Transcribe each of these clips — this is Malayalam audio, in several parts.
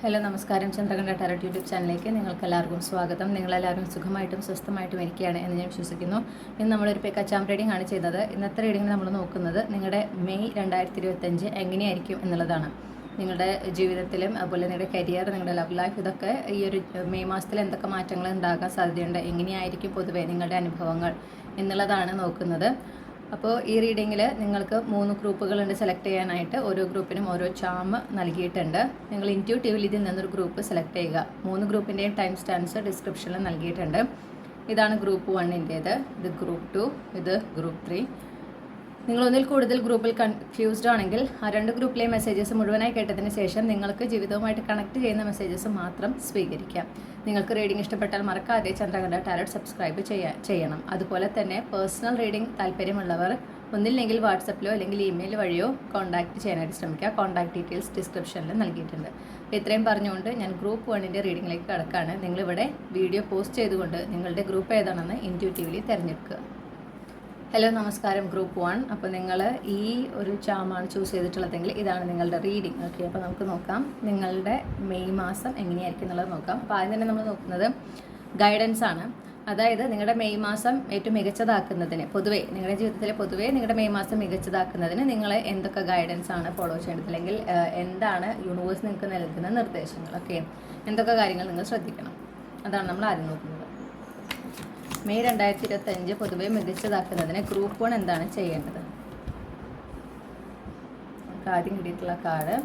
ഹലോ നമസ്കാരം. ചന്ദ്രകണ്ഠ ടാരോട്ട് യൂട്യൂബ് ചാനലിലേക്ക് നിങ്ങൾക്ക് എല്ലാവർക്കും സ്വാഗതം. നിങ്ങളെല്ലാവരും സുഖമായിട്ടും സ്വസ്ഥമായിട്ടും ഇരിക്കുകയാണ് എന്ന് ഞാൻ വിശ്വസിക്കുന്നു. ഇന്ന് നമ്മളൊരു പെക്കച്ചാം റീഡിംഗ് ആണ് ചെയ്തത്. ഇന്നത്തെ റീഡിംഗ് നമ്മൾ നോക്കുന്നത് നിങ്ങളുടെ മെയ് 2025 എങ്ങനെയായിരിക്കും എന്നുള്ളതാണ്. നിങ്ങളുടെ ജീവിതത്തിലും അതുപോലെ നിങ്ങളുടെ കരിയർ, നിങ്ങളുടെ ലവ് ലൈഫ്, ഇതൊക്കെ ഈ ഒരു മെയ് മാസത്തിൽ എന്തൊക്കെ മാറ്റങ്ങൾ ഉണ്ടാകാൻ സാധ്യതയുണ്ട്, എങ്ങനെയായിരിക്കും പൊതുവേ നിങ്ങളുടെ അനുഭവങ്ങൾ എന്നുള്ളതാണ് നോക്കുന്നത്. അപ്പോൾ ഈ റീഡിങ്ങിൽ നിങ്ങൾക്ക് 3 ഗ്രൂപ്പുകളുണ്ട് സെലക്ട് ചെയ്യാനായിട്ട്. ഓരോ ഗ്രൂപ്പിനും ഓരോ ചാം നൽകിയിട്ടുണ്ട്. നിങ്ങൾ ഇൻറ്റ്യൂട്ടീവ്ലി ഇതിൽ നിന്നൊരു ഗ്രൂപ്പ് സെലക്ട് ചെയ്യുക. 3 ഗ്രൂപ്പിൻ്റെയും ടൈം സ്റ്റാൻസ് ഡിസ്ക്രിപ്ഷനിൽ നൽകിയിട്ടുണ്ട്. ഇതാണ് ഗ്രൂപ്പ് 1-ൻ്റേത്, ഇത് ഗ്രൂപ്പ് 2, ഇത് ഗ്രൂപ്പ് 3. നിങ്ങൾ ഒന്നിൽ കൂടുതൽ ഗ്രൂപ്പിൽ കൺഫ്യൂസ്ഡ് ആണെങ്കിൽ ആ 2 ഗ്രൂപ്പിലെ മെസ്സേജസ് മുഴുവനായി കേട്ടതിന് ശേഷം നിങ്ങൾക്ക് ജീവിതവുമായിട്ട് കണക്ട് ചെയ്യുന്ന മെസ്സേജസ് മാത്രം സ്വീകരിക്കാം. നിങ്ങൾക്ക് റീഡിംഗ് ഇഷ്ടപ്പെട്ടാൽ മറക്കാതെ ചന്ദ്രകണ്ഠ ടാരോട്ട് സബ്സ്ക്രൈബ് ചെയ്യണം. അതുപോലെ തന്നെ പേഴ്സണൽ റീഡിംഗ് താല്പര്യമുള്ളവർ ഒന്നില്ലെങ്കിൽ വാട്സപ്പിലോ അല്ലെങ്കിൽ ഇമെയിൽ വഴിയോ കോൺടാക്റ്റ് ചെയ്യാനായിട്ട് ശ്രമിക്കുക. കോൺടാക്ട് ഡീറ്റെയിൽസ് ഡിസ്ക്രിപ്ഷനിൽ നൽകിയിട്ടുണ്ട്. ഇത്രയും പറഞ്ഞുകൊണ്ട് ഞാൻ ഗ്രൂപ്പ് 1-ൻ്റെ റീഡിങ്ങിലേക്ക് കടക്കുകയാണ്. നിങ്ങളിവിടെ വീഡിയോ പോസ്റ്റ് ചെയ്തുകൊണ്ട് നിങ്ങളുടെ ഗ്രൂപ്പ് ഏതാണെന്ന് ഇൻറ്റ്യൂട്ടീവ്ലി തിരഞ്ഞെടുക്കുക. ഹലോ നമസ്കാരം, ഗ്രൂപ്പ് 1. അപ്പോൾ നിങ്ങൾ ഈ ഒരു ചാമാണ് ചൂസ് ചെയ്തിട്ടുള്ളതെങ്കിൽ ഇതാണ് നിങ്ങളുടെ റീഡിംഗ്. ഓക്കെ, അപ്പോൾ നമുക്ക് നോക്കാം നിങ്ങളുടെ മെയ് മാസം എങ്ങനെയായിരിക്കും എന്നുള്ളത് നോക്കാം. അപ്പോൾ ആദ്യം തന്നെ നമ്മൾ നോക്കുന്നത് ഗൈഡൻസ് ആണ്. അതായത് നിങ്ങളുടെ മെയ് മാസം ഏറ്റവും മികച്ചതാക്കുന്നതിന്, പൊതുവേ നിങ്ങളുടെ ജീവിതത്തിലെ നിങ്ങളുടെ മെയ് മാസം മികച്ചതാക്കുന്നതിന് നിങ്ങൾ എന്തൊക്കെ ഗൈഡൻസ് ആണ് ഫോളോ ചെയ്യേണ്ടത്, അല്ലെങ്കിൽ എന്താണ് യൂണിവേഴ്സ് നിങ്ങൾക്ക് നൽകുന്ന നിർദ്ദേശങ്ങൾ, ഓക്കെ, എന്തൊക്കെ കാര്യങ്ങൾ നിങ്ങൾ ശ്രദ്ധിക്കണം, അതാണ് നമ്മൾ ആദ്യം നോക്കുന്നത്. മെയ് 2025 പൊതുവെ മികച്ചതാക്കുന്നതിന് ഗ്രൂപ്പ് 1 എന്താണ് ചെയ്യേണ്ടത്? ആദ്യം കിട്ടിയിട്ടുള്ള കാർഡ്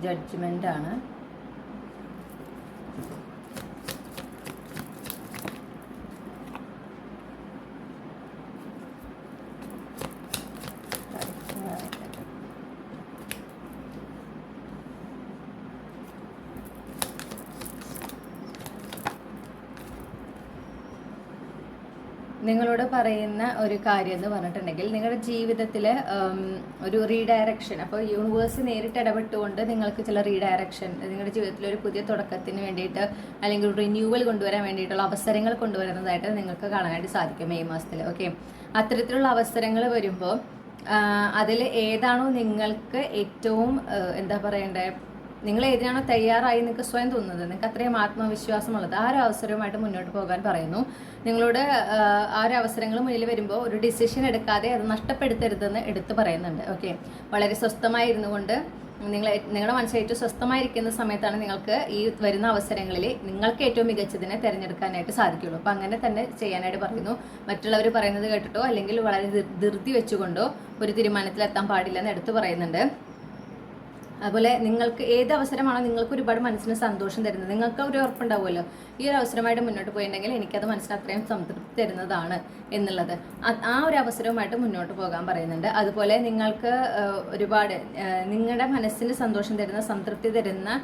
ജഡ്ജ്മെൻ്റ് ആണ്. നിങ്ങളോട് പറയുന്ന ഒരു കാര്യം എന്ന് പറഞ്ഞിട്ടുണ്ടെങ്കിൽ നിങ്ങളുടെ ജീവിതത്തിൽ ഒരു റീഡയറക്ഷൻ, അപ്പോൾ യൂണിവേഴ്സ് നേരിട്ട് ഇടപെട്ടുകൊണ്ട് നിങ്ങൾക്ക് ചില റീഡയറക്ഷൻ, നിങ്ങളുടെ ജീവിതത്തിൽ ഒരു പുതിയ തുടക്കത്തിന് വേണ്ടിയിട്ട് അല്ലെങ്കിൽ ഒരു റിന്യൂവൽ കൊണ്ടുവരാൻ വേണ്ടിയിട്ടുള്ള അവസരങ്ങൾ കൊണ്ടുവരുന്നതായിട്ട് നിങ്ങൾക്ക് കാണാനായിട്ട് സാധിക്കും മെയ് മാസത്തിൽ. ഓക്കെ, അത്തരത്തിലുള്ള അവസരങ്ങൾ വരുമ്പോൾ അതിൽ ഏതാണോ നിങ്ങൾക്ക് ഏറ്റവും എന്താ പറയണ്ടേ, നിങ്ങൾ ഏതിനാണോ തയ്യാറായി നിങ്ങൾക്ക് സ്വയം തോന്നുന്നത്, നിങ്ങൾക്ക് അത്രയും ആത്മവിശ്വാസമുള്ളത്, ആ ഒരു അവസരവുമായിട്ട് മുന്നോട്ട് പോകാൻ പറയുന്നു. നിങ്ങളോട് ആ ഒരു അവസരങ്ങൾ മുന്നിൽ വരുമ്പോൾ ഒരു ഡിസിഷൻ എടുക്കാതെ അത് നഷ്ടപ്പെടുത്തരുതെന്ന് എടുത്തു പറയുന്നുണ്ട്. ഓക്കെ, വളരെ സ്വസ്ഥമായിരുന്നു കൊണ്ട് നിങ്ങളുടെ മനസ്സിൽ ഏറ്റവും സ്വസ്ഥമായിരിക്കുന്ന സമയത്താണ് നിങ്ങൾക്ക് ഈ വരുന്ന അവസരങ്ങളിൽ നിങ്ങൾക്ക് ഏറ്റവും മികച്ചതിനെ തിരഞ്ഞെടുക്കാനായിട്ട് സാധിക്കുള്ളൂ. അപ്പോൾ അങ്ങനെ തന്നെ ചെയ്യാനായിട്ട് പറയുന്നു. മറ്റുള്ളവർ പറയുന്നത് കേട്ടിട്ടോ അല്ലെങ്കിൽ വളരെ ധൃതി വെച്ചുകൊണ്ടോ ഒരു തീരുമാനത്തിലെത്താൻ പാടില്ലെന്ന് എടുത്തു പറയുന്നുണ്ട്. അതുപോലെ നിങ്ങൾക്ക് ഏത് അവസരമാണോ നിങ്ങൾക്ക് ഒരുപാട് മനസ്സിന് സന്തോഷം തരുന്നത്, നിങ്ങൾക്ക് ഒരു ഉറപ്പുണ്ടാവുമല്ലോ ഈ ഒരു അവസരമായിട്ട് മുന്നോട്ട് പോയിട്ടുണ്ടെങ്കിൽ എനിക്കത് മനസ്സിന് അത്രയും സംതൃപ്തി തരുന്നതാണ് എന്നുള്ളത്, ആ ഒരു അവസരവുമായിട്ട് മുന്നോട്ട് പോകാൻ പറയുന്നുണ്ട്. അതുപോലെ നിങ്ങൾക്ക് ഒരുപാട് നിങ്ങളുടെ മനസ്സിന് സന്തോഷം തരുന്ന, സംതൃപ്തി തരുന്ന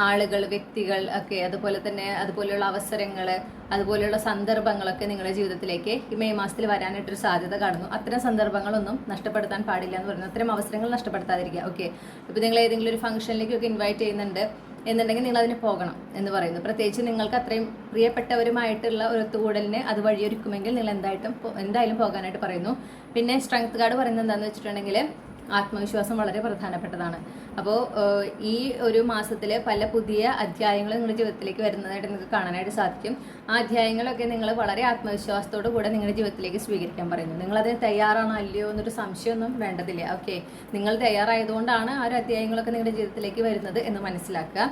ആളുകൾ, വ്യക്തികൾ ഒക്കെ, അതുപോലെ തന്നെ അതുപോലെയുള്ള അവസരങ്ങൾ, അതുപോലെയുള്ള സന്ദർഭങ്ങളൊക്കെ നിങ്ങളുടെ ജീവിതത്തിലേക്ക് ഈ മെയ് മാസത്തിൽ വരാനായിട്ടൊരു സാധ്യത കാണുന്നു. അത്തരം സന്ദർഭങ്ങളൊന്നും നഷ്ടപ്പെടുത്താൻ പാടില്ല എന്ന് പറയുന്നു. അത്തരം അവസരങ്ങൾ നഷ്ടപ്പെടുത്താതിരിക്കുക. ഓക്കെ, ഇപ്പോൾ നിങ്ങൾ ഏതെങ്കിലും ഒരു ഫംഗ്ഷനിലേക്കൊക്കെ ഇൻവൈറ്റ് ചെയ്യുന്നുണ്ട് എന്നുണ്ടെങ്കിൽ നിങ്ങൾ അതിന് പോകണം എന്ന് പറയുന്നു. പ്രത്യേകിച്ച് നിങ്ങൾക്ക് അത്രയും പ്രിയപ്പെട്ടവരുമായിട്ടുള്ള ഒരു ഒത്തുകൂടലിന് അത് വഴിയൊരുക്കുമെങ്കിൽ നിങ്ങൾ എന്തായാലും പോകാനായിട്ട് പറയുന്നു. പിന്നെ സ്ട്രെങ്ത് കാർഡ് പറയുന്നത് എന്താണെന്ന് വെച്ചിട്ടുണ്ടെങ്കിൽ ആത്മവിശ്വാസം വളരെ പ്രധാനപ്പെട്ടതാണ്. അപ്പോൾ ഈ ഒരു മാസത്തിൽ പല പുതിയ അധ്യായങ്ങൾ നിങ്ങളുടെ ജീവിതത്തിലേക്ക് വരുന്നതായിട്ട് നിങ്ങൾക്ക് കാണാനായിട്ട് സാധിക്കും. ആ അധ്യായങ്ങളൊക്കെ നിങ്ങൾ വളരെ ആത്മവിശ്വാസത്തോടു കൂടെ നിങ്ങളുടെ ജീവിതത്തിലേക്ക് സ്വീകരിക്കാൻ പറയുന്നു. നിങ്ങളതിന് തയ്യാറാണോ അല്ലയോ എന്നൊരു സംശയമൊന്നും വേണ്ടതില്ല. ഓക്കെ, നിങ്ങൾ തയ്യാറായതുകൊണ്ടാണ് ആ ഒരു അധ്യായങ്ങളൊക്കെ നിങ്ങളുടെ ജീവിതത്തിലേക്ക് വരുന്നത് എന്ന് മനസ്സിലാക്കുക.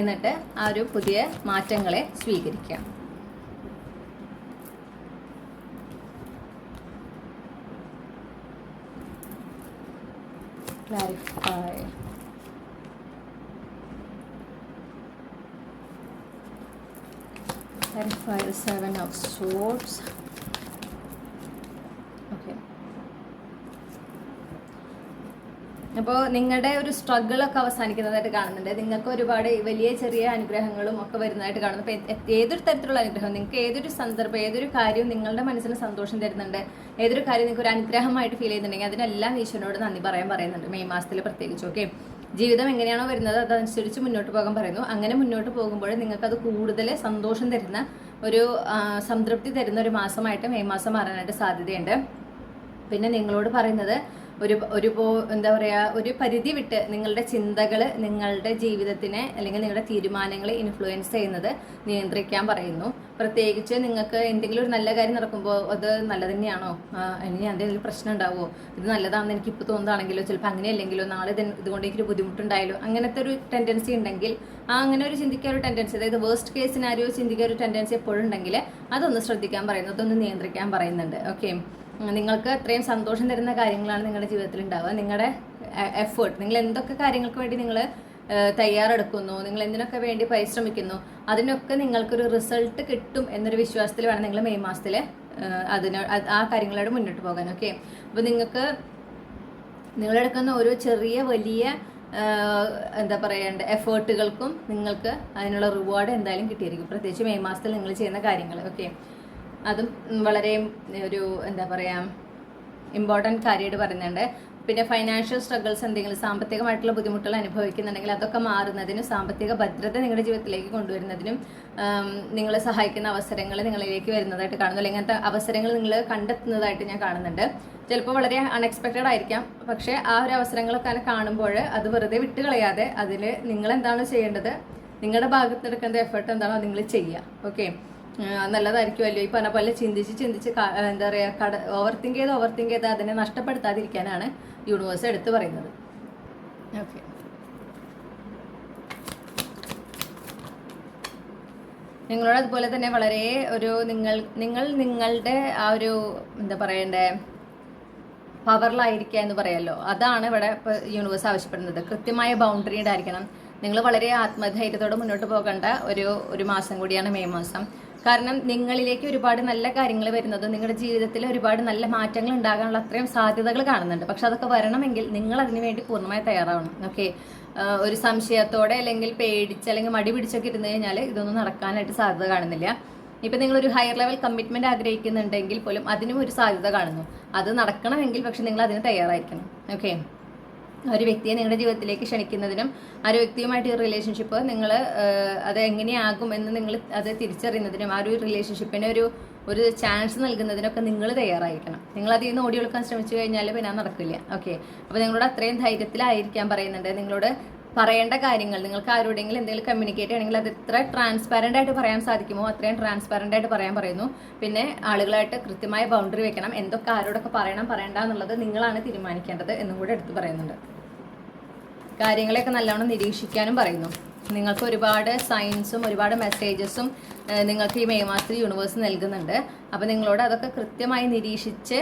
എന്നിട്ട് ആ ഒരു പുതിയ മാറ്റങ്ങളെ സ്വീകരിക്കാം. Clarify. Clarify the 7 of Swords. Okay. അപ്പോൾ നിങ്ങളുടെ ഒരു സ്ട്രഗിളൊക്കെ അവസാനിക്കുന്നതായിട്ട് കാണുന്നുണ്ട്. നിങ്ങൾക്ക് ഒരുപാട് വലിയ ചെറിയ അനുഗ്രഹങ്ങളും ഒക്കെ വരുന്നതായിട്ട് കാണുന്നു. അപ്പോൾ ഏതൊരു തരത്തിലുള്ള അനുഗ്രഹം, നിങ്ങൾക്ക് ഏതൊരു സന്ദർഭം, ഏതൊരു കാര്യവും നിങ്ങളുടെ മനസ്സിന് സന്തോഷം തരുന്നുണ്ട്, ഏതൊരു കാര്യം നിങ്ങൾക്ക് ഒരു അനുഗ്രഹമായിട്ട് ഫീൽ ചെയ്യുന്നുണ്ടെങ്കിൽ അതിനെല്ലാം ഈശ്വരനോട് നന്ദി പറയുന്നുണ്ട് മെയ് മാസത്തിൽ പ്രത്യേകിച്ച്. ഓക്കെ, ജീവിതം എങ്ങനെയാണോ വരുന്നത് അതനുസരിച്ച് മുന്നോട്ട് പോകാൻ പറയുന്നു. അങ്ങനെ മുന്നോട്ട് പോകുമ്പോൾ നിങ്ങൾക്കത് കൂടുതൽ സന്തോഷം തരുന്ന ഒരു സംതൃപ്തി തരുന്ന ഒരു മാസമായിട്ട് മെയ് മാസം മാറാനായിട്ട് സാധ്യതയുണ്ട്. പിന്നെ നിങ്ങളോട് പറയുന്നത് എന്താ പറയുക, ഒരു പരിധി വിട്ട് നിങ്ങളുടെ ചിന്തകൾ നിങ്ങളുടെ ജീവിതത്തിനെ അല്ലെങ്കിൽ നിങ്ങളുടെ തീരുമാനങ്ങളെ ഇൻഫ്ലുവൻസ് ചെയ്യുന്നത് നിയന്ത്രിക്കാൻ പറയുന്നു. പ്രത്യേകിച്ച് നിങ്ങൾക്ക് എന്തെങ്കിലും ഒരു നല്ല കാര്യം നടക്കുമ്പോൾ അത് നല്ല തന്നെയാണോ, ഇനി എന്തെങ്കിലും പ്രശ്നം ഉണ്ടാവുമോ, ഇത് നല്ലതാണെന്ന് എനിക്ക് ഇപ്പോൾ തോന്നുകയാണെങ്കിലോ, ചിലപ്പോൾ അങ്ങനെയല്ലെങ്കിലോ, നാളെ ഇതുകൊണ്ട് എനിക്കൊരു ബുദ്ധിമുട്ടുണ്ടായാലോ, അങ്ങനത്തെ ഒരു ടെൻഡൻസി ഉണ്ടെങ്കിൽ അങ്ങനെ ഒരു ചിന്തിക്കാൻ ഒരു ടെൻഡൻസി, അതായത് വേസ്റ്റ് കേസ് സിനാരിയോ ചിന്തിക്കാൻ ഒരു ടെൻഡൻസി എപ്പോഴും ഉണ്ടെങ്കിൽ അതൊന്ന് ശ്രദ്ധിക്കാൻ പറയുന്നു, അതൊന്ന് നിയന്ത്രിക്കാൻ പറയുന്നുണ്ട്. ഓക്കെ, നിങ്ങൾക്ക് അത്രയും സന്തോഷം തരുന്ന കാര്യങ്ങളാണ് നിങ്ങളുടെ ജീവിതത്തിൽ ഉണ്ടാവുക. നിങ്ങളുടെ എഫേർട്ട്, നിങ്ങൾ എന്തൊക്കെ കാര്യങ്ങൾക്ക് വേണ്ടി നിങ്ങൾ തയ്യാറെടുക്കുന്നു, നിങ്ങൾ എന്തിനൊക്കെ വേണ്ടി പരിശ്രമിക്കുന്നു, അതിനൊക്കെ നിങ്ങൾക്കൊരു റിസൾട്ട് കിട്ടും എന്നൊരു വിശ്വാസത്തിൽ വേണം നിങ്ങൾ മെയ് മാസത്തിൽ ആ കാര്യങ്ങളോട് മുന്നോട്ട് പോകാൻ. ഓക്കെ, അപ്പോൾ നിങ്ങളെടുക്കുന്ന ഓരോ ചെറിയ വലിയ എന്താ പറയേണ്ട എഫേർട്ടുകൾക്കും നിങ്ങൾക്ക് അതിനുള്ള റിവാർഡ് എന്തായാലും കിട്ടിയിരിക്കും, പ്രത്യേകിച്ച് മെയ് മാസത്തിൽ നിങ്ങൾ ചെയ്യുന്ന കാര്യങ്ങൾ. ഓക്കെ, അതും വളരെ ഒരു എന്താ പറയുക ഇമ്പോർട്ടൻറ്റ് കാര്യമായിട്ട് പറയുന്നുണ്ട്. പിന്നെ ഫൈനാൻഷ്യൽ സ്ട്രഗിൾസ്, എന്തെങ്കിലും സാമ്പത്തികമായിട്ടുള്ള ബുദ്ധിമുട്ടുകൾ അനുഭവിക്കുന്നുണ്ടെങ്കിൽ അതൊക്കെ മാറുന്നതിനും സാമ്പത്തിക ഭദ്രത നിങ്ങളുടെ ജീവിതത്തിലേക്ക് കൊണ്ടുവരുന്നതിനും നിങ്ങളെ സഹായിക്കുന്ന അവസരങ്ങൾ നിങ്ങളിലേക്ക് വരുന്നതായിട്ട് കാണുന്നു, അല്ലെങ്കിൽ അങ്ങനത്തെ അവസരങ്ങൾ നിങ്ങൾ കണ്ടെത്തുന്നതായിട്ട് ഞാൻ കാണുന്നുണ്ട്. ചിലപ്പോൾ വളരെ അൺഎക്സ്പെക്റ്റഡ് ആയിരിക്കാം, പക്ഷേ ആ ഒരു അവസരങ്ങളൊക്കെ കാണുമ്പോൾ അത് വെറുതെ വിട്ട് കളയാതെ അതിൽ നിങ്ങൾ എന്താണ് ചെയ്യേണ്ടത്, നിങ്ങളുടെ ഭാഗത്ത് എടുക്കേണ്ട എഫേർട്ട് എന്താണോ നിങ്ങൾ ചെയ്യുക. ഓക്കെ, നല്ലതായിരിക്കുമല്ലോ. ഈ പറഞ്ഞ പോലെ ചിന്തിച്ച് എന്താ പറയുക, ഓവർ തിങ്ക് ചെയ്ത് അതിനെ നഷ്ടപ്പെടുത്താതിരിക്കാനാണ് യൂണിവേഴ്സ് എടുത്തു പറയുന്നത്. ഓക്കെ, നിങ്ങളോട് അതുപോലെ തന്നെ വളരെ ഒരു നിങ്ങളുടെ ആ ഒരു എന്താ പറയണ്ടേ പവറിലായിരിക്കുക എന്ന് പറയാമല്ലോ, അതാണ് ഇവിടെ ഇപ്പോൾ യൂണിവേഴ്സ് ആവശ്യപ്പെടുന്നത്. കൃത്യമായ ബൗണ്ടറി ഉണ്ടായിരിക്കണം. നിങ്ങൾ വളരെ ആത്മധൈര്യത്തോടെ മുന്നോട്ട് പോകേണ്ട ഒരു മാസം കൂടിയാണ് മെയ് മാസം. കാരണം നിങ്ങളിലേക്ക് ഒരുപാട് നല്ല കാര്യങ്ങൾ വരുന്നത്, നിങ്ങളുടെ ജീവിതത്തിൽ ഒരുപാട് നല്ല മാറ്റങ്ങൾ ഉണ്ടാകാനുള്ള അത്രയും സാധ്യതകൾ കാണുന്നുണ്ട്. പക്ഷെ അതൊക്കെ വരണമെങ്കിൽ നിങ്ങൾ അതിനു വേണ്ടി പൂർണ്ണമായി തയ്യാറാവണം. ഓക്കെ, ഒരു സംശയത്തോടെ അല്ലെങ്കിൽ പേടിച്ച് അല്ലെങ്കിൽ മടി പിടിച്ചൊക്കെ ഇരുന്ന് കഴിഞ്ഞാൽ ഇതൊന്നും നടക്കാനായിട്ട് സാധ്യത കാണുന്നില്ല. ഇപ്പം നിങ്ങളൊരു ഹയർ ലെവൽ കമ്മിറ്റ്മെന്റ് ആഗ്രഹിക്കുന്നുണ്ടെങ്കിൽ പോലും അതിനും ഒരു സാധ്യത കാണുന്നു. അത് നടക്കണമെങ്കിൽ പക്ഷെ നിങ്ങൾ അതിന് തയ്യാറായിരിക്കണം. ഓക്കെ, ഒരു വ്യക്തിയെ നിങ്ങളുടെ ജീവിതത്തിലേക്ക് ക്ഷണിക്കുന്നതിനും ആ ഒരു വ്യക്തിയുമായിട്ട് ഈ റിലേഷൻഷിപ്പ് നിങ്ങൾ അത് എങ്ങനെയാകും എന്ന് നിങ്ങൾ അത് തിരിച്ചറിയുന്നതിനും ആ ഒരു റിലേഷൻഷിപ്പിന് ഒരു ചാൻസ് നൽകുന്നതിനൊക്കെ നിങ്ങൾ തയ്യാറായിരിക്കണം. നിങ്ങൾ അതിൽ നിന്ന് ഓടിയെടുക്കാൻ ശ്രമിച്ചു കഴിഞ്ഞാൽ പിന്നെ നടക്കില്ല. ഓക്കെ, അപ്പോൾ നിങ്ങളോട് അത്രയും ധൈര്യത്തിലായിരിക്കാൻ പറയുന്നുണ്ട്. നിങ്ങളോട് പറയേണ്ട കാര്യങ്ങൾ, നിങ്ങൾക്ക് ആരോടെങ്കിലും എന്തെങ്കിലും കമ്മ്യൂണിക്കേറ്റ് ചെയ്യണമെങ്കിൽ അത് എത്ര ട്രാൻസ്പാരൻ്റ് ആയിട്ട് പറയാൻ സാധിക്കുമോ അത്രയും ട്രാൻസ്പാരൻ്റ് ആയിട്ട് പറയാൻ പറയുന്നു. പിന്നെ ആളുകളായിട്ട് കൃത്യമായ ബൗണ്ടറി വെക്കണം. എന്തൊക്കെ ആരോടൊക്കെ പറയണ്ട എന്നുള്ളത് നിങ്ങളാണ് തീരുമാനിക്കേണ്ടത് എന്നും കൂടെ എടുത്ത് പറയുന്നുണ്ട്. കാര്യങ്ങളെയൊക്കെ നല്ലോണം നിരീക്ഷിക്കാനും പറയുന്നു. നിങ്ങൾക്ക് ഒരുപാട് സൈൻസും ഒരുപാട് മെസ്സേജസും നിങ്ങൾക്ക് ഈ മെയ് മാസത്തിൽ യൂണിവേഴ്സ് നൽകുന്നുണ്ട്. അപ്പോൾ നിങ്ങളോട് അതൊക്കെ കൃത്യമായി നിരീക്ഷിച്ച്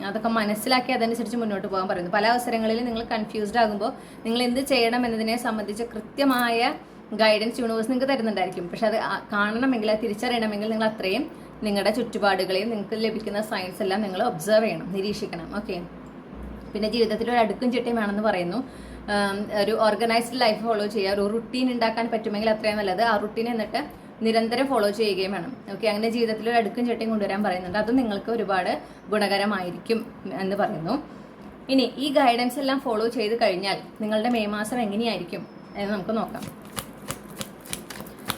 അതൊക്കെ മനസ്സിലാക്കി അതനുസരിച്ച് മുന്നോട്ട് പോകാൻ പറയുന്നു. പല അവസരങ്ങളിൽ നിങ്ങൾ കൺഫ്യൂസ്ഡ് ആകുമ്പോൾ നിങ്ങൾ എന്ത് ചെയ്യണം എന്നതിനെ സംബന്ധിച്ച് കൃത്യമായ ഗൈഡൻസ് യൂണിവേഴ്സ് നിങ്ങൾക്ക് തരുന്നുണ്ടായിരിക്കും. പക്ഷെ അത് കാണണമെങ്കിൽ, അത് തിരിച്ചറിയണമെങ്കിൽ നിങ്ങൾ അത്രയും നിങ്ങളുടെ ചുറ്റുപാടുകളെയും നിങ്ങൾക്ക് ലഭിക്കുന്ന സയൻസ് എല്ലാം നിങ്ങൾ ഒബ്സർവ് ചെയ്യണം, നിരീക്ഷിക്കണം. ഓക്കെ, പിന്നെ ജീവിതത്തിൽ ഒരു അടുക്കും ചിട്ടയും വേണമെന്ന് പറയുന്നു. ഒരു ഓർഗനൈസ്ഡ് ലൈഫ് ഫോളോ ചെയ്യുക, ഒരു റുട്ടീൻ ഉണ്ടാക്കാൻ പറ്റുമെങ്കിൽ അത്രയും നല്ലത്. ആ റുട്ടീൻ എന്നിട്ട് നിരന്തരം ഫോളോ ചെയ്യുകയും വേണം. ഓക്കെ, അങ്ങനെ ജീവിതത്തിൽ ഒരു അടുക്കും ചിട്ടയും കൊണ്ടുവരാൻ പറയുന്നുണ്ട്. അതും നിങ്ങൾക്ക് ഒരുപാട് ഗുണകരമായിരിക്കും എന്ന് പറയുന്നു. ഇനി ഈ ഗൈഡൻസ് എല്ലാം ഫോളോ ചെയ്ത് കഴിഞ്ഞാൽ നിങ്ങളുടെ മെയ് മാസം എങ്ങനെയായിരിക്കും എന്ന് നമുക്ക് നോക്കാം.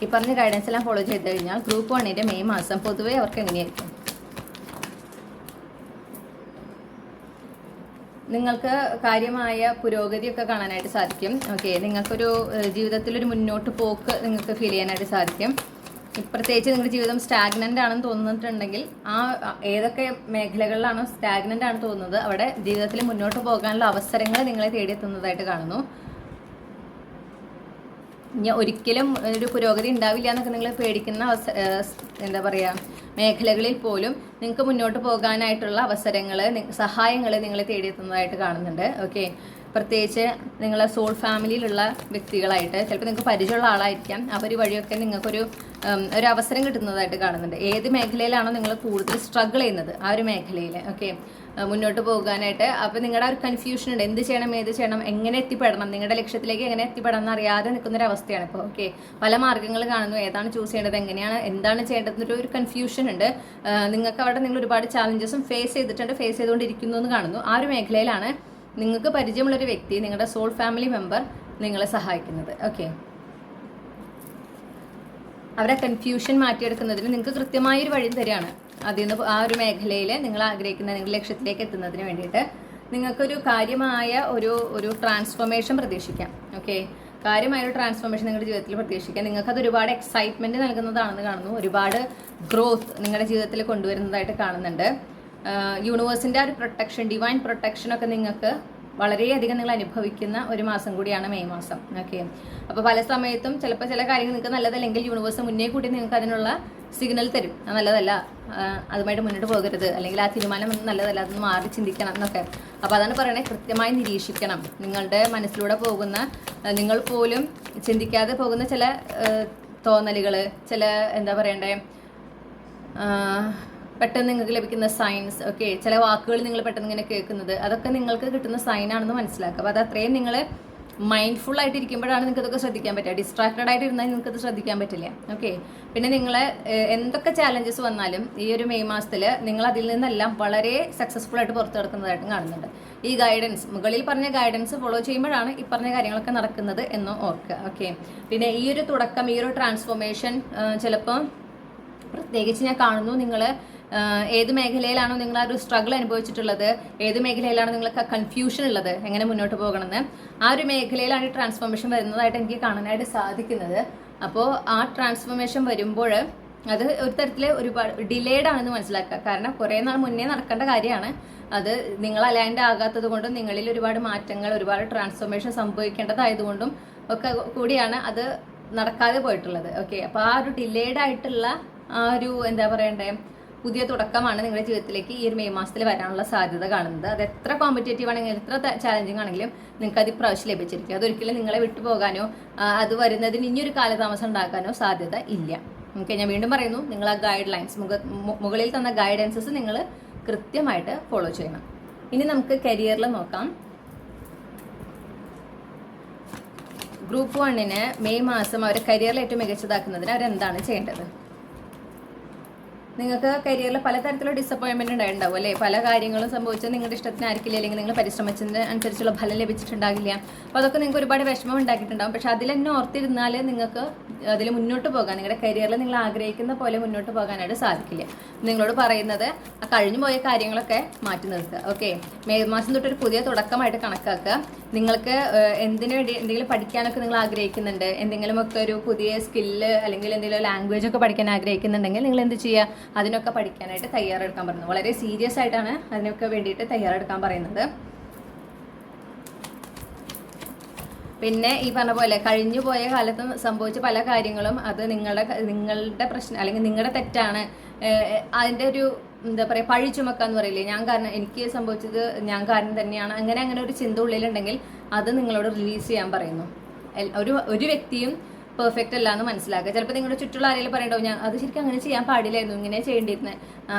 ഈ പറഞ്ഞ ഗൈഡൻസ് എല്ലാം ഫോളോ ചെയ്ത് കഴിഞ്ഞാൽ ഗ്രൂപ്പ് 1ന്റെ മെയ് മാസം പൊതുവെ അവർക്ക് എങ്ങനെയായിരിക്കും? നിങ്ങൾക്ക് കാര്യമായ പുരോഗതിയൊക്കെ കാണാനായിട്ട് സാധിക്കും. ഓക്കെ, നിങ്ങൾക്കൊരു ജീവിതത്തിലൊരു മുന്നോട്ട് പോക്ക് നിങ്ങൾക്ക് ഫീൽ ചെയ്യാനായിട്ട് സാധിക്കും. പ്രത്യേകിച്ച് നിങ്ങളുടെ ജീവിതം സ്റ്റാഗ്നൻ്റ് ആണെന്ന് തോന്നുന്നുണ്ടെങ്കിൽ ആ ഏതൊക്കെ മേഖലകളിലാണോ സ്റ്റാഗ്നൻ്റ് ആണ് തോന്നുന്നത് അവിടെ ജീവിതത്തിൽ മുന്നോട്ട് പോകാനുള്ള അവസരങ്ങൾ നിങ്ങളെ തേടിയെത്തുന്നതായിട്ട് കാണുന്നു. ഇനി ഒരിക്കലും ഒരു പുരോഗതി ഉണ്ടാവില്ല എന്നൊക്കെ നിങ്ങൾ പേടിക്കുന്ന എന്താ പറയുക മേഖലകളിൽ പോലും നിങ്ങൾക്ക് മുന്നോട്ട് പോകാനായിട്ടുള്ള അവസരങ്ങൾ, സഹായങ്ങൾ നിങ്ങളെ തേടിയെത്തുന്നതായിട്ട് കാണുന്നുണ്ട്. ഓക്കെ, പ്രത്യേകിച്ച് നിങ്ങളെ സോൾ ഫാമിലിയിലുള്ള വ്യക്തികളായിട്ട് ചിലപ്പോൾ നിങ്ങൾക്ക് പരിചയമുള്ള ആളായിരിക്കാം. അവർ വഴിയൊക്കെ നിങ്ങൾക്കൊരു അവസരം കിട്ടുന്നതായിട്ട് കാണുന്നുണ്ട്. ഏത് മേഖലയിലാണോ നിങ്ങൾ കൂടുതൽ സ്ട്രഗിൾ ചെയ്യുന്നത് ആ ഒരു മേഖലയിൽ ഓക്കെ മുന്നോട്ട് പോകാനായിട്ട്. അപ്പോൾ നിങ്ങളുടെ ഒരു കൺഫ്യൂഷൻ ഉണ്ട്, എന്ത് ചെയ്യണം, ഏത് ചെയ്യണം, എങ്ങനെ എത്തിപ്പെടണം, നിങ്ങളുടെ ലക്ഷ്യത്തിലേക്ക് എങ്ങനെ എത്തിപ്പെടണം എന്നറിയാതെ നിൽക്കുന്നൊരവസ്ഥയാണ് ഇപ്പോൾ. ഓക്കെ, പല മാർഗ്ഗങ്ങൾ കാണുന്നു, ഏതാണ് ചൂസ് ചെയ്യേണ്ടത്, എങ്ങനെയാണ്, എന്താണ് ചെയ്യേണ്ടതെന്നൊരു കൺഫ്യൂഷൻ ഉണ്ട്. നിങ്ങൾക്ക് അവിടെ നിങ്ങൾ ഒരുപാട് ചാലഞ്ചസും ഫേസ് ചെയ്തുകൊണ്ടിരിക്കുന്നു എന്ന് കാണുന്നു. ആ ഒരു മേഖലയിലാണ് നിങ്ങൾക്ക് പരിചയമുള്ളൊരു വ്യക്തി, നിങ്ങളുടെ സോൾ ഫാമിലി മെമ്പർ നിങ്ങളെ സഹായിക്കുന്നത്. ഓക്കെ, അവരെ കൺഫ്യൂഷൻ മാറ്റിയെടുക്കുന്നതിന് നിങ്ങൾക്ക് കൃത്യമായൊരു വഴി തരികയാണ്. അതിൽ നിന്ന് ആ ഒരു മേഖലയിൽ നിങ്ങൾ ആഗ്രഹിക്കുന്ന നിങ്ങളുടെ ലക്ഷ്യത്തിലേക്ക് എത്തുന്നതിന് വേണ്ടിയിട്ട് നിങ്ങൾക്കൊരു കാര്യമായ ഒരു ട്രാൻസ്ഫോർമേഷൻ പ്രതീക്ഷിക്കാം. ഓക്കെ, കാര്യമായൊരു ട്രാൻസ്ഫോർമേഷൻ നിങ്ങളുടെ ജീവിതത്തിൽ പ്രതീക്ഷിക്കാം. നിങ്ങൾക്കത് ഒരുപാട് എക്സൈറ്റ്മെന്റ് നൽകുന്നതാണെന്ന് കാണുന്നു. ഒരുപാട് ഗ്രോത്ത് നിങ്ങളുടെ ജീവിതത്തിൽ കൊണ്ടുവരുന്നതായിട്ട് കാണുന്നുണ്ട്. യൂണിവേഴ്സിന്റെ ഒരു പ്രൊട്ടക്ഷൻ, ഡിവൈൻ പ്രൊട്ടക്ഷൻ ഒക്കെ നിങ്ങൾക്ക് വളരെയധികം നിങ്ങൾ അനുഭവിക്കുന്ന ഒരു മാസം കൂടിയാണ് മെയ് മാസം. ഓക്കെ, അപ്പോൾ പല സമയത്തും ചിലപ്പോൾ ചില കാര്യങ്ങൾ നിങ്ങൾക്ക് നല്ലതല്ലെങ്കിൽ യൂണിവേഴ്സ് മുന്നേ കൂട്ടി നിങ്ങൾക്ക് അതിനുള്ള സിഗ്നൽ തരും. അത് നല്ലതല്ല, അതുമായിട്ട് മുന്നോട്ട് പോകരുത്, അല്ലെങ്കിൽ ആ തീരുമാനം നല്ലതല്ല, അതൊന്ന് മാറി ചിന്തിക്കണം എന്നൊക്കെ. അപ്പോൾ അതാണ് പറയണേ, കൃത്യമായി നിരീക്ഷിക്കണം. നിങ്ങളുടെ മനസ്സിലൂടെ പോകുന്ന, നിങ്ങൾ പോലും ചിന്തിക്കാതെ പോകുന്ന ചില തോന്നലുകൾ, ചില എന്താ പറയണ്ടേ, പെട്ടെന്ന് നിങ്ങൾക്ക് ലഭിക്കുന്ന സൈൻസ്, ഓക്കെ, ചില വാക്കുകൾ നിങ്ങൾ പെട്ടെന്ന് ഇങ്ങനെ കേൾക്കുന്നത്, അതൊക്കെ നിങ്ങൾക്ക് കിട്ടുന്ന സൈനാണെന്ന് മനസ്സിലാക്കുക. അപ്പോൾ അത് അത്രയും നിങ്ങൾ മൈൻഡ്ഫുൾ ആയിട്ട് ഇരിക്കുമ്പോഴാണ് നിങ്ങൾക്ക് ഇതൊക്കെ ശ്രദ്ധിക്കാൻ പറ്റുക. ഡിസ്ട്രാക്റ്റഡ് ആയിട്ട് ഇരുന്നാൽ നിങ്ങൾക്ക് ഇത് ശ്രദ്ധിക്കാൻ പറ്റില്ല. ഓക്കെ, പിന്നെ നിങ്ങൾ എന്തൊക്കെ ചാലഞ്ചസ് വന്നാലും ഈ ഒരു മെയ് മാസത്തിൽ നിങ്ങൾ അതിൽ നിന്നെല്ലാം വളരെ സക്സസ്ഫുൾ ആയിട്ട് പുറത്തു കിടക്കുന്നതായിട്ടും കാണുന്നുണ്ട്. ഈ ഗൈഡൻസ്, മുകളിൽ പറഞ്ഞ ഗൈഡൻസ് ഫോളോ ചെയ്യുമ്പോഴാണ് ഈ പറഞ്ഞ കാര്യങ്ങളൊക്കെ നടക്കുന്നത് എന്ന് ഓർക്കുക. ഓക്കെ, പിന്നെ ഈ ഒരു തുടക്കം, ഈ ഒരു ട്രാൻസ്ഫോർമേഷൻ ചിലപ്പോൾ പ്രത്യേകിച്ച് ഞാൻ കാണുന്നു, നിങ്ങൾ ഏത് മേഖലയിലാണോ നിങ്ങൾ ആ ഒരു സ്ട്രഗിൾ അനുഭവിച്ചിട്ടുള്ളത്, ഏത് മേഖലയിലാണോ നിങ്ങൾക്ക് കൺഫ്യൂഷൻ ഉള്ളത് എങ്ങനെ മുന്നോട്ട് പോകണമെന്ന്, ആ ഒരു മേഖലയിലാണ് ഈ ട്രാൻസ്ഫോർമേഷൻ വരുന്നതായിട്ട് എനിക്ക് കാണാനായിട്ട് സാധിക്കുന്നത്. അപ്പോൾ ആ ട്രാൻസ്ഫോർമേഷൻ വരുമ്പോൾ അത് ഒരു തരത്തിൽ ഒരുപാട് ഡിലേഡ് ആണെന്ന് മനസ്സിലാക്കുക. കാരണം കുറേ നാൾ മുന്നേ നടക്കേണ്ട കാര്യമാണ്. അത് നിങ്ങൾ അലൈൻഡ് ആകാത്തത് കൊണ്ടും നിങ്ങളിൽ ഒരുപാട് മാറ്റങ്ങൾ, ഒരുപാട് ട്രാൻസ്ഫോർമേഷൻ സംഭവിക്കേണ്ടതായതുകൊണ്ടും ഒക്കെ കൂടിയാണ് അത് നടക്കാതെ പോയിട്ടുള്ളത്. ഓക്കെ, അപ്പോൾ ആ ഒരു ഡിലേഡ് ആയിട്ടുള്ള ആ ഒരു എന്താ പറയണ്ടേ, പുതിയ തുടക്കമാണ് നിങ്ങളുടെ ജീവിതത്തിലേക്ക് ഈ ഒരു മെയ് മാസത്തിൽ വരാനുള്ള സാധ്യത കാണുന്നത്. അത് എത്ര കോമ്പറ്റേറ്റീവ് ആണെങ്കിലും എത്ര ചാലഞ്ചിങ് ആണെങ്കിലും നിങ്ങൾക്ക് അത് ഇപ്രാവശ്യം ലഭിച്ചിരിക്കും. അതൊരിക്കലും നിങ്ങളെ വിട്ടുപോകാനോ അത് വരുന്നതിന് ഇനിയൊരു കാലതാമസം ഉണ്ടാക്കാനോ സാധ്യത ഇല്ല. ഓക്കെ, ഞാൻ വീണ്ടും പറയുന്നു, നിങ്ങൾ ആ ഗൈഡ് ലൈൻസ്, മുകളിൽ തന്ന ഗൈഡൻസസ് നിങ്ങൾ കൃത്യമായിട്ട് ഫോളോ ചെയ്യണം. ഇനി നമുക്ക് കരിയറിൽ നോക്കാം. ഗ്രൂപ്പ് 1 മെയ് മാസം അവരെ കരിയറിൽ ഏറ്റവും മികച്ചതാക്കുന്നതിന് അവരെന്താണ് ചെയ്യേണ്ടത്? നിങ്ങൾക്ക് കരിയറിൽ പലതരത്തിലുള്ള ഡിസപ്പോയിൻമെന്റ് ഉണ്ടായിട്ടുണ്ടാവും അല്ലേ? പല കാര്യങ്ങളും സംഭവിച്ചത് നിങ്ങളുടെ ഇഷ്ടത്തിന് ആയിരിക്കില്ല, അല്ലെങ്കിൽ നിങ്ങൾ പരിശ്രമിച്ചതിന് അനുസരിച്ചുള്ള ഫലം ലഭിച്ചിട്ടുണ്ടാകില്ല. അപ്പോൾ അതൊക്കെ നിങ്ങൾക്ക് ഒരുപാട് വിഷമം ഉണ്ടാക്കിയിട്ടുണ്ടാവും. പക്ഷെ അതിൽ തന്നെ ഓർത്തിരുന്നാൽ നിങ്ങൾക്ക് അതിൽ മുന്നോട്ട് പോകാൻ, നിങ്ങളുടെ കരിയറിൽ നിങ്ങൾ ആഗ്രഹിക്കുന്ന പോലെ മുന്നോട്ട് പോകാനായിട്ട് സാധിക്കില്ല. നിങ്ങളോട് പറയുന്നത് ആ കഴിഞ്ഞു പോയ കാര്യങ്ങളൊക്കെ മാറ്റി നിർത്തുക. ഓക്കെ, മെയ് മാസം തൊട്ടൊരു പുതിയ തുടക്കമായിട്ട് കണക്കാക്കുക. നിങ്ങൾക്ക് എന്തിനു വേണ്ടി എന്തെങ്കിലും പഠിക്കാനൊക്കെ നിങ്ങൾ ആഗ്രഹിക്കുന്നുണ്ട്, എന്തെങ്കിലുമൊക്കെ ഒരു പുതിയ സ്കില്ല് അല്ലെങ്കിൽ എന്തെങ്കിലും ലാംഗ്വേജ് ഒക്കെ പഠിക്കാൻ ആഗ്രഹിക്കുന്നുണ്ടെങ്കിൽ നിങ്ങൾ എന്ത് ചെയ്യുക, അതിനൊക്കെ പഠിക്കാനായിട്ട് തയ്യാറെടുക്കാൻ പറയുന്നത്. വളരെ സീരിയസ് ആയിട്ടാണ് അതിനൊക്കെ വേണ്ടിയിട്ട് തയ്യാറെടുക്കാൻ പറയുന്നത്. പിന്നെ ഈ പറഞ്ഞ പോലെ കഴിഞ്ഞു പോയ കാലത്ത് സംഭവിച്ച പല കാര്യങ്ങളും അത് നിങ്ങളുടെ പ്രശ്നം അല്ലെങ്കിൽ നിങ്ങളുടെ തെറ്റാണ്, അതിൻ്റെ ഒരു എന്താ പറയുക, പഴി ചുമക്കാന്ന് പറയില്ലേ, ഞാൻ കാരണം, എനിക്ക് സംഭവിച്ചത് ഞാൻ കാരണം തന്നെയാണ്, അങ്ങനെ ഒരു ചിന്ത ഉള്ളിലുണ്ടെങ്കിൽ അത് നിങ്ങളോട് റിലീസ് ചെയ്യാൻ പറയുന്നു. ഒരു വ്യക്തിയും പെർഫെക്റ്റ് അല്ല എന്ന് മനസ്സിലാക്കുക. ചിലപ്പോൾ നിങ്ങളുടെ ചുറ്റുള്ള ആരെങ്കിലും പറയണ്ടാവും, ഞാൻ അത് ശരിക്കും അങ്ങനെ ചെയ്യാൻ പാടില്ലായിരുന്നു, ഇങ്ങനെ ചെയ്യേണ്ടിയിരുന്നത്,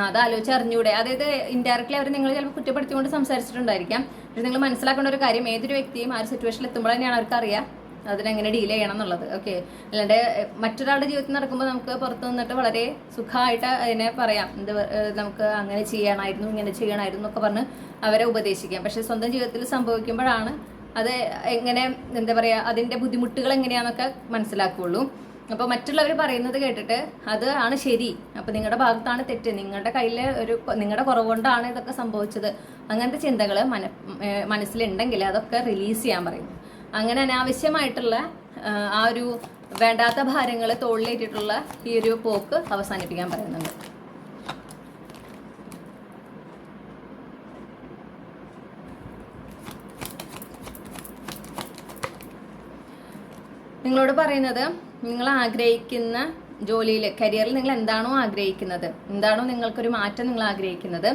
അത് ആലോചിച്ച് അറിഞ്ഞൂടെ. അതായത് ഇൻഡയറക്ട്ലി അവർ നിങ്ങൾ ചിലപ്പോൾ കുറ്റപ്പെടുത്തിക്കൊണ്ട് സംസാരിച്ചിട്ടുണ്ടായിരിക്കാം. പക്ഷെ നിങ്ങൾ മനസ്സിലാക്കേണ്ട ഒരു കാര്യം, ഏതൊരു വ്യക്തിയും ആ ഒരു സിറ്റുവേഷനിൽ എത്തുമ്പോൾ തന്നെയാണ് അവർക്ക് അറിയാം അതിനെങ്ങനെ ഡീൽ ചെയ്യണം എന്നുള്ളത്. ഓക്കെ, അല്ലാണ്ട് മറ്റൊരാളുടെ ജീവിതത്തിൽ നടക്കുമ്പോൾ നമുക്ക് പുറത്തു നിന്നിട്ട് വളരെ സുഖമായിട്ട് അതിനെ പറയാം, നമുക്ക് അങ്ങനെ ചെയ്യണമായിരുന്നു, ഇങ്ങനെ ചെയ്യണമായിരുന്നു എന്നൊക്കെ പറഞ്ഞ് അവരെ ഉപദേശിക്കാം. പക്ഷെ സ്വന്തം ജീവിതത്തിൽ സംഭവിക്കുമ്പോഴാണ് അത് എങ്ങനെ എന്താ പറയുക, അതിൻ്റെ ബുദ്ധിമുട്ടുകൾ എങ്ങനെയാണെന്നൊക്കെ മനസ്സിലാക്കുകയുള്ളൂ. അപ്പോൾ മറ്റുള്ളവർ പറയുന്നത് കേട്ടിട്ട് അത് ആണ് ശരി, അപ്പോൾ നിങ്ങളുടെ ഭാഗത്താണ് തെറ്റ്, നിങ്ങളുടെ കയ്യിൽ നിങ്ങളുടെ കുറവ് കൊണ്ടാണ് ഇതൊക്കെ സംഭവിച്ചത്, അങ്ങനത്തെ ചിന്തകൾ മനസ്സിലുണ്ടെങ്കിൽ അതൊക്കെ റിലീസ് ചെയ്യാൻ പറയുന്നു. അങ്ങനെ അനാവശ്യമായിട്ടുള്ള ആ ഒരു വേണ്ടാത്ത ഭാരങ്ങൾ തോളിലേറ്റിട്ടുള്ള ഈ ഒരു പോക്ക് അവസാനിപ്പിക്കാൻ പറയുന്നുണ്ട്. നിങ്ങളോട് പറയുന്നത്, നിങ്ങൾ ആഗ്രഹിക്കുന്ന ജോലിയിൽ, കരിയറിൽ നിങ്ങൾ എന്താണോ ആഗ്രഹിക്കുന്നത്, എന്താണോ നിങ്ങൾക്കൊരു മാറ്റം നിങ്ങൾ ആഗ്രഹിക്കുന്നത്,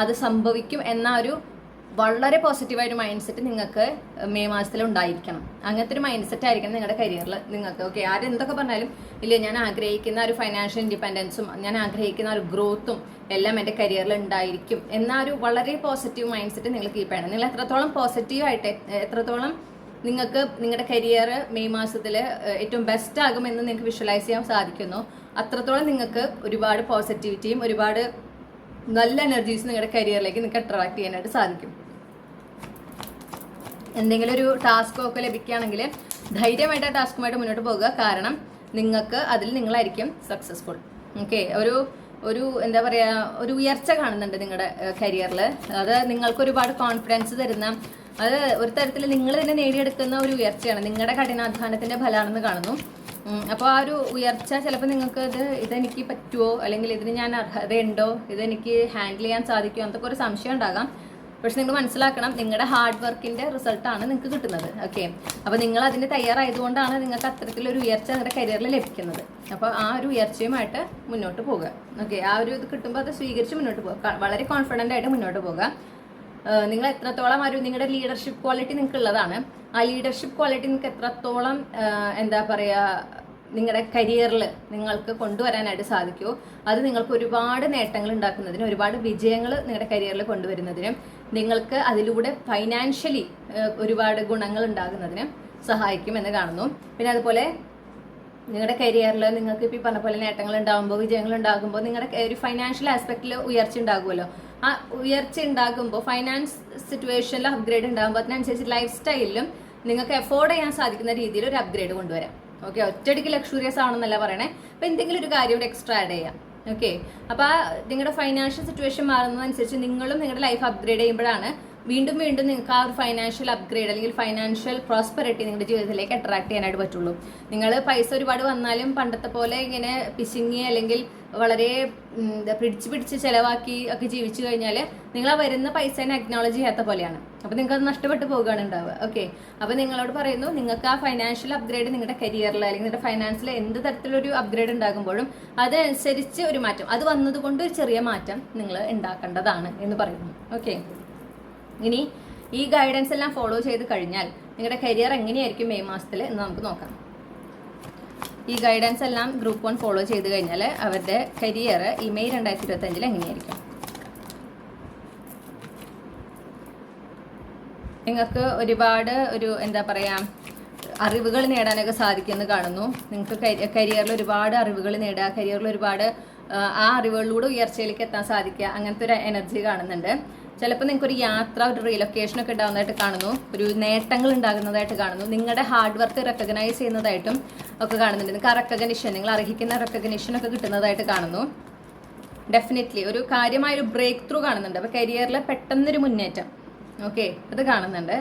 അത് സംഭവിക്കും എന്ന ഒരു വളരെ പോസിറ്റീവായൊരു മൈൻഡ് സെറ്റ് നിങ്ങൾക്ക് മെയ് മാസത്തിൽ ഉണ്ടായിരിക്കണം. അങ്ങനത്തെ ഒരു മൈൻഡ് സെറ്റ് ആയിരിക്കണം നിങ്ങളുടെ കരിയറിൽ നിങ്ങൾക്ക്. ഓക്കെ, ആരെന്തൊക്കെ പറഞ്ഞാലും ഇല്ല, ഞാൻ ആഗ്രഹിക്കുന്ന ഒരു ഫൈനാൻഷ്യൽ ഇൻഡിപെൻഡൻസും ഞാൻ ആഗ്രഹിക്കുന്ന ഒരു ഗ്രോത്തും എല്ലാം എൻ്റെ കരിയറിൽ ഉണ്ടായിരിക്കും എന്ന ഒരു വളരെ പോസിറ്റീവ് മൈൻഡ് സെറ്റ് നിങ്ങൾ കീപ്പ് ചെയ്യണം. നിങ്ങൾ എത്രത്തോളം പോസിറ്റീവായിട്ട്, എത്രത്തോളം നിങ്ങൾക്ക് നിങ്ങളുടെ കരിയർ മെയ് മാസത്തിൽ ഏറ്റവും ബെസ്റ്റ് ആകുമെന്ന് നിങ്ങൾക്ക് വിഷ്വലൈസ് ചെയ്യാൻ സാധിക്കുന്നു, അത്രത്തോളം നിങ്ങൾക്ക് ഒരുപാട് പോസിറ്റിവിറ്റിയും ഒരുപാട് നല്ല എനർജീസ് നിങ്ങളുടെ കരിയറിലേക്ക് നിങ്ങൾക്ക് അട്രാക്ട് ചെയ്യാനായിട്ട് സാധിക്കും. എന്തെങ്കിലും ഒരു ടാസ്കോ ഒക്കെ ലഭിക്കുകയാണെങ്കിൽ ധൈര്യമായിട്ട് ആ ടാസ്കുമായിട്ട് മുന്നോട്ട് പോകുക. കാരണം നിങ്ങൾക്ക് അതിൽ നിങ്ങളായിരിക്കും സക്സസ്ഫുൾ. ഓക്കെ, ഒരു ഒരു എന്താ പറയുക, ഒരു ഉയർച്ച കാണുന്നുണ്ട് നിങ്ങളുടെ കരിയറിൽ. അത് നിങ്ങൾക്ക് ഒരുപാട് കോൺഫിഡൻസ് തരുന്ന, അത് ഒരു തരത്തിൽ നിങ്ങൾ തന്നെ നേടിയെടുക്കുന്ന ഒരു ഉയർച്ചയാണ്, നിങ്ങളുടെ കഠിനാധ്വാനത്തിന്റെ ഫലമാണെന്ന് കാണുന്നു. അപ്പോൾ ആ ഒരു ഉയർച്ച ചിലപ്പോൾ നിങ്ങൾക്ക് ഇതെനിക്ക് പറ്റുമോ, അല്ലെങ്കിൽ ഇതിന് ഞാൻ അർഹതയുണ്ടോ, ഇതെനിക്ക് ഹാൻഡിൽ ചെയ്യാൻ സാധിക്കുമോ എന്നൊക്കെ ഒരു സംശയം ഉണ്ടാകാം. പക്ഷെ നിങ്ങൾ മനസ്സിലാക്കണം, നിങ്ങളുടെ ഹാർഡ് വർക്കിന്റെ റിസൾട്ടാണ് നിങ്ങൾക്ക് കിട്ടുന്നത്. ഓക്കെ, അപ്പോൾ നിങ്ങൾ അതിന് തയ്യാറായതുകൊണ്ടാണ് നിങ്ങൾക്ക് അത്തരത്തിലൊരു ഉയർച്ച നിങ്ങളുടെ കരിയറിൽ ലഭിക്കുന്നത്. അപ്പോൾ ആ ഒരു ഉയർച്ചയുമായിട്ട് മുന്നോട്ട് പോകുക. ഓക്കെ, ആ ഒരു ഇത് കിട്ടുമ്പോൾ അത് സ്വീകരിച്ച് മുന്നോട്ട് പോകുക, വളരെ കോൺഫിഡൻ്റ് ആയിട്ട് മുന്നോട്ട് പോകുക. നിങ്ങൾ എത്രത്തോളം നിങ്ങളുടെ ലീഡർഷിപ്പ് ക്വാളിറ്റി നിങ്ങൾക്ക് ഉള്ളതാണ്. ആ ലീഡർഷിപ്പ് ക്വാളിറ്റി നിങ്ങൾക്ക് എത്രത്തോളം എന്താ പറയുക, നിങ്ങളുടെ കരിയറിൽ നിങ്ങൾക്ക് കൊണ്ടുവരാനായിട്ട് സാധിക്കുമോ, അത് നിങ്ങൾക്ക് ഒരുപാട് നേട്ടങ്ങൾ ഉണ്ടാക്കുന്നതിനും ഒരുപാട് വിജയങ്ങൾ നിങ്ങളുടെ കരിയറിൽ കൊണ്ടുവരുന്നതിനും നിങ്ങൾക്ക് അതിലൂടെ ഫൈനാൻഷ്യലി ഒരുപാട് ഗുണങ്ങൾ ഉണ്ടാകുന്നതിനും സഹായിക്കുമെന്ന് കാണുന്നു. പിന്നെ അതുപോലെ നിങ്ങളുടെ കരിയറിൽ നിങ്ങൾക്ക് ഇപ്പോൾ പറഞ്ഞ പോലെ നേട്ടങ്ങൾ ഉണ്ടാകുമ്പോൾ, വിജയങ്ങൾ ഉണ്ടാകുമ്പോൾ നിങ്ങളുടെ ഒരു ഫൈനാൻഷ്യൽ ആസ്പെക്റ്റിൽ ഉയർച്ച ഉണ്ടാകുമല്ലോ. ആ ഉയർച്ച ഉണ്ടാകുമ്പോൾ ഫൈനാൻസ് സിറ്റുവേഷനിൽ അപ്ഗ്രേഡ് ഉണ്ടാകുമ്പോൾ അതിനനുസരിച്ച് ലൈഫ് സ്റ്റൈലിലും നിങ്ങൾക്ക് എഫോർഡ് ചെയ്യാൻ സാധിക്കുന്ന രീതിയിൽ ഒരു അപ്ഗ്രേഡ് കൊണ്ടുവരാം. ഓക്കെ, ഒറ്റയടിക്ക് ലക്ഷൂറിയസ് ആണെന്നല്ല പറയണേ, അപ്പോൾ എന്തെങ്കിലും ഒരു കാര്യം ഇവിടെ എക്സ്ട്രാ ആഡ് ചെയ്യാം. ഓക്കെ, അപ്പോൾ ആ നിങ്ങളുടെ ഫൈനാൻഷ്യൽ സിറ്റുവേഷൻ മാറുന്നതനുസരിച്ച് നിങ്ങളും നിങ്ങളുടെ ലൈഫ് അപ്ഗ്രേഡ് ചെയ്യുമ്പോഴാണ് വീണ്ടും വീണ്ടും നിങ്ങൾക്ക് ആ ഒരു ഫൈനാൻഷ്യൽ അപ്ഗ്രേഡ് അല്ലെങ്കിൽ ഫൈനാൻഷ്യൽ പ്രോസ്പെറിറ്റി നിങ്ങളുടെ ജീവിതത്തിലേക്ക് അട്രാക്ട് ചെയ്യാനായിട്ട് പറ്റുള്ളൂ. നിങ്ങൾ പൈസ ഒരുപാട് വന്നാലും പണ്ടത്തെ പോലെ ഇങ്ങനെ പിശുങ്ങി അല്ലെങ്കിൽ വളരെ പിടിച്ച് ചിലവാക്കി ഒക്കെ ജീവിച്ചു കഴിഞ്ഞാൽ നിങ്ങൾ ആ വരുന്ന പൈസേനെ അക്നോളജ് ചെയ്യാത്ത പോലെയാണ്. അപ്പോൾ നിങ്ങൾക്ക് അത് നഷ്ടപ്പെട്ടു പോകുകയാണ് ഉണ്ടാവുക. ഓക്കെ, അപ്പോൾ നിങ്ങളോട് പറയുന്നു, നിങ്ങൾക്ക് ആ ഫൈനാൻഷ്യൽ അപ്ഗ്രേഡ് നിങ്ങളുടെ കരിയറിൽ അല്ലെങ്കിൽ നിങ്ങളുടെ ഫൈനാൻസിൽ എന്ത് തരത്തിലൊരു അപ്ഗ്രേഡ് ഉണ്ടാകുമ്പോഴും അതനുസരിച്ച് ഒരു മാറ്റം, അത് വന്നതുകൊണ്ട് ഒരു ചെറിയ മാറ്റം നിങ്ങൾ ഉണ്ടാക്കേണ്ടതാണ് എന്ന് പറയുന്നു. ഓക്കെ, ഇനി ഈ ഗൈഡൻസ് എല്ലാം ഫോളോ ചെയ്ത് കഴിഞ്ഞാൽ നിങ്ങളുടെ കരിയർ എങ്ങനെയായിരിക്കും മെയ് മാസത്തിൽ എന്ന് നമുക്ക് നോക്കാം. ഈ ഗൈഡൻസ് എല്ലാം ഗ്രൂപ്പ് 1 ഫോളോ ചെയ്ത് കഴിഞ്ഞാൽ അവരുടെ കരിയർ ഈ മെയ് 2025 എങ്ങനെയായിരിക്കും. നിങ്ങൾക്ക് ഒരുപാട് എന്താ പറയുക, അറിവുകൾ നേടാനൊക്കെ സാധിക്കുമെന്ന് കാണുന്നു. നിങ്ങൾക്ക് കരിയറിൽ ഒരുപാട് അറിവുകൾ നേടുക, കരിയറിൽ ഒരുപാട് ആ അറിവുകളിലൂടെ ഉയർച്ചയിലേക്ക് എത്താൻ സാധിക്കുക, അങ്ങനത്തെ ഒരു എനർജി കാണുന്നുണ്ട്. ചിലപ്പോൾ നിങ്ങൾക്ക് ഒരു യാത്ര, ഒരു റീലൊക്കേഷൻ ഒക്കെ ഉണ്ടാകുന്നതായിട്ട് കാണുന്നു, ഒരു നേട്ടങ്ങൾ ഉണ്ടാകുന്നതായിട്ട് കാണുന്നു, നിങ്ങളുടെ ഹാർഡ് വർക്ക് റെക്കഗ്നൈസ് ചെയ്യുന്നതായിട്ടും ഒക്കെ കാണുന്നുണ്ട്. നിങ്ങൾക്ക് ആ റെക്കഗ്നിഷൻ, നിങ്ങൾ അർഹിക്കുന്ന റെക്കഗ്നിഷൻ ഒക്കെ കിട്ടുന്നതായിട്ട് കാണുന്നു. ഡെഫിനറ്റ്ലി ഒരു കാര്യമായൊരു ബ്രേക്ക് ത്രൂ കാണുന്നുണ്ട്. അപ്പോൾ കരിയറിൽ പെട്ടെന്നൊരു മുന്നേറ്റം, ഓക്കെ, അത് കാണുന്നുണ്ട്.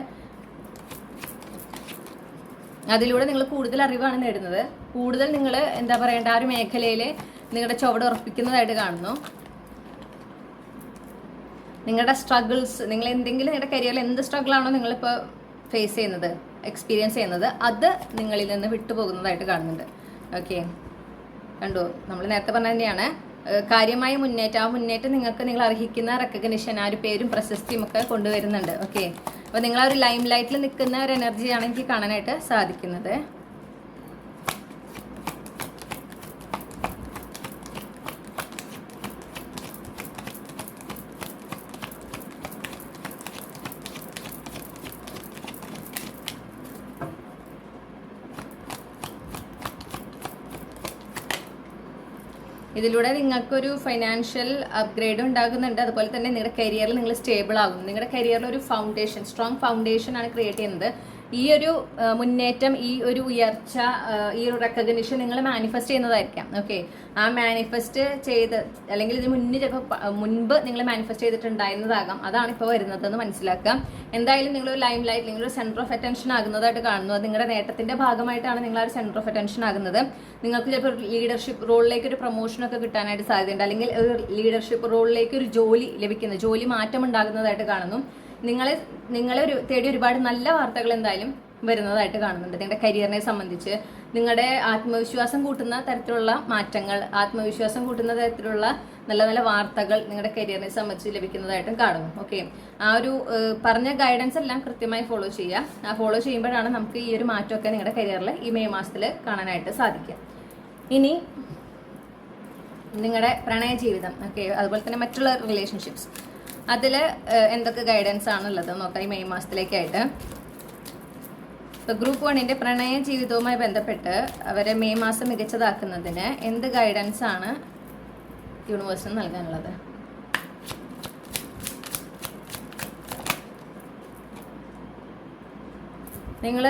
അതിലൂടെ നിങ്ങൾ കൂടുതൽ അറിവാണ് നേടുന്നത്, കൂടുതൽ നിങ്ങൾ എന്താ പറയേണ്ട ആ ഒരു മേഖലയിൽ നിങ്ങളുടെ ചുവട് ഉറപ്പിക്കുന്നതായിട്ട് കാണുന്നു. നിങ്ങളുടെ സ്ട്രഗിൾസ്, നിങ്ങൾ എന്തെങ്കിലും നിങ്ങളുടെ കരിയറിൽ എന്ത് സ്ട്രഗിളാണോ നിങ്ങളിപ്പോൾ ഫേസ് ചെയ്യുന്നത്, എക്സ്പീരിയൻസ് ചെയ്യുന്നത്, അത് നിങ്ങളിൽ നിന്ന് വിട്ടുപോകുന്നതായിട്ട് കാണുന്നുണ്ട്. ഓക്കെ, കണ്ടു, നമ്മൾ നേരത്തെ പറഞ്ഞ തന്നെയാണ് കാര്യമായ മുന്നേറ്റം. ആ മുന്നേറ്റം നിങ്ങൾക്ക് നിങ്ങൾ അർഹിക്കുന്ന റെക്കഗ്നിഷൻ, ആ ഒരു പേരും പ്രശസ്തിയും ഒക്കെ കൊണ്ടുവരുന്നുണ്ട്. ഓക്കെ, അപ്പോൾ നിങ്ങൾ ആ ഒരു ലൈം ലൈറ്റിൽ നിൽക്കുന്ന ഒരു എനർജിയാണ് എനിക്ക് കാണാനായിട്ട് സാധിക്കുന്നത്. ഇതിലൂടെ നിങ്ങൾക്കൊരു ഫൈനാൻഷ്യൽ അപ്ഗ്രേഡ് ഉണ്ടാകുന്നുണ്ട്. അതുപോലെ തന്നെ നിങ്ങളുടെ കരിയറിൽ നിങ്ങൾ സ്റ്റേബിൾ ആകും. നിങ്ങളുടെ കരിയറിൽ ഒരു ഫൗണ്ടേഷൻ, സ്ട്രോങ് ഫൗണ്ടേഷൻ ആണ് ക്രിയേറ്റ് ചെയ്യുന്നത്. ഈ ഒരു മുന്നേറ്റം, ഈ ഒരു ഉയർച്ച, ഈ ഒരു റെക്കഗ്നിഷൻ നിങ്ങൾ മാനിഫെസ്റ്റ് ചെയ്യുന്നതായിരിക്കാം. ഓക്കെ, ആ മാനിഫെസ്റ്റ് ചെയ്ത് അല്ലെങ്കിൽ ഇതിന് മുൻപ് നിങ്ങൾ മാനിഫെസ്റ്റ് ചെയ്തിട്ടുണ്ടായിരുന്നതാകാം, അതാണ് ഇപ്പോൾ വരുന്നതെന്ന് മനസ്സിലാക്കുക. എന്തായാലും നിങ്ങളൊരു ലൈം ലൈറ്റ്, നിങ്ങളൊരു സെൻറ്റർ ഓഫ് അറ്റൻഷൻ ആകുന്നതായിട്ട് കാണുന്നു. അത് നിങ്ങളുടെ നേട്ടത്തിന്റെ ഭാഗമായിട്ടാണ് നിങ്ങൾ ആ ഒരു സെൻറ്റർ ഓഫ് അറ്റൻഷൻ ആകുന്നത്. നിങ്ങൾക്ക് ചിലപ്പോൾ ലീഡർഷിപ്പ് റോളിലേക്ക് ഒരു പ്രൊമോഷനൊക്കെ കിട്ടാനായിട്ട് സാധ്യതയുണ്ട്, അല്ലെങ്കിൽ ഒരു ലീഡർഷിപ്പ് റോളിലേക്ക് ഒരു ജോലി മാറ്റം ഉണ്ടാകുന്നതായിട്ട് കാണുന്നു. നിങ്ങളെ തേടി ഒരുപാട് നല്ല വാർത്തകൾ എന്തായാലും വരുന്നതായിട്ട് കാണുന്നുണ്ട്. നിങ്ങളുടെ കരിയറിനെ സംബന്ധിച്ച് നിങ്ങളുടെ ആത്മവിശ്വാസം കൂട്ടുന്ന തരത്തിലുള്ള മാറ്റങ്ങൾ, ആത്മവിശ്വാസം കൂട്ടുന്ന തരത്തിലുള്ള നല്ല നല്ല വാർത്തകൾ നിങ്ങളുടെ കരിയറിനെ സംബന്ധിച്ച് ലഭിക്കുന്നതായിട്ടും കാണുന്നു. ഓക്കെ, ആ ഒരു പറഞ്ഞ ഗൈഡൻസ് എല്ലാം കൃത്യമായി ഫോളോ ചെയ്യുക. ആ ഫോളോ ചെയ്യുമ്പോഴാണ് നമുക്ക് ഈ ഒരു മാറ്റമൊക്കെ നിങ്ങളുടെ കരിയറിൽ ഈ മെയ് മാസത്തിൽ കാണാനായിട്ട് സാധിക്കുക. ഇനി നിങ്ങളുടെ പ്രണയ ജീവിതം, ഓക്കെ, അതുപോലെ തന്നെ മറ്റുള്ള റിലേഷൻഷിപ്സ്, അതിൽ എന്തൊക്കെ ഗൈഡൻസ് ആണുള്ളത് നോക്കാം ഈ മെയ് മാസത്തിലേക്കായിട്ട്. ഇപ്പോൾ ഗ്രൂപ്പ് 1 പ്രണയ ജീവിതവുമായി ബന്ധപ്പെട്ട് അവരെ മെയ് മാസം മികച്ചതാക്കുന്നതിന് എന്ത് ഗൈഡൻസ് ആണ് യൂണിവേഴ്സിന് നൽകാനുള്ളത്? നിങ്ങൾ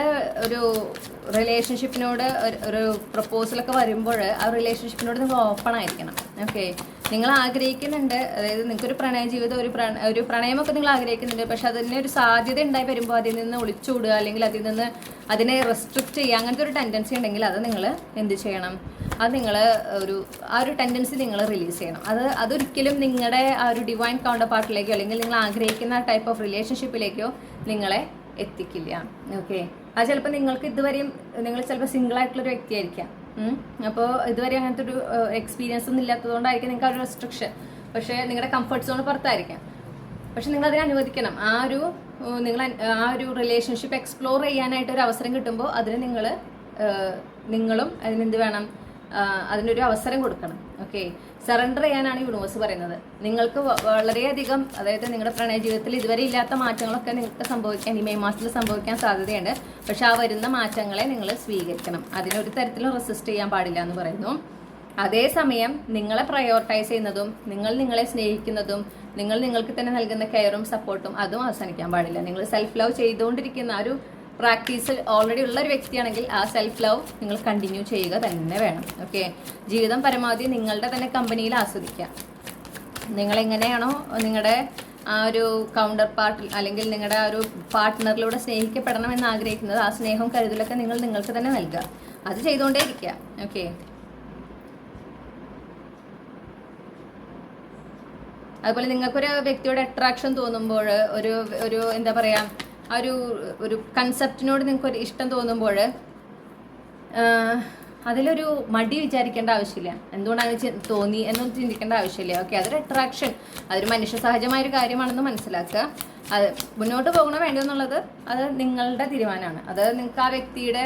റിലേഷൻഷിപ്പിനോട് ഒരു പ്രപ്പോസലൊക്കെ വരുമ്പോൾ ആ റിലേഷൻഷിപ്പിനോട് നിങ്ങൾ ഓപ്പൺ ആയിരിക്കണം. ഓക്കെ, നിങ്ങൾ ആഗ്രഹിക്കുന്നുണ്ട്, അതായത് നിങ്ങൾക്കൊരു പ്രണയ ജീവിതം ഒരു പ്രണയമൊക്കെ നിങ്ങൾ ആഗ്രഹിക്കുന്നുണ്ട്. പക്ഷെ അതിന് ഒരു സാധ്യത ഉണ്ടായി വരുമ്പോൾ അതിൽ നിന്ന് ഒളിച്ചോടുക അല്ലെങ്കിൽ അതിൽ നിന്ന് അതിനെ റെസ്ട്രിക്റ്റ് ചെയ്യുക, അങ്ങനത്തെ ഒരു ടെൻഡൻസി ഉണ്ടെങ്കിൽ അത് നിങ്ങൾ എന്ത് ചെയ്യണം? അത് നിങ്ങൾ ആ ഒരു ടെൻഡൻസി നിങ്ങൾ റിലീസ് ചെയ്യണം. അതൊരിക്കലും നിങ്ങളുടെ ആ ഒരു ഡിവൈൻ കൗണ്ടർ പാർട്ടിലേക്കോ അല്ലെങ്കിൽ നിങ്ങൾ ആഗ്രഹിക്കുന്ന ടൈപ്പ് ഓഫ് റിലേഷൻഷിപ്പിലേക്കോ നിങ്ങളെ എത്തിക്കില്ല. ഓക്കെ, അത് ചിലപ്പോൾ നിങ്ങൾക്ക് ഇതുവരെയും നിങ്ങൾ ചിലപ്പോൾ സിംഗിൾ ആയിട്ടുള്ളൊരു വ്യക്തിയായിരിക്കാം. അപ്പോൾ ഇതുവരെ അങ്ങനത്തെ ഒരു എക്സ്പീരിയൻസ് ഒന്നും ഇല്ലാത്തതുകൊണ്ടായിരിക്കും നിങ്ങൾക്ക് ആ ഒരു റെസ്ട്രിക്ഷൻ. പക്ഷേ നിങ്ങളുടെ കംഫർട്ട് സോൺ പുറത്തായിരിക്കാം. പക്ഷെ നിങ്ങൾ അതിനെ അനുവദിക്കണം. ആ ഒരു റിലേഷൻഷിപ്പ് എക്സ്പ്ലോർ ചെയ്യാനായിട്ട് ഒരു അവസരം കിട്ടുമ്പോൾ അതിന് നിങ്ങളും അതിനെന്ത് വേണം? അതിനൊരു അവസരം കൊടുക്കണം. ഓക്കെ, സറണ്ടർ ചെയ്യാനാണ് യൂണിവേഴ്സ് പറയുന്നത്. നിങ്ങൾക്ക് വളരെയധികം, അതായത് നിങ്ങളുടെ പ്രണയ ജീവിതത്തിൽ ഇതുവരെ ഇല്ലാത്ത മാറ്റങ്ങളൊക്കെ നിങ്ങൾക്ക് സംഭവിക്കാൻ ഈ മെയ് മാസത്തിൽ സംഭവിക്കാൻ സാധ്യതയുണ്ട്. പക്ഷെ ആ വരുന്ന മാറ്റങ്ങളെ നിങ്ങൾ സ്വീകരിക്കണം. അതിനൊരു തരത്തിലും റെസിസ്റ്റ് ചെയ്യാൻ പാടില്ല എന്ന് പറയുന്നു. അതേസമയം നിങ്ങളെ പ്രയോറിറ്റൈസ് ചെയ്യുന്നതും നിങ്ങളെ സ്നേഹിക്കുന്നതും നിങ്ങൾക്ക് തന്നെ നൽകുന്ന കെയറും സപ്പോർട്ടും അതും അവസാനിക്കാൻ പാടില്ല. നിങ്ങൾ സെൽഫ് ലവ് ചെയ്തുകൊണ്ടിരിക്കുന്ന ആ ഒരു പ്രാക്ടീസ് ഓൾറെഡി ഉള്ള ഒരു വ്യക്തിയാണെങ്കിൽ ആ സെൽഫ് ലവ് നിങ്ങൾ കണ്ടിന്യൂ ചെയ്യുക തന്നെ വേണം. ഓക്കെ, ജീവിതം പരമാവധി നിങ്ങളുടെ തന്നെ കമ്പനിയിൽ ആസ്വദിക്കുക. നിങ്ങളെങ്ങനെയാണോ നിങ്ങളുടെ ആ ഒരു കൗണ്ടർ പാർട്ടിൽ അല്ലെങ്കിൽ നിങ്ങളുടെ ആ ഒരു പാർട്ട്ണറിലൂടെ സ്നേഹിക്കപ്പെടണം എന്ന് ആഗ്രഹിക്കുന്നത്, ആ സ്നേഹവും കരുതലൊക്കെ നിങ്ങൾക്ക് തന്നെ നൽകുക. അത് ചെയ്തുകൊണ്ടേ ഇരിക്കുക. ഓക്കെ, അതുപോലെ നിങ്ങൾക്കൊരു വ്യക്തിയോട് അട്രാക്ഷൻ തോന്നുമ്പോൾ, ഒരു എന്താ പറയുക, ആ ഒരു കൺസെപ്റ്റിനോട് നിങ്ങൾക്കൊരു ഇഷ്ടം തോന്നുമ്പോൾ അതിലൊരു മടി വിചാരിക്കേണ്ട ആവശ്യമില്ല. എന്തുകൊണ്ടാണ് തോന്നി എന്നൊന്നും ചിന്തിക്കേണ്ട ആവശ്യമില്ല. ഓക്കെ, അതൊരു അട്രാക്ഷൻ, അതൊരു മനുഷ്യ സഹജമായൊരു കാര്യമാണെന്ന് മനസ്സിലാക്കുക. അത് മുന്നോട്ട് പോകണോ വേണ്ടോ എന്നുള്ളത് അത് നിങ്ങളുടെ തീരുമാനമാണ്. അത് നിങ്ങൾക്ക് ആ വ്യക്തിയുടെ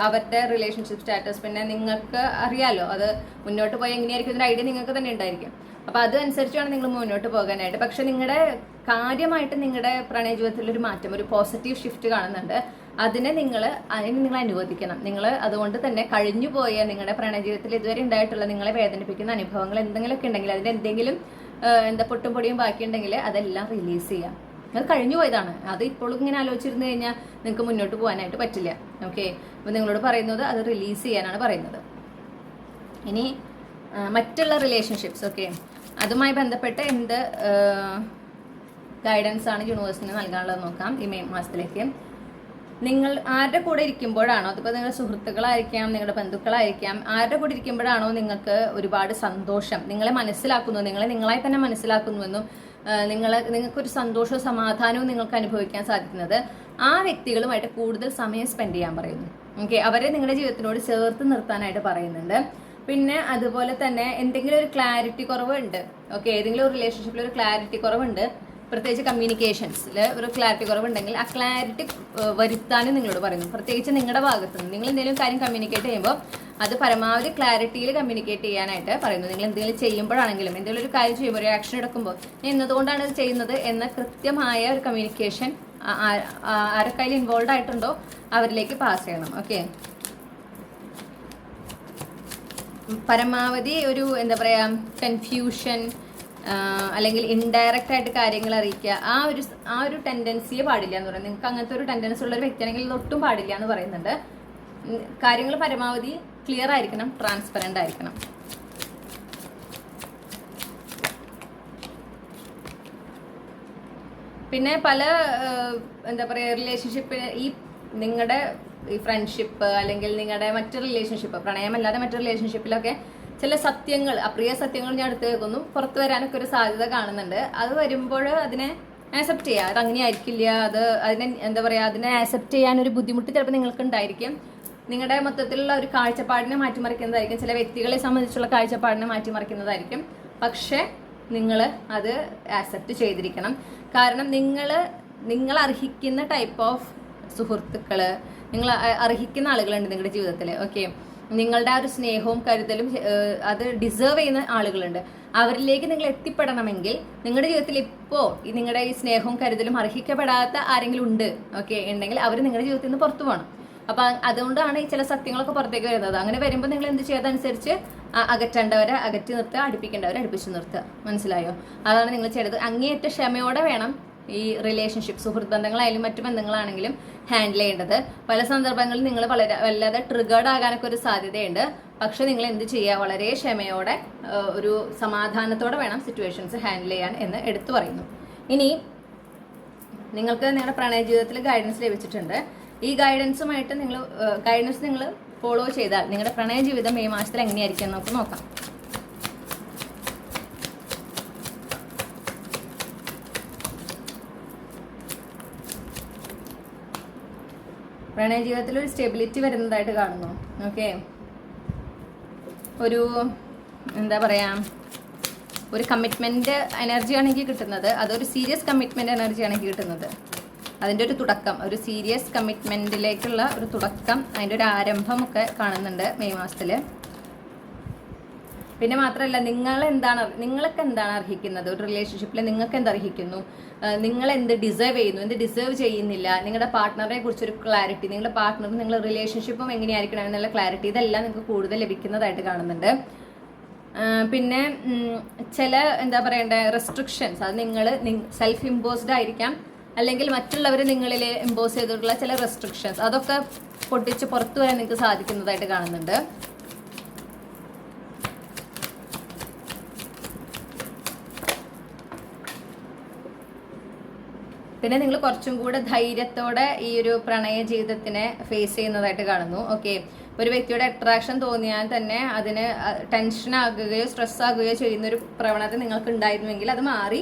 അവരുടെ റിലേഷൻഷിപ്പ് സ്റ്റാറ്റസ് പിന്നെ നിങ്ങൾക്ക് അറിയാലോ. അത് മുന്നോട്ട് പോയി എങ്ങനെയായിരിക്കും ഒരു ഐഡിയ നിങ്ങൾക്ക് തന്നെ ഉണ്ടായിരിക്കും. അപ്പോൾ അതനുസരിച്ച് വേണം നിങ്ങൾ മുന്നോട്ട് പോകാനായിട്ട്. പക്ഷെ നിങ്ങളുടെ കാര്യമായിട്ട് നിങ്ങളുടെ പ്രണയ ജീവിതത്തിൽ ഒരു മാറ്റം, ഒരു പോസിറ്റീവ് ഷിഫ്റ്റ് കാണുന്നുണ്ട്. അതിനെ നിങ്ങൾ അനുവദിക്കണം. നിങ്ങൾ അതുകൊണ്ട് തന്നെ കഴിഞ്ഞു പോയ നിങ്ങളുടെ പ്രണയ ജീവിതത്തിൽ ഇതുവരെ ഉണ്ടായിട്ടുള്ള നിങ്ങളെ വേദനിപ്പിക്കുന്ന അനുഭവങ്ങൾ എന്തെങ്കിലുമൊക്കെ ഉണ്ടെങ്കിൽ അതിൻ്റെ എന്തെങ്കിലും പൊട്ടും പൊടിയും ബാക്കിയുണ്ടെങ്കിൽ അതെല്ലാം റിലീസ് ചെയ്യാം. അത് കഴിഞ്ഞു പോയതാണ്. അത് ഇപ്പോഴും ഇങ്ങനെ ആലോചിച്ചിരുന്നു കഴിഞ്ഞാൽ നിങ്ങൾക്ക് മുന്നോട്ട് പോകാനായിട്ട് പറ്റില്ല. ഓക്കെ, അപ്പോൾ നിങ്ങളോട് പറയുന്നത് അത് റിലീസ് ചെയ്യാനാണ് പറയുന്നത്. ഇനി മറ്റുള്ള റിലേഷൻഷിപ്സ്, ഓക്കെ, അതുമായി ബന്ധപ്പെട്ട് എന്ത് ഗൈഡൻസ് ആണ് യൂണിവേഴ്സിന് നൽകാനുള്ളത് നോക്കാം. ഈ മെയ് മാസത്തിലേക്ക് നിങ്ങൾ ആരുടെ കൂടെ ഇരിക്കുമ്പോഴാണോ, അതിപ്പോൾ നിങ്ങളുടെ സുഹൃത്തുക്കളായിരിക്കാം, നിങ്ങളുടെ ബന്ധുക്കളായിരിക്കാം, ആരുടെ കൂടെ ഇരിക്കുമ്പോഴാണോ നിങ്ങൾക്ക് ഒരുപാട് സന്തോഷം, നിങ്ങളെ മനസ്സിലാക്കുന്നു, നിങ്ങളായി തന്നെ മനസ്സിലാക്കുന്നുവെന്നും നിങ്ങൾക്കൊരു സന്തോഷവും സമാധാനവും നിങ്ങൾക്ക് അനുഭവിക്കാൻ സാധിക്കുന്നത്, ആ വ്യക്തികളുമായിട്ട് കൂടുതൽ സമയം സ്പെൻഡ് ചെയ്യാൻ പറയുന്നു. ഓക്കെ, അവരെ നിങ്ങളുടെ ജീവിതത്തിനോട് ചേർത്ത് നിർത്താനായിട്ട് പറയുന്നുണ്ട്. പിന്നെ അതുപോലെ തന്നെ എന്തെങ്കിലും ഒരു ക്ലാരിറ്റി കുറവുണ്ട്, ഓക്കെ, ഏതെങ്കിലും ഒരു റിലേഷൻഷിപ്പിൽ ഒരു ക്ലാരിറ്റി കുറവുണ്ട്, പ്രത്യേകിച്ച് കമ്മ്യൂണിക്കേഷൻസിൽ ഒരു ക്ലാരിറ്റി കുറവുണ്ടെങ്കിൽ ആ ക്ലാരിറ്റി വരുത്താനും നിങ്ങളോട് പറയുന്നു. പ്രത്യേകിച്ച് നിങ്ങളുടെ ഭാഗത്ത് നിന്ന് നിങ്ങൾ എന്തെങ്കിലും കാര്യം കമ്മ്യൂണിക്കേറ്റ് ചെയ്യുമ്പോൾ അത് പരമാവധി ക്ലാരിറ്റിയിൽ കമ്മ്യൂണിക്കേറ്റ് ചെയ്യാനായിട്ട് പറയുന്നു. നിങ്ങൾ എന്തെങ്കിലും ചെയ്യുമ്പോഴാണെങ്കിലും എന്തെങ്കിലും ഒരു കാര്യം ചെയ്യുമ്പോൾ ഒരു ആക്ഷൻ എടുക്കുമ്പോൾ എന്തുകൊണ്ടാണ് ഇത് ചെയ്യുന്നത് എന്ന കൃത്യമായ ഒരു കമ്മ്യൂണിക്കേഷൻ ആരൊക്കെ അതിൽ ഇൻവോൾവ് ആയിട്ടുണ്ടോ അവരിലേക്ക് പാസ് ചെയ്യണം. ഓക്കെ, പരമാവധി ഒരു എന്താ പറയുക കൺഫ്യൂഷൻ അല്ലെങ്കിൽ ഇൻഡയറക്റ്റ് ആയിട്ട് കാര്യങ്ങൾ അറിയിക്കുക, ആ ഒരു ടെൻഡൻസിയെ പാടില്ല എന്ന് പറയുന്നത്. നിങ്ങൾക്ക് അങ്ങനത്തെ ഒരു ടെൻഡൻസി ഉള്ള ഒരു വ്യക്തിയാണെങ്കിൽ ഇതൊട്ടും പാടില്ല എന്ന് പറയുന്നുണ്ട്. കാര്യങ്ങൾ പരമാവധി ക്ലിയർ ആയിരിക്കണം, ട്രാൻസ്പെറൻ്റ് ആയിരിക്കണം. പിന്നെ പല എന്താ പറയുക റിലേഷൻഷിപ്പ്, നിങ്ങളുടെ ഈ ഫ്രണ്ട്ഷിപ്പ് അല്ലെങ്കിൽ നിങ്ങളുടെ മറ്റു റിലേഷൻഷിപ്പ്, പ്രണയമല്ലാതെ മറ്റു റിലേഷൻഷിപ്പിലൊക്കെ ചില സത്യങ്ങൾ, അപ്രിയ സത്യങ്ങൾ ഞാൻ എടുത്തു വെക്കുന്നു, പുറത്തു വരാനൊക്കെ ഒരു സാധ്യത കാണുന്നുണ്ട്. അത് വരുമ്പോൾ അതിനെ ആക്സെപ്റ്റ് ചെയ്യുക. അത് അങ്ങനെ ആയിരിക്കില്ല, അതിനെ എന്താ പറയുക, അതിനെ ആക്സെപ്റ്റ് ചെയ്യാൻ ഒരു ബുദ്ധിമുട്ട് ചിലപ്പോൾ നിങ്ങൾക്ക് ഉണ്ടായിരിക്കും. നിങ്ങളുടെ മൊത്തത്തിലുള്ള ഒരു കാഴ്ചപ്പാടിനെ മാറ്റിമറിക്കുന്നതായിരിക്കും, ചില വ്യക്തികളെ സംബന്ധിച്ചുള്ള കാഴ്ചപ്പാടിനെ മാറ്റിമറിക്കുന്നതായിരിക്കും. പക്ഷെ നിങ്ങൾ അത് ആക്സെപ്റ്റ് ചെയ്തിരിക്കണം. കാരണം നിങ്ങൾ അർഹിക്കുന്ന ടൈപ്പ് ഓഫ് സുഹൃത്തുക്കൾ, നിങ്ങൾ അർഹിക്കുന്ന ആളുകളുണ്ട് നിങ്ങളുടെ ജീവിതത്തിൽ. ഓക്കെ, നിങ്ങളുടെ ആ ഒരു സ്നേഹവും കരുതലും അത് ഡിസേർവ് ചെയ്യുന്ന ആളുകളുണ്ട്. അവരിലേക്ക് നിങ്ങൾ എത്തിപ്പെടണമെങ്കിൽ നിങ്ങളുടെ ജീവിതത്തിൽ ഇപ്പോൾ നിങ്ങളുടെ ഈ സ്നേഹവും കരുതലും അർഹിക്കപ്പെടാത്ത ആരെങ്കിലും ഉണ്ട്, ഓക്കെ, ഉണ്ടെങ്കിൽ അവർ നിങ്ങളുടെ ജീവിതത്തിൽ നിന്ന് പുറത്തു പോകണം. അപ്പം അതുകൊണ്ടാണ് ഈ ചില സത്യങ്ങളൊക്കെ പുറത്തേക്ക് വരുന്നത്. അങ്ങനെ വരുമ്പോൾ നിങ്ങൾ എന്ത് ചെയ്യുന്നതനുസരിച്ച് അകറ്റേണ്ടവരെ അകറ്റി നിർത്തുക, അടുപ്പിക്കേണ്ടവരെ അടുപ്പിച്ച് നിർത്തുക. മനസ്സിലായോ? അതാണ് നിങ്ങൾ ചെയ്തത്. അങ്ങേയറ്റ ക്ഷമയോടെ വേണം ഈ റിലേഷൻഷിപ്പ്, സുഹൃത്ത് ബന്ധങ്ങളായാലും മറ്റു ബന്ധങ്ങളാണെങ്കിലും ഹാൻഡിൽ ചെയ്യേണ്ടത്. പല സന്ദർഭങ്ങളിൽ നിങ്ങൾ വല്ലാതെ ട്രിഗേർഡ് ആകാനൊക്കെ ഒരു സാധ്യതയുണ്ട്. പക്ഷെ നിങ്ങൾ എന്ത് ചെയ്യുക, വളരെ ക്ഷമയോടെ ഒരു സമാധാനത്തോടെ വേണം സിറ്റുവേഷൻസ് ഹാൻഡിൽ ചെയ്യാൻ എന്ന് എടുത്തു പറയുന്നു. ഇനി നിങ്ങൾക്ക് നിങ്ങളുടെ പ്രണയ ജീവിതത്തിൽ ഗൈഡൻസ് ലഭിച്ചിട്ടുണ്ട്. ഈ ഗൈഡൻസ് നിങ്ങൾ ഫോളോ ചെയ്താൽ നിങ്ങളുടെ പ്രണയ ജീവിതം മെയ് മാസത്തിൽ എങ്ങനെയായിരിക്കും നമുക്ക് നോക്കാം. പ്രണയ ജീവിതത്തിൽ ഒരു സ്റ്റെബിലിറ്റി വരുന്നതായിട്ട് കാണുന്നു. ഓക്കെ, ഒരു എന്താ പറയാ, ഒരു കമ്മിറ്റ്മെന്റ് എനർജിയാണ് എനിക്ക് കിട്ടുന്നത്. അതൊരു സീരിയസ് കമ്മിറ്റ്മെന്റ് എനർജിയാണ് എനിക്ക് കിട്ടുന്നത്. അതിൻ്റെ ഒരു തുടക്കം, ഒരു സീരിയസ് കമ്മിറ്റ്മെന്റിലേക്കുള്ള ഒരു തുടക്കം, അതിൻ്റെ ഒരു ആരംഭമൊക്കെ കാണുന്നുണ്ട് മെയ് മാസത്തിൽ. പിന്നെ മാത്രമല്ല, നിങ്ങൾക്ക് എന്താണ് അർഹിക്കുന്നത്, ഒരു റിലേഷൻഷിപ്പിൽ നിങ്ങൾക്ക് എന്ത് അർഹിക്കുന്നു, നിങ്ങൾ എന്ത് ഡിസേർവ് ചെയ്യുന്നു, എന്ത് ഡിസേർവ് ചെയ്യുന്നില്ല, നിങ്ങളുടെ പാർട്ട്ണറെ കുറിച്ചൊരു ക്ലാരിറ്റി, നിങ്ങളുടെ പാർട്ട്ണറും നിങ്ങളുടെ റിലേഷൻഷിപ്പും എങ്ങനെയായിരിക്കണം എന്നുള്ള ക്ലാരിറ്റി, ഇതെല്ലാം നിങ്ങൾക്ക് കൂടുതൽ ലഭിക്കുന്നതായിട്ട് കാണുന്നുണ്ട്. പിന്നെ ചില എന്താ പറയണ്ട റെസ്ട്രിക്ഷൻസ്, അത് നിങ്ങൾ സെൽഫ് ഇമ്പോസ്ഡ് ആയിരിക്കാം, അല്ലെങ്കിൽ മറ്റുള്ളവർ നിങ്ങളിൽ ഇമ്പോസ് ചെയ്തിട്ടുള്ള ചില റെസ്ട്രിക്ഷൻസ്, അതൊക്കെ പൊട്ടിച്ച് പുറത്തു വരാൻ നിങ്ങൾക്ക് സാധിക്കുന്നതായിട്ട് കാണുന്നുണ്ട്. പിന്നെ നിങ്ങൾ കുറച്ചും കൂടെ ധൈര്യത്തോടെ ഈ ഒരു പ്രണയ ജീവിതത്തിനെ ഫേസ് ചെയ്യുന്നതായിട്ട് കാണുന്നു. ഓക്കെ, ഒരു വ്യക്തിയുടെ അട്രാക്ഷൻ തോന്നിയാൽ തന്നെ അതിന് ടെൻഷൻ ആകുകയോ സ്ട്രെസ് ആകുകയോ ചെയ്യുന്ന ഒരു പ്രവണത നിങ്ങൾക്ക് ഉണ്ടായിരുന്നുവെങ്കിൽ അത് മാറി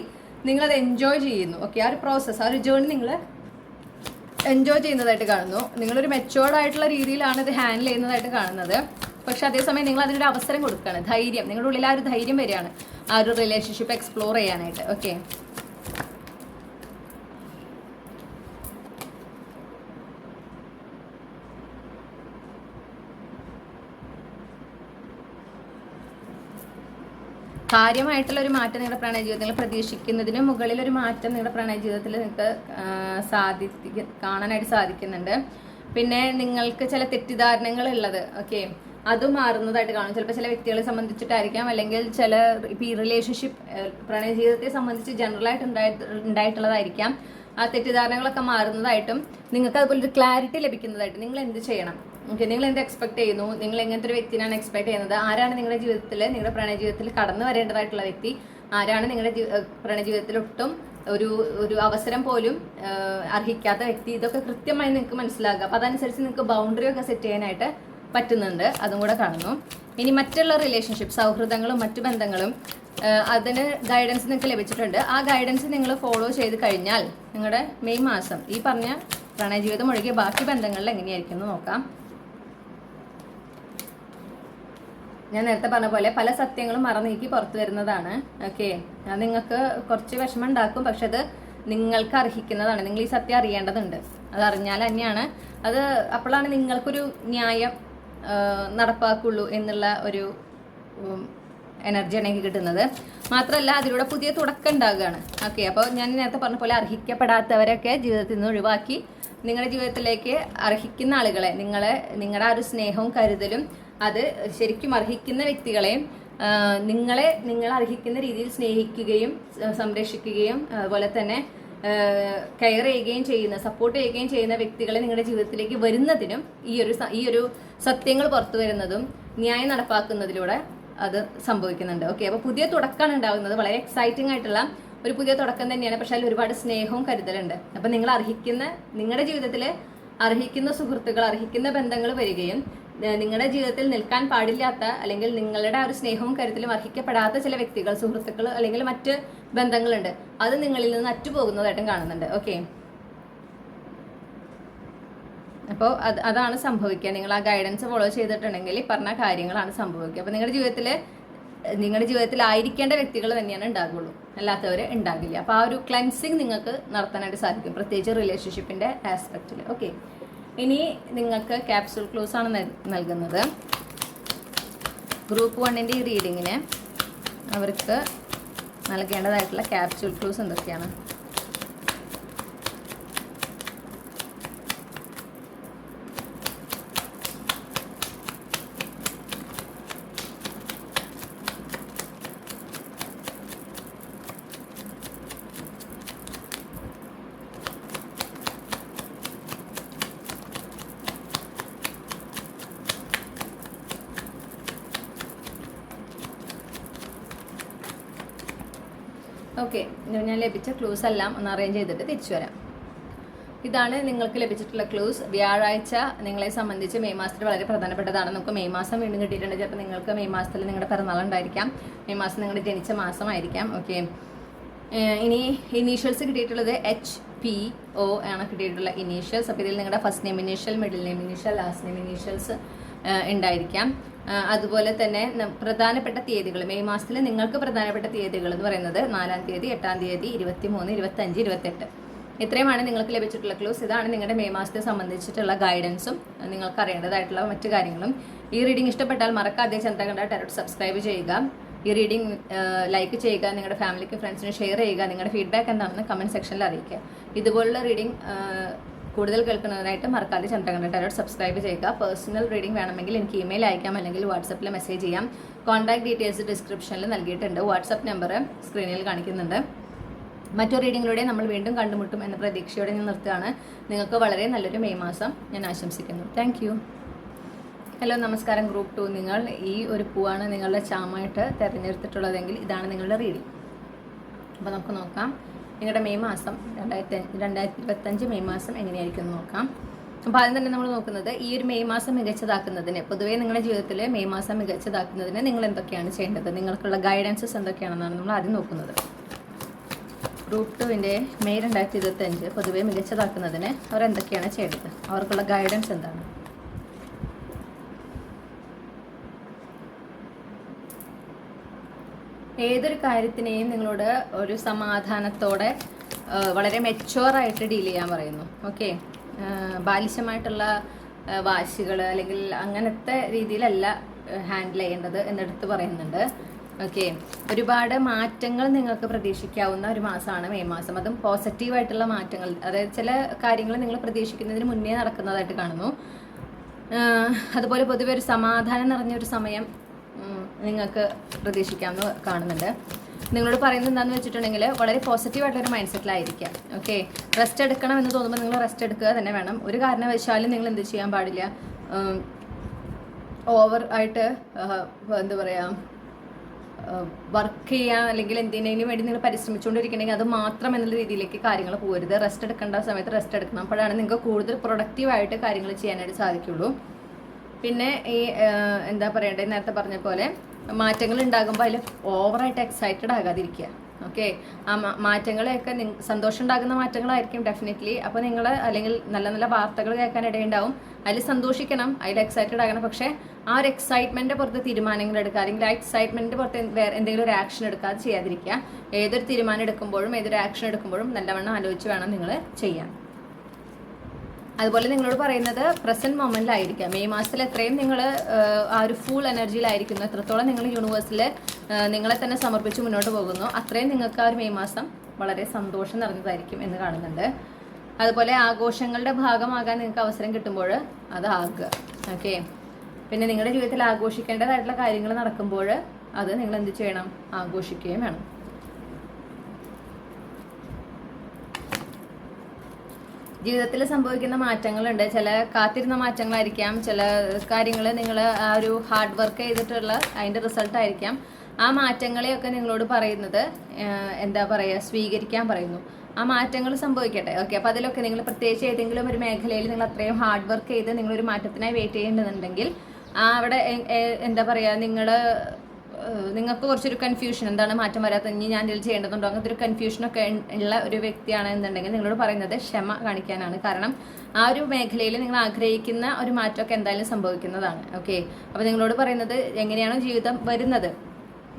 നിങ്ങളത് എൻജോയ് ചെയ്യുന്നു. ഓക്കെ, ആ ഒരു പ്രോസസ്സ്, ആ ഒരു ജേർണി നിങ്ങൾ എൻജോയ് ചെയ്യുന്നതായിട്ട് കാണുന്നു. നിങ്ങളൊരു മെച്ചുവേർഡ് ആയിട്ടുള്ള രീതിയിലാണ് ഇത് ഹാൻഡിൽ ചെയ്യുന്നതായിട്ട് കാണുന്നത്. പക്ഷെ അതേസമയം നിങ്ങൾ അതിനൊരു അവസരം കൊടുക്കുകയാണ്, ധൈര്യം, നിങ്ങളുടെ ഉള്ളിൽ ആ ഒരു ധൈര്യം വരികയാണ് ആ ഒരു റിലേഷൻഷിപ്പ് എക്സ്പ്ലോർ ചെയ്യാനായിട്ട്. ഓക്കെ, കാര്യമായിട്ടുള്ള ഒരു മാറ്റം നിങ്ങളുടെ പ്രണയ ജീവിതത്തിൽ പ്രതീക്ഷിക്കുന്നതിന് മുകളിൽ ഒരു മാറ്റം നിങ്ങളുടെ പ്രണയ ജീവിതത്തിൽ നിങ്ങൾക്ക് കാണാനായിട്ട് സാധിക്കുന്നുണ്ട്. പിന്നെ നിങ്ങൾക്ക് ചില തെറ്റിദ്ധാരണകൾ ഉള്ളത്, ഓക്കെ, അത് മാറുന്നതായിട്ട് കാണും. ചിലപ്പോൾ ചില വ്യക്തികളെ സംബന്ധിച്ചിട്ടായിരിക്കാം, അല്ലെങ്കിൽ ചില ഇപ്പോൾ ഈ റിലേഷൻഷിപ്പ് പ്രണയ ജീവിതത്തെ സംബന്ധിച്ച് ജനറലായിട്ട് ഉണ്ടായിട്ടുള്ളതായിരിക്കാം. ആ തെറ്റിദ്ധാരണകളൊക്കെ മാറുന്നതായിട്ടും നിങ്ങൾക്ക് അതുപോലെ ഒരു ക്ലാരിറ്റി ലഭിക്കുന്നതായിട്ട്, നിങ്ങൾ എന്ത് ചെയ്യണം, ഓക്കെ, നിങ്ങൾ എന്ത് എക്സ്പെക്ട് ചെയ്യുന്നു, നിങ്ങൾ എങ്ങനത്തെ ഒരു വ്യക്തിനാണ് എക്സ്പെക്ട് ചെയ്യുന്നത്, ആരാണ് നിങ്ങളുടെ ജീവിതത്തിൽ, നിങ്ങളുടെ പ്രണയ ജീവിതത്തിൽ കടന്നു വരേണ്ടതായിട്ടുള്ള വ്യക്തി, ആരാണ് നിങ്ങളുടെ പ്രണയ ജീവിതത്തിൽ ഒട്ടും ഒരു അവസരം പോലും അർഹിക്കാത്ത വ്യക്തി, ഇതൊക്കെ കൃത്യമായി നിങ്ങൾക്ക് മനസ്സിലാക്കുക. അപ്പോൾ അതനുസരിച്ച് നിങ്ങൾക്ക് ബൗണ്ടറി ഒക്കെ സെറ്റ് ചെയ്യാനായിട്ട് പറ്റുന്നുണ്ട്, അതും കൂടെ കാണുന്നു. ഇനി മറ്റുള്ള റിലേഷൻഷിപ്പ്, സൗഹൃദങ്ങളും മറ്റു ബന്ധങ്ങളും, അതിന് ഗൈഡൻസ് നിങ്ങൾക്ക് ലഭിച്ചിട്ടുണ്ട്. ആ ഗൈഡൻസ് നിങ്ങൾ ഫോളോ ചെയ്ത് കഴിഞ്ഞാൽ നിങ്ങളുടെ മെയ് മാസം ഈ പറഞ്ഞ പ്രണയ ജീവിതം ഒഴികെ ബാക്കി ബന്ധങ്ങളിൽ എങ്ങനെയായിരിക്കും എന്ന് നോക്കാം. ഞാൻ നേരത്തെ പറഞ്ഞ പോലെ പല സത്യങ്ങളും മറന്നീക്കി പുറത്തു വരുന്നതാണ്. ഓക്കെ, അത് നിങ്ങൾക്ക് കുറച്ച് വിഷമം ഉണ്ടാക്കും, പക്ഷെ അത് നിങ്ങൾക്ക് അർഹിക്കുന്നതാണ്. നിങ്ങൾ ഈ സത്യം അറിയേണ്ടതുണ്ട്. അത് അറിഞ്ഞാൽ തന്നെയാണ് അത്, അപ്പോഴാണ് നിങ്ങൾക്കൊരു ന്യായം നടപ്പാക്കുള്ളൂ എന്നുള്ള ഒരു എനർജിയാണ് എനിക്ക് കിട്ടുന്നത്. മാത്രമല്ല അതിലൂടെ പുതിയ തുടക്കം ഉണ്ടാകുകയാണ്. ഓക്കെ, അപ്പോൾ ഞാൻ നേരത്തെ പറഞ്ഞ പോലെ അർഹിക്കപ്പെടാത്തവരൊക്കെ ജീവിതത്തിൽ നിന്ന് ഒഴിവാക്കി നിങ്ങളുടെ ജീവിതത്തിലേക്ക് അർഹിക്കുന്ന ആളുകളെ, നിങ്ങളുടെ ആ ഒരു സ്നേഹവും കരുതലും, അത് ശരിക്കും അർഹിക്കുന്ന വ്യക്തികളെയും നിങ്ങൾ അർഹിക്കുന്ന രീതിയിൽ സ്നേഹിക്കുകയും സംരക്ഷിക്കുകയും അതുപോലെ തന്നെ കെയർ ചെയ്യുകയും ചെയ്യുന്ന, സപ്പോർട്ട് ചെയ്യുകയും ചെയ്യുന്ന വ്യക്തികളെ നിങ്ങളുടെ ജീവിതത്തിലേക്ക് വരുന്നതിനും ഈ ഒരു സത്യങ്ങൾ പുറത്തു വരുന്നതും ന്യായം നടപ്പാക്കുന്നതിലൂടെ അത് സംഭവിക്കുന്നുണ്ട്. ഓക്കെ, അപ്പോൾ പുതിയ തുടക്കമാണ് ഉണ്ടാകുന്നത്. വളരെ എക്സൈറ്റിംഗ് ആയിട്ടുള്ള ഒരു പുതിയ തുടക്കം തന്നെയാണ്. പക്ഷെ അതിൽ ഒരുപാട് സ്നേഹവും കരുതലുണ്ട്. അപ്പം നിങ്ങൾ നിങ്ങളുടെ ജീവിതത്തിൽ അർഹിക്കുന്ന സുഹൃത്തുക്കൾ, അർഹിക്കുന്ന ബന്ധങ്ങൾ വരികയും നിങ്ങളുടെ ജീവിതത്തിൽ നിൽക്കാൻ പാടില്ലാത്ത, അല്ലെങ്കിൽ നിങ്ങളുടെ ആ ഒരു സ്നേഹവും കരുതലും അർഹിക്കപ്പെടാത്ത ചില വ്യക്തികൾ, സുഹൃത്തുക്കൾ അല്ലെങ്കിൽ മറ്റ് ബന്ധങ്ങളുണ്ട്, അത് നിങ്ങളിൽ നിന്ന് അറ്റുപോകുന്നതായിട്ടും കാണുന്നുണ്ട്. ഓക്കെ, അപ്പോൾ അതാണ് സംഭവിക്കുക. നിങ്ങൾ ആ ഗൈഡൻസ് ഫോളോ ചെയ്തിട്ടുണ്ടെങ്കിൽ ഈ പറഞ്ഞ കാര്യങ്ങളാണ് സംഭവിക്കുക. അപ്പോൾ നിങ്ങളുടെ ജീവിതത്തിൽ ആയിരിക്കേണ്ട വ്യക്തികൾ തന്നെയാണ് ഉണ്ടാകുള്ളൂ, അല്ലാത്തവർ ഉണ്ടാകില്ല. അപ്പോൾ ആ ഒരു ക്ലൻസിങ് നിങ്ങൾക്ക് നടത്താനായിട്ട് സാധിക്കും, പ്രത്യേകിച്ച് റിലേഷൻഷിപ്പിൻ്റെ ആസ്പെക്റ്റിൽ. ഓക്കെ, ഇനി നിങ്ങൾക്ക് ക്യാപ്സൂൾ ക്ലോസ് ആണ് നൽകുന്നത്. ഗ്രൂപ്പ് 1-ൻ്റെ ഈ റീഡിങ്ങിന് അവർക്ക് നൽകേണ്ടതായിട്ടുള്ള ക്യാപ്സൂൾ ക്ലോസ് എന്തൊക്കെയാണ്? ഓക്കെ, ഞാൻ ലഭിച്ച ക്ലൂസ് എല്ലാം ഒന്ന് അറേഞ്ച് ചെയ്തിട്ട് തിരിച്ചു വരാം. ഇതാണ് നിങ്ങൾക്ക് ലഭിച്ചിട്ടുള്ള ക്ലൂസ്. വ്യാഴാഴ്ച നിങ്ങളെ സംബന്ധിച്ച് മെയ് മാസത്തിൽ വളരെ പ്രധാനപ്പെട്ടതാണ്. നമുക്ക് മെയ് മാസം വീണ്ടും കിട്ടിയിട്ടുണ്ട്. ചിലപ്പോൾ നിങ്ങൾക്ക് മെയ് മാസത്തിൽ നിങ്ങളുടെ പിറന്നാളുണ്ടായിരിക്കാം, മെയ് മാസം നിങ്ങളുടെ ജനിച്ച മാസമായിരിക്കാം. ഓക്കെ, ഇനി ഇനീഷ്യൽസ് കിട്ടിയിട്ടുള്ളത് HPO ആണ് കിട്ടിയിട്ടുള്ള ഇനീഷ്യൽസ്. അപ്പോൾ ഇതിൽ നിങ്ങളുടെ first name initial, middle name initial, last name initials ഉണ്ടായിരിക്കാം. അതുപോലെ തന്നെ പ്രധാനപ്പെട്ട തീയതികൾ, മെയ് മാസത്തിൽ നിങ്ങൾക്ക് പ്രധാനപ്പെട്ട തീയതികൾ എന്ന് പറയുന്നത് 4-ാം തീയതി, 8-ാം തീയതി, 23, 25, 28. ഇത്രയുമാണ് നിങ്ങൾക്ക് ലഭിച്ചിട്ടുള്ള ക്ലൂസ്. ഇതാണ് നിങ്ങളുടെ മെയ് മാസത്തെ സംബന്ധിച്ചിട്ടുള്ള ഗൈഡൻസും നിങ്ങൾക്ക് അറിയേണ്ടതായിട്ടുള്ള മറ്റു കാര്യങ്ങളും. ഈ റീഡിംഗ് ഇഷ്ടപ്പെട്ടാൽ മറക്കാതെ ചന്ദ്രകണ്ഠ ടാരോട്ട് സബ്സ്ക്രൈബ് ചെയ്യുക. ഈ റീഡിംഗ് ലൈക്ക് ചെയ്യുക, നിങ്ങളുടെ ഫാമിലിക്ക് ഫ്രണ്ട്സിന് ഷെയർ ചെയ്യുക. നിങ്ങളുടെ ഫീഡ്ബാക്ക് എന്താണെന്ന് കമൻറ്റ് സെക്ഷനിൽ അറിയിക്കുക. ഇതുപോലുള്ള റീഡിംഗ് കൂടുതൽ കേൾക്കുന്നതിനായിട്ട് മറക്കാതെ ചന്ദ്രകണ്ഠ ടാരോട്ട് സബ്സ്ക്രൈബ് ചെയ്യുക. പേഴ്സണൽ റീഡിംഗ് വേണമെങ്കിൽ എനിക്ക് ഇമെയിൽ അയക്കാം, അല്ലെങ്കിൽ വാട്സപ്പിൽ മെസ്സേജ് ചെയ്യാം. കോൺടാക്ട് ഡീറ്റെയിൽസ് ഡിസ്ക്രിപ്ഷനിൽ നൽകിയിട്ടുണ്ട്. വാട്സപ്പ് നമ്പർ സ്ക്രീനിൽ കാണിക്കുന്നുണ്ട്. മറ്റൊരു റീഡിങ്ങിലൂടെ നമ്മൾ വീണ്ടും കണ്ടുമുട്ടും എന്ന പ്രതീക്ഷയോടെ ഞാൻ നിർത്തുകയാണ്. നിങ്ങൾക്ക് വളരെ നല്ലൊരു മെയ് മാസം ഞാൻ ആശംസിക്കുന്നു. Thank you. ഹലോ, നമസ്കാരം ഗ്രൂപ്പ് 2. നിങ്ങൾ ഈ ഒരു പൂവാണ് നിങ്ങളുടെ ചാമായിട്ട് തിരഞ്ഞെടുത്തിട്ടുള്ളതെങ്കിൽ ഇതാണ് നിങ്ങളുടെ റീഡിംഗ്. അപ്പോൾ നമുക്ക് നോക്കാം നിങ്ങളുടെ മെയ് മാസം 2025 മെയ് മാസം എങ്ങനെയായിരിക്കും നോക്കാം. അപ്പോൾ ആദ്യം തന്നെ നമ്മൾ നോക്കുന്നത് ഈ ഒരു മെയ് മാസം മികച്ചതാക്കുന്നതിന്, പൊതുവേ നിങ്ങളുടെ ജീവിതത്തിൽ മെയ് മാസം മികച്ചതാക്കുന്നതിന് നിങ്ങൾ എന്തൊക്കെയാണ് ചെയ്യേണ്ടത്, നിങ്ങൾക്കുള്ള ഗൈഡൻസസ് എന്തൊക്കെയാണെന്നാണ് നമ്മൾ ആദ്യം നോക്കുന്നത്. ഗ്രൂപ്പ് 2-ൻ്റെ മെയ് 2025 പൊതുവെ മികച്ചതാക്കുന്നതിന് അവരെന്തൊക്കെയാണ് ചെയ്തത്, അവർക്കുള്ള ഗൈഡൻസ് എന്താണ്? ഏതൊരു കാര്യത്തിനെയും നിങ്ങളോട് ഒരു സമാധാനത്തോടെ വളരെ മെച്ചുവറായിട്ട് ഡീൽ ചെയ്യാൻ പറയുന്നു. ഓക്കെ, ബാലിശമായിട്ടുള്ള വാശികൾ അല്ലെങ്കിൽ അങ്ങനത്തെ രീതിയിലല്ല ഹാൻഡിൽ ചെയ്യേണ്ടത് എന്നെടുത്ത് പറയുന്നുണ്ട്. ഓക്കെ, ഒരുപാട് മാറ്റങ്ങൾ നിങ്ങൾക്ക് പ്രതീക്ഷിക്കാവുന്ന ഒരു മാസമാണ് മെയ് മാസം. അതും പോസിറ്റീവായിട്ടുള്ള മാറ്റങ്ങൾ, അതായത് ചില കാര്യങ്ങൾ നിങ്ങൾ പ്രതീക്ഷിക്കുന്നതിന് മുന്നേ നടക്കുന്നതായിട്ട് കാണുന്നു. അതുപോലെ പൊതുവെ ഒരു സമാധാനം നിറഞ്ഞൊരു സമയം നിങ്ങൾക്ക് പ്രതീക്ഷിക്കാമെന്ന് കാണുന്നുണ്ട്. നിങ്ങളോട് പറയുന്നത് എന്താണെന്ന് വെച്ചിട്ടുണ്ടെങ്കിൽ വളരെ പോസിറ്റീവായിട്ടൊരു മൈൻഡ് സെറ്റിലായിരിക്കാം. ഓക്കെ, റെസ്റ്റ് എടുക്കണം എന്ന് തോന്നുമ്പോൾ നിങ്ങൾ റെസ്റ്റ് എടുക്കുക തന്നെ വേണം. ഒരു കാരണവശാലും നിങ്ങൾ എന്ത് ചെയ്യാൻ പാടില്ല, ഓവർ ആയിട്ട് എന്താ പറയുക, വർക്ക് ചെയ്യാൻ അല്ലെങ്കിൽ എന്തിനേനും വേണ്ടി നിങ്ങൾ പരിശ്രമിച്ചുകൊണ്ടിരിക്കണമെങ്കിൽ അത് മാത്രം എന്നുള്ള രീതിയിലേക്ക് കാര്യങ്ങൾ പോകരുത്. റെസ്റ്റ് എടുക്കേണ്ട സമയത്ത് റെസ്റ്റ് എടുക്കണം. അപ്പോഴാണ് നിങ്ങൾക്ക് കൂടുതൽ പ്രൊഡക്റ്റീവായിട്ട് കാര്യങ്ങൾ ചെയ്യാനായിട്ട് സാധിക്കുള്ളൂ. പിന്നെ ഈ എന്താ പറയേണ്ടത്, നേരത്തെ പറഞ്ഞ പോലെ മാറ്റങ്ങൾ ഉണ്ടാകുമ്പോൾ അതിൽ ഓവറായിട്ട് എക്സൈറ്റഡ് ആകാതിരിക്കുക. ഓക്കെ, ആ മാറ്റങ്ങളെയൊക്കെ സന്തോഷം ഉണ്ടാകുന്ന മാറ്റങ്ങളായിരിക്കും ഡെഫിനറ്റ്ലി. അപ്പോൾ നിങ്ങൾ അല്ലെങ്കിൽ നല്ല നല്ല വാർത്തകൾ കേൾക്കാൻ ഇടയുണ്ടാവും, അതിൽ സന്തോഷിക്കണം, അതിൽ എക്സൈറ്റഡ് ആകണം. പക്ഷേ ആ ഒരു എക്സൈറ്റ്മെൻറ്റ് പുറത്ത് തീരുമാനങ്ങൾ എടുക്കുക, അല്ലെങ്കിൽ ആ എക്സൈറ്റ്മെൻറ്റ് പുറത്ത് വേറെ എന്തെങ്കിലും ഒരു ആക്ഷൻ എടുക്കാതെ ചെയ്യാതിരിക്കുക. ഏതൊരു തീരുമാനം എടുക്കുമ്പോഴും ഏതൊരു ആക്ഷൻ എടുക്കുമ്പോഴും നല്ലവണ്ണം ആലോചിച്ച് വേണം നിങ്ങൾ ചെയ്യാൻ. അതുപോലെ നിങ്ങളോട് പറയുന്നത് പ്രസന്റ് മൊമെന്റിലായിരിക്കാം. മെയ് മാസത്തിൽ എത്രയും നിങ്ങൾ ആ ഒരു ഫുൾ എനർജിയിലായിരിക്കുന്നു, എത്രത്തോളം നിങ്ങൾ യൂണിവേഴ്സിൽ നിങ്ങളെ തന്നെ സമർപ്പിച്ച് മുന്നോട്ട് പോകുന്നു, അത്രയും നിങ്ങൾക്ക് ആ ഒരു മെയ് മാസം വളരെ സന്തോഷം നിറഞ്ഞതായിരിക്കും എന്ന് കാണുന്നുണ്ട്. അതുപോലെ ആഘോഷങ്ങളുടെ ഭാഗമാകാൻ നിങ്ങൾക്ക് അവസരം കിട്ടുമ്പോൾ അത് ആകുക. ഓക്കെ, പിന്നെ നിങ്ങളുടെ ജീവിതത്തിൽ ആഘോഷിക്കേണ്ടതായിട്ടുള്ള കാര്യങ്ങൾ നടക്കുമ്പോൾ അത് നിങ്ങൾ എന്ത് ചെയ്യണം, ആഘോഷിക്കുകയും വേണം. ജീവിതത്തിൽ സംഭവിക്കുന്ന മാറ്റങ്ങളുണ്ട്. ചില കാത്തിരുന്ന മാറ്റങ്ങളായിരിക്കാം, ചില കാര്യങ്ങൾ നിങ്ങൾ ആ ഒരു ഹാർഡ് വർക്ക് ചെയ്തിട്ടുള്ള അതിൻ്റെ റിസൾട്ടായിരിക്കാം. ആ മാറ്റങ്ങളെയൊക്കെ നിങ്ങളോട് പറയുന്നത് എന്താ പറയുക, സ്വീകരിക്കാൻ പറയുന്നു. ആ മാറ്റങ്ങൾ സംഭവിക്കട്ടെ. ഓക്കെ, അപ്പോൾ അതിലൊക്കെ നിങ്ങൾ പ്രത്യേകിച്ച് ഏതെങ്കിലും ഒരു മേഖലയിൽ നിങ്ങൾ അത്രയും ഹാർഡ് വർക്ക് ചെയ്ത് നിങ്ങളൊരു മാറ്റത്തിനായി വെയിറ്റ് ചെയ്യേണ്ടതുണ്ടെങ്കിൽ അവിടെ എന്താ പറയുക, നിങ്ങൾക്ക് കുറച്ചൊരു കൺഫ്യൂഷൻ, എന്താണ് മാറ്റം വരാത്ത, ഇനി ഞാൻ ഇതിൽ ചെയ്യേണ്ടതുണ്ടോ, അങ്ങനത്തെ ഒരു കൺഫ്യൂഷനൊക്കെ ഉള്ള ഒരു വ്യക്തിയാണെന്നുണ്ടെങ്കിൽ നിങ്ങളോട് പറയുന്നത് ക്ഷമ കാണിക്കാനാണ്. കാരണം ആ ഒരു മേഖലയിൽ നിങ്ങൾ ആഗ്രഹിക്കുന്ന ഒരു മാറ്റമൊക്കെ എന്തായാലും സംഭവിക്കുന്നതാണ്. ഓക്കെ, അപ്പോൾ നിങ്ങളോട് പറയുന്നത് എങ്ങനെയാണോ ജീവിതം വരുന്നത്,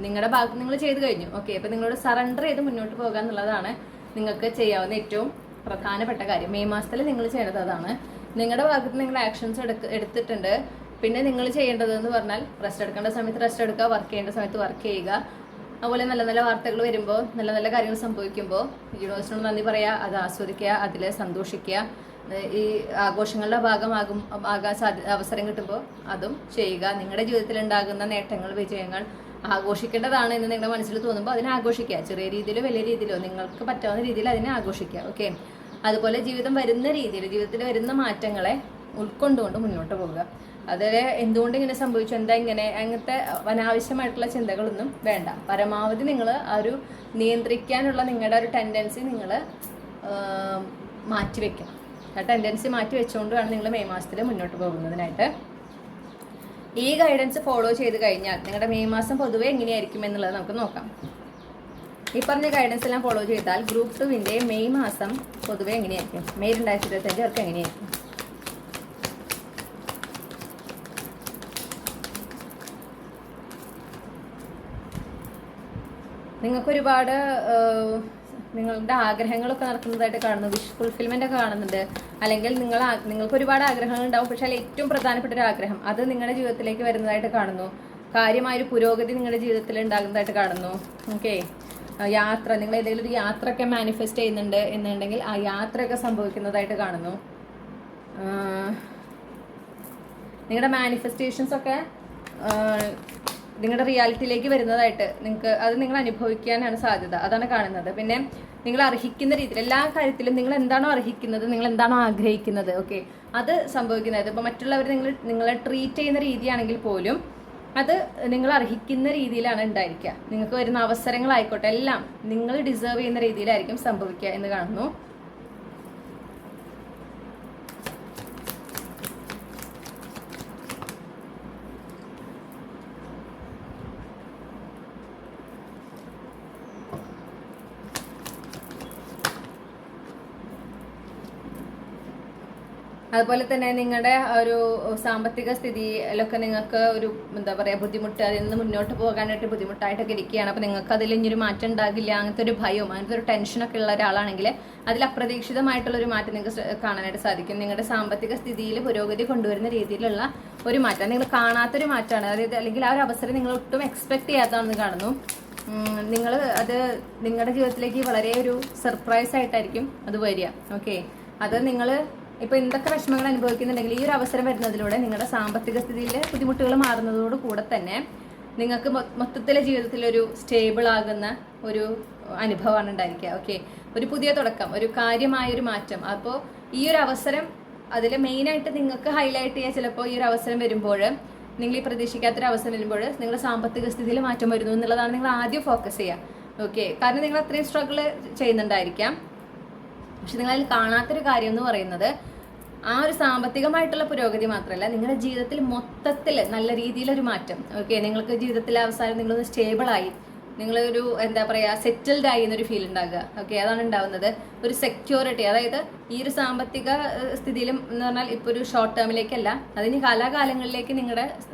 നിങ്ങളുടെ ഭാഗത്ത് നിങ്ങൾ ചെയ്തു കഴിഞ്ഞു. ഓക്കെ, അപ്പോൾ നിങ്ങളോട് സറണ്ടർ ചെയ്ത് മുന്നോട്ട് പോകുക എന്നുള്ളതാണ് നിങ്ങൾക്ക് ചെയ്യാവുന്ന ഏറ്റവും പ്രധാനപ്പെട്ട കാര്യം. മെയ് മാസത്തിൽ നിങ്ങൾ ചെയ്യേണ്ടത് അതാണ്. നിങ്ങളുടെ ഭാഗത്ത് നിങ്ങൾ ആക്ഷൻസ് എടുത്തിട്ടുണ്ട്. പിന്നെ നിങ്ങൾ ചെയ്യേണ്ടതെന്ന് പറഞ്ഞാൽ റെസ്റ്റ് എടുക്കേണ്ട സമയത്ത് റെസ്റ്റ് എടുക്കുക, വർക്ക് ചെയ്യേണ്ട സമയത്ത് വർക്ക് ചെയ്യുക. അതുപോലെ നല്ല നല്ല വാർത്തകൾ വരുമ്പോൾ, നല്ല നല്ല കാര്യങ്ങൾ സംഭവിക്കുമ്പോൾ യൂണിവേഴ്സിനോട് നന്ദി പറയുക, അത് ആസ്വദിക്കുക, അതിൽ സന്തോഷിക്കുക. ഈ ആഘോഷങ്ങളുടെ ആകാൻ അവസരം കിട്ടുമ്പോൾ അതും ചെയ്യുക. നിങ്ങളുടെ ജീവിതത്തിൽ ഉണ്ടാകുന്ന നേട്ടങ്ങൾ, വിജയങ്ങൾ ആഘോഷിക്കേണ്ടതാണ് എന്ന് നിങ്ങളുടെ മനസ്സിൽ തോന്നുമ്പോൾ അതിനെ ആഘോഷിക്കുക. ചെറിയ രീതിയിലോ വലിയ രീതിയിലോ നിങ്ങൾക്ക് പറ്റാവുന്ന രീതിയിൽ അതിനെ ആഘോഷിക്കുക. ഓക്കെ, അതുപോലെ ജീവിതത്തിൽ വരുന്ന മാറ്റങ്ങളെ ഉൾക്കൊണ്ടുകൊണ്ട് മുന്നോട്ട് പോകുക. അതിൽ എന്തുകൊണ്ട് ഇങ്ങനെ സംഭവിച്ചു, എന്താ ഇങ്ങനെ, അങ്ങനത്തെ അനാവശ്യമായിട്ടുള്ള ചിന്തകളൊന്നും വേണ്ട. പരമാവധി നിങ്ങൾ ആ ഒരു നിയന്ത്രിക്കാനുള്ള നിങ്ങളുടെ ഒരു ടെൻഡൻസി നിങ്ങൾ മാറ്റിവെക്കണം. ആ ടെൻഡൻസി മാറ്റി വെച്ചുകൊണ്ടാണ് നിങ്ങൾ മെയ് മാസത്തിൽ മുന്നോട്ട് പോകുന്നതിനായിട്ട്. ഈ ഗൈഡൻസ് ഫോളോ ചെയ്ത് കഴിഞ്ഞാൽ നിങ്ങളുടെ മെയ് മാസം പൊതുവെ എങ്ങനെയായിരിക്കും എന്നുള്ളത് നമുക്ക് നോക്കാം. ഈ പറഞ്ഞ ഗൈഡൻസ് എല്ലാം ഫോളോ ചെയ്താൽ ഗ്രൂപ്പ് 2-ന്റെ മെയ് മാസം പൊതുവെ എങ്ങനെയായിരിക്കും, മെയ് 2025 അവർക്ക് എങ്ങനെയായിരിക്കും. നിങ്ങൾക്ക് ഒരുപാട് നിങ്ങളുടെ ആഗ്രഹങ്ങളൊക്കെ നടക്കുന്നതായിട്ട് കാണുന്നു, വിഷ് ഫുൾഫിൽമെന്റ് ഒക്കെ കാണുന്നുണ്ട്. അല്ലെങ്കിൽ നിങ്ങൾക്ക് ഒരുപാട് ആഗ്രഹങ്ങൾ ഉണ്ടാവും, പക്ഷേ ഏറ്റവും പ്രധാനപ്പെട്ട ഒരു ആഗ്രഹം അത് നിങ്ങളുടെ ജീവിതത്തിലേക്ക് വരുന്നതായിട്ട് കാണുന്നു. കാര്യമായൊരു പുരോഗതി നിങ്ങളുടെ ജീവിതത്തിൽ ഉണ്ടാകുന്നതായിട്ട് കാണുന്നു. ഓക്കെ, യാത്ര, നിങ്ങൾ ഏതെങ്കിലും ഒരു യാത്രയൊക്കെ മാനിഫെസ്റ്റ് ചെയ്യുന്നുണ്ട് എന്നുണ്ടെങ്കിൽ ആ യാത്രയൊക്കെ സംഭവിക്കുന്നതായിട്ട് കാണുന്നു. നിങ്ങളുടെ മാനിഫെസ്റ്റേഷൻസ് ഒക്കെ നിങ്ങളുടെ റിയാലിറ്റിയിലേക്ക് വരുന്നതായിട്ട് നിങ്ങൾ അനുഭവിക്കാനാണ് സാധ്യത, അതാണ് കാണുന്നത്. പിന്നെ നിങ്ങൾ അർഹിക്കുന്ന രീതിയിൽ എല്ലാ കാര്യത്തിലും നിങ്ങൾ എന്താണോ അർഹിക്കുന്നത്, നിങ്ങൾ എന്താണോ ആഗ്രഹിക്കുന്നത്, ഓക്കെ, അത് സംഭവിക്കുന്നത്. ഇപ്പോൾ മറ്റുള്ളവർ നിങ്ങളെ ട്രീറ്റ് ചെയ്യുന്ന രീതിയാണെങ്കിൽ പോലും അത് നിങ്ങൾ അർഹിക്കുന്ന രീതിയിലാണ് ഉണ്ടായിരിക്കുക. നിങ്ങൾക്ക് വരുന്ന അവസരങ്ങളായിക്കോട്ടെ എല്ലാം നിങ്ങൾ ഡിസേർവ് ചെയ്യുന്ന രീതിയിലായിരിക്കും സംഭവിക്കുക എന്ന് കാണുന്നു. അതുപോലെ തന്നെ നിങ്ങളുടെ ഒരു സാമ്പത്തിക സ്ഥിതിയിലൊക്കെ നിങ്ങൾക്ക് ഒരു എന്താ പറയുക ബുദ്ധിമുട്ട്, അതിൽ നിന്ന് മുന്നോട്ട് പോകാനായിട്ട് ബുദ്ധിമുട്ടായിട്ടൊക്കെ ഇരിക്കുകയാണ്. അപ്പോൾ നിങ്ങൾക്ക് അതിൽ ഇനിയൊരു മാറ്റം ഉണ്ടാകില്ല, അങ്ങനത്തെ ഒരു ഭയവും അങ്ങനത്തെ ഒരു ടെൻഷനൊക്കെ ഉള്ള ഒരാളാണെങ്കിൽ അതിൽ അപ്രതീക്ഷിതമായിട്ടുള്ളൊരു മാറ്റം നിങ്ങൾക്ക് കാണാനായിട്ട് സാധിക്കും. നിങ്ങളുടെ സാമ്പത്തിക സ്ഥിതിയിൽ പുരോഗതി കൊണ്ടുവരുന്ന രീതിയിലുള്ള ഒരു മാറ്റം, നിങ്ങൾ കാണാത്തൊരു മാറ്റമാണ്. അതായത് അല്ലെങ്കിൽ ആ ഒരു അവസരം നിങ്ങൾ ഒട്ടും എക്സ്പെക്ട് ചെയ്യാത്തതാണെന്ന് കാണുന്നു. നിങ്ങൾ അത് നിങ്ങളുടെ ജീവിതത്തിലേക്ക് വളരെ ഒരു സർപ്രൈസ് ആയിട്ടായിരിക്കും അത് വരിക. ഓക്കെ, അത് നിങ്ങൾ ഇപ്പോൾ എന്തൊക്കെ വിഷമങ്ങൾ അനുഭവിക്കുന്നുണ്ടെങ്കിൽ ഈ ഒരു അവസരം വരുന്നതിലൂടെ നിങ്ങളുടെ സാമ്പത്തിക സ്ഥിതിയിലെ ബുദ്ധിമുട്ടുകൾ മാറുന്നതോട് കൂടെ തന്നെ നിങ്ങൾക്ക് മൊത്തത്തിലെ ജീവിതത്തിൽ ഒരു സ്റ്റേബിൾ ആകുന്ന ഒരു അനുഭവമാണ് ഉണ്ടായിരിക്കുക. ഓക്കെ, ഒരു പുതിയ തുടക്കം, ഒരു കാര്യമായൊരു മാറ്റം. അപ്പോൾ ഈ ഒരു അവസരം അതിൽ മെയിനായിട്ട് നിങ്ങൾക്ക് ഹൈലൈറ്റ് ചെയ്യുക ചിലപ്പോൾ ഈ ഒരു അവസരം വരുമ്പോൾ, നിങ്ങൾ ഈ പ്രതീക്ഷിക്കാത്തൊരു അവസരം വരുമ്പോൾ നിങ്ങളുടെ സാമ്പത്തിക സ്ഥിതിയിൽ മാറ്റം വരുന്നു എന്നുള്ളതാണ് നിങ്ങൾ ആദ്യം ഫോക്കസ് ചെയ്യുക. ഓക്കെ, കാരണം നിങ്ങൾ അത്രയും സ്ട്രഗിൾ ചെയ്യുന്നുണ്ടായിരിക്കാം. പക്ഷെ നിങ്ങളതിൽ കാണാത്തൊരു കാര്യം എന്ന് പറയുന്നത് ആ ഒരു സാമ്പത്തികമായിട്ടുള്ള പുരോഗതി മാത്രമല്ല, നിങ്ങളുടെ ജീവിതത്തിൽ മൊത്തത്തിൽ നല്ല രീതിയിലൊരു മാറ്റം. ഓക്കെ, നിങ്ങൾക്ക് ജീവിതത്തിലെ അവസാനം നിങ്ങളൊന്ന് സ്റ്റേബിളായി, നിങ്ങളൊരു എന്താ പറയുക സെറ്റിൽഡ് ആയി എന്നൊരു ഫീൽ ഉണ്ടാകുക. ഓക്കെ, അതാണ് ഉണ്ടാവുന്നത്. ഒരു സെക്യൂരിറ്റി, അതായത് ഈ ഒരു സാമ്പത്തിക സ്ഥിതിയിലും എന്ന് പറഞ്ഞാൽ ഇപ്പോൾ ഒരു ഷോർട്ട് ടേമിലേക്കല്ല, അതിന് കാലാകാലങ്ങളിലേക്ക് നിങ്ങളുടെ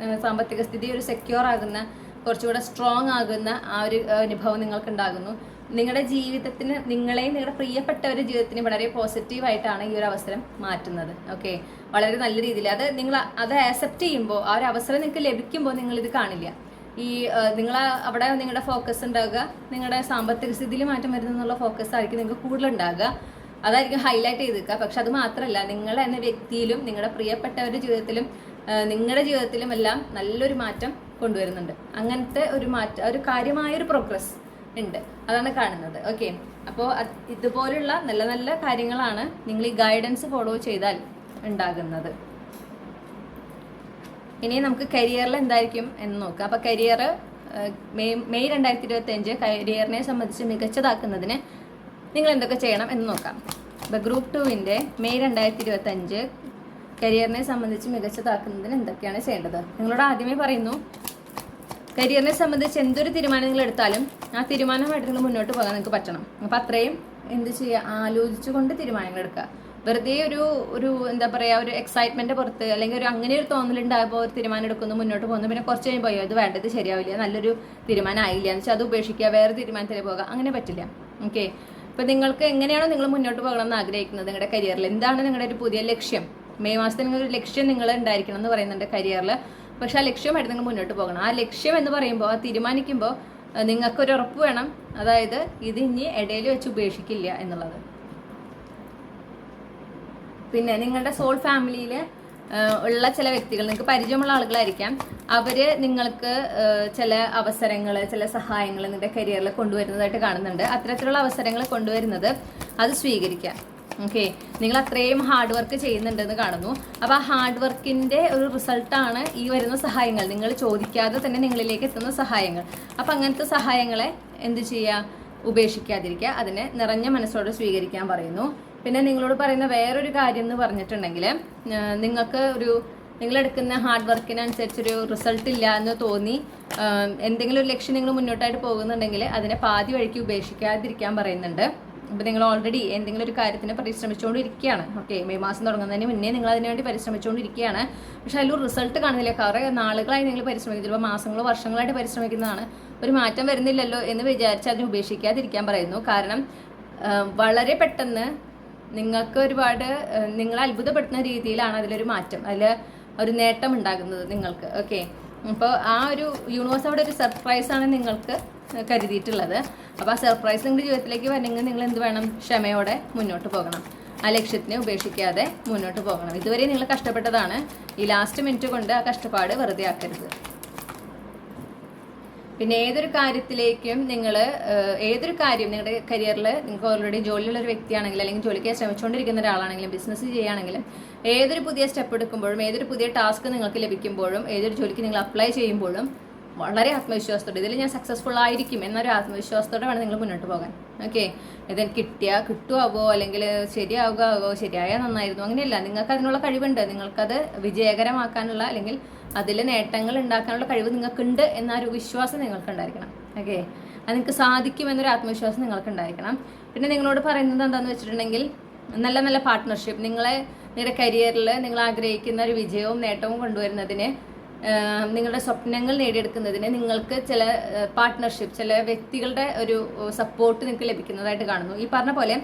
സാമ്പത്തിക സ്ഥിതി ഒരു സെക്യൂർ ആകുന്ന, കുറച്ചുകൂടെ സ്ട്രോങ് ആകുന്ന ആ ഒരു അനുഭവം നിങ്ങൾക്ക് ഉണ്ടാകുന്നു. നിങ്ങളുടെ ജീവിതത്തിന്, നിങ്ങളെയും നിങ്ങളുടെ പ്രിയപ്പെട്ടവരുടെ ജീവിതത്തിന് വളരെ പോസിറ്റീവായിട്ടാണ് ഈ ഒരു അവസരം മാറ്റുന്നത്. ഓക്കെ, വളരെ നല്ല രീതിയിൽ നിങ്ങൾ അത് ആക്സെപ്റ്റ് ചെയ്യുമ്പോൾ, ആ ഒരു അവസരം നിങ്ങൾക്ക് ലഭിക്കുമ്പോൾ നിങ്ങളിത് കാണില്ല. നിങ്ങൾ അവിടെ നിങ്ങളുടെ ഫോക്കസ് ഉണ്ടാകുക നിങ്ങളുടെ സാമ്പത്തിക സ്ഥിതിയിൽ മാറ്റം വരുന്നുള്ള ഫോക്കസ് ആയിരിക്കും നിങ്ങൾക്ക് കൂടുതലുണ്ടാകുക, അതായിരിക്കും ഹൈലൈറ്റ് ചെയ്ത് നിൽക്കുക. പക്ഷെ അത് മാത്രമല്ല, നിങ്ങൾ എന്ന വ്യക്തിയിലും നിങ്ങളുടെ പ്രിയപ്പെട്ടവരുടെ ജീവിതത്തിലും നിങ്ങളുടെ ജീവിതത്തിലും എല്ലാം നല്ലൊരു മാറ്റം കൊണ്ടുവരുന്നുണ്ട്. അങ്ങനത്തെ ഒരു മാറ്റം, ഒരു കാര്യമായൊരു പ്രോഗ്രസ് ഉണ്ട്, അതാണ് കാണുന്നത്. ഓക്കെ, അപ്പോൾ ഇതുപോലുള്ള നല്ല നല്ല കാര്യങ്ങളാണ് നിങ്ങൾ ഈ ഗൈഡൻസ് ഫോളോ ചെയ്താൽ ഉണ്ടാകുന്നത്. ഇനി നമുക്ക് കരിയറിൽ എന്തായിരിക്കും എന്ന് നോക്കാം. അപ്പോൾ കരിയർ മെയ് 2025 കരിയറിനെ സംബന്ധിച്ച് മികച്ചതാക്കുന്നതിന് നിങ്ങൾ എന്തൊക്കെ ചെയ്യണം എന്ന് നോക്കാം. അപ്പോൾ ഗ്രൂപ്പ് 2-ന്റെ മെയ് 2025 കരിയറിനെ സംബന്ധിച്ച് മികച്ചതാക്കുന്നതിന് എന്തൊക്കെയാണ് ചെയ്യേണ്ടത്. നിങ്ങളോട് ആദ്യമേ പറയുന്നു, കരിയറിനെ സംബന്ധിച്ച് എന്തൊരു തീരുമാനം നിങ്ങൾ എടുത്താലും ആ തീരുമാനമായിട്ട് നിങ്ങൾ മുന്നോട്ട് പോകാൻ നിങ്ങൾക്ക് പറ്റണം. അപ്പം അത്രയും എന്ത് ചെയ്യുക, ആലോചിച്ചുകൊണ്ട് തീരുമാനങ്ങൾ എടുക്കുക. വെറുതെ ഒരു എന്താ പറയുക, ഒരു എക്സൈറ്റ്മെന്റ് പുറത്ത് അല്ലെങ്കിൽ അങ്ങനെ ഒരു തോന്നലുണ്ടാകുമ്പോൾ ഒരു തീരുമാനം എടുക്കുന്നു, മുന്നോട്ട് പോകുന്നു, പിന്നെ കുറച്ച് കഴിയുമ്പോൾ ഇത് വേണ്ടത് ശരിയാവില്ല, നല്ലൊരു തീരുമാനം ആയില്ല എന്ന് വെച്ചാൽ അത് ഉപേക്ഷിക്കുക, വേറെ തീരുമാനത്തിൽ പോകുക, അങ്ങനെ പറ്റില്ല. ഓക്കെ, ഇപ്പം നിങ്ങൾക്ക് എങ്ങനെയാണോ നിങ്ങൾ മുന്നോട്ട് പോകണം എന്ന് ആഗ്രഹിക്കുന്നത് നിങ്ങളുടെ കരിയറിൽ, എന്താണ് നിങ്ങളുടെ ഒരു പുതിയ ലക്ഷ്യം, മെയ് മാസത്തിൽ നിങ്ങളൊരു ലക്ഷ്യം നിങ്ങൾ ഉണ്ടായിരിക്കണം എന്ന് പറയുന്നുണ്ട് കരിയറിൽ. പക്ഷെ ആ ലക്ഷ്യമായിട്ട് നിങ്ങൾ മുന്നോട്ട് പോകണം. ആ ലക്ഷ്യം എന്ന് പറയുമ്പോൾ, ആ തീരുമാനിക്കുമ്പോൾ നിങ്ങൾക്കൊരു ഉറപ്പ് വേണം, അതായത് ഇത് ഇനി ഇടയിൽ വെച്ച് ഉപേക്ഷിക്കില്ല എന്നുള്ളത്. പിന്നെ നിങ്ങളുടെ സോൾ ഫാമിലിയിൽ ഉള്ള ചില വ്യക്തികൾ, നിങ്ങൾക്ക് പരിചയമുള്ള ആളുകളായിരിക്കാം, അവര് നിങ്ങൾക്ക് ചില അവസരങ്ങൾ, ചില സഹായങ്ങൾ നിങ്ങളുടെ കരിയറിൽ കൊണ്ടുവരുന്നതായിട്ട് കാണുന്നുണ്ട്. അത്തരത്തിലുള്ള അവസരങ്ങൾ കൊണ്ടുവരുന്നത് അത് സ്വീകരിക്കാം. ഓക്കെ, നിങ്ങൾ അത്രയും ഹാർഡ് വർക്ക് ചെയ്യുന്നുണ്ടെന്ന് കാണുന്നു. അപ്പോൾ ആ ഹാർഡ് വർക്കിൻ്റെ ഒരു റിസൾട്ടാണ് ഈ വരുന്ന സഹായങ്ങൾ, നിങ്ങൾ ചോദിക്കാതെ തന്നെ നിങ്ങളിലേക്ക് എത്തുന്ന സഹായങ്ങൾ. അപ്പം അങ്ങനത്തെ സഹായങ്ങളെ എന്ത് ചെയ്യുക, ഉപേക്ഷിക്കാതിരിക്കുക, അതിനെ നിറഞ്ഞ മനസ്സോടെ സ്വീകരിക്കാൻ പറയുന്നു. പിന്നെ നിങ്ങളോട് പറയുന്ന വേറൊരു കാര്യം എന്ന് പറഞ്ഞിട്ടുണ്ടെങ്കിൽ, നിങ്ങൾക്ക് നിങ്ങളെടുക്കുന്ന ഹാർഡ് വർക്കിനനുസരിച്ചൊരു റിസൾട്ട് ഇല്ല എന്ന് തോന്നി എന്തെങ്കിലും ഒരു ലക്ഷ്യം നിങ്ങൾ മുന്നോട്ടായിട്ട് പോകുന്നുണ്ടെങ്കിൽ അതിനെ പാതി വഴിക്ക് ഉപേക്ഷിക്കാതിരിക്കാൻ പറയുന്നുണ്ട്. അപ്പോൾ നിങ്ങൾ ഓൾറെഡി എന്തെങ്കിലും ഒരു കാര്യത്തിന് പരിശ്രമിച്ചുകൊണ്ടിരിക്കുകയാണ്. ഓക്കെ, മെയ് മാസം തുടങ്ങുന്നതിന് മുന്നേ നിങ്ങൾ അതിനുവേണ്ടി പരിശ്രമിച്ചുകൊണ്ടിരിക്കുകയാണ്. പക്ഷെ അതിലൊരു റിസൾട്ട് കാണുന്നില്ല. കുറേ നാളുകളായി നിങ്ങൾ പരിശ്രമിക്കും, ചിലപ്പോൾ മാസങ്ങളോ വർഷങ്ങളായിട്ട് പരിശ്രമിക്കുന്നതാണ്, ഒരു മാറ്റം വരുന്നില്ലല്ലോ എന്ന് വിചാരിച്ച് അതിന് ഉപേക്ഷിക്കാതിരിക്കാൻ പറയുന്നു. കാരണം വളരെ പെട്ടെന്ന് നിങ്ങൾക്ക് ഒരുപാട് നിങ്ങളെ അത്ഭുതപ്പെടുത്തുന്ന രീതിയിലാണ് അതിലൊരു മാറ്റം, അതിൽ ഒരു നേട്ടം ഉണ്ടാകുന്നത് നിങ്ങൾക്ക്. ഓക്കെ, അപ്പോൾ ആ ഒരു യൂണിവേഴ്സ് അവിടെ ഒരു സർപ്രൈസാണ് നിങ്ങൾക്ക് കരുതിയിട്ടുള്ളത്. അപ്പോൾ ആ സർപ്രൈസ് നിങ്ങളുടെ ജീവിതത്തിലേക്ക് വരണമെങ്കിൽ നിങ്ങൾ എന്ത് വേണം, ക്ഷമയോടെ മുന്നോട്ട് പോകണം, ആ ലക്ഷ്യത്തിനെ ഉപേക്ഷിക്കാതെ മുന്നോട്ട് പോകണം. ഇതുവരെ നിങ്ങൾ കഷ്ടപ്പെട്ടതാണ്, ഈ ലാസ്റ്റ് മിനിറ്റ് കൊണ്ട് ആ കഷ്ടപ്പാട് വെറുതെ ആക്കരുത്. പിന്നെ ഏതൊരു കാര്യത്തിലേക്കും ഏതൊരു കാര്യം നിങ്ങളുടെ കരിയറിൽ നിങ്ങൾക്ക് ഓൾറെഡി ജോലിയുള്ള ഒരു വ്യക്തിയാണെങ്കിൽ, അല്ലെങ്കിൽ ജോലിക്ക് ശ്രമിച്ചുകൊണ്ടിരിക്കുന്ന ഒരാളാണെങ്കിലും, ബിസിനസ് ചെയ്യുകയാണെങ്കിലും, ഏതൊരു പുതിയ സ്റ്റെപ്പ് എടുക്കുമ്പോഴും, ഏതൊരു പുതിയ ടാസ്ക് നിങ്ങൾക്ക് ലഭിക്കുമ്പോഴും, ഏതൊരു ജോലിക്ക് നിങ്ങൾ അപ്ലൈ ചെയ്യുമ്പോഴും വളരെ ആത്മവിശ്വാസത്തോടെ ഇതിൽ ഞാൻ സക്സസ്ഫുൾ ആയിരിക്കും എന്നൊരു ആത്മവിശ്വാസത്തോടെ വേണം നിങ്ങൾ മുന്നോട്ട് പോകാൻ. ഓക്കെ, ഇത് കിട്ടുമാവോ, അല്ലെങ്കിൽ ശരിയാവുകയാവോ, ശരിയായാൽ നന്നായിരുന്നു, അങ്ങനെയല്ല. നിങ്ങൾക്ക് അതിനുള്ള കഴിവുണ്ട്, നിങ്ങൾക്കത് വിജയകരമാക്കാനുള്ള അല്ലെങ്കിൽ അതിൽ നേട്ടങ്ങൾ ഉണ്ടാക്കാനുള്ള കഴിവ് നിങ്ങൾക്കുണ്ട് എന്നൊരു വിശ്വാസം നിങ്ങൾക്കുണ്ടായിരിക്കണം. ഓക്കെ, അത് നിങ്ങൾക്ക് സാധിക്കുമെന്നൊരു ആത്മവിശ്വാസം നിങ്ങൾക്കുണ്ടായിരിക്കണം. പിന്നെ നിങ്ങളോട് പറയുന്നത് എന്താണെന്ന് വെച്ചിട്ടുണ്ടെങ്കിൽ, നല്ല നല്ല പാർട്ട്ണർഷിപ്പ് നിങ്ങളുടെ കരിയറിൽ നിങ്ങൾ ആഗ്രഹിക്കുന്ന ഒരു വിജയവും നേട്ടവും കൊണ്ടുവരുന്നതിന്, നിങ്ങളുടെ സ്വപ്നങ്ങൾ നേടിയെടുക്കുന്നതിന് നിങ്ങൾക്ക് ചില പാർട്ട്ണർഷിപ്പ്, ചില വ്യക്തികളുടെ ഒരു സപ്പോർട്ട് നിങ്ങൾക്ക് ലഭിക്കുന്നതായിട്ട് കാണുന്നു. ഈ പറഞ്ഞ പോലെ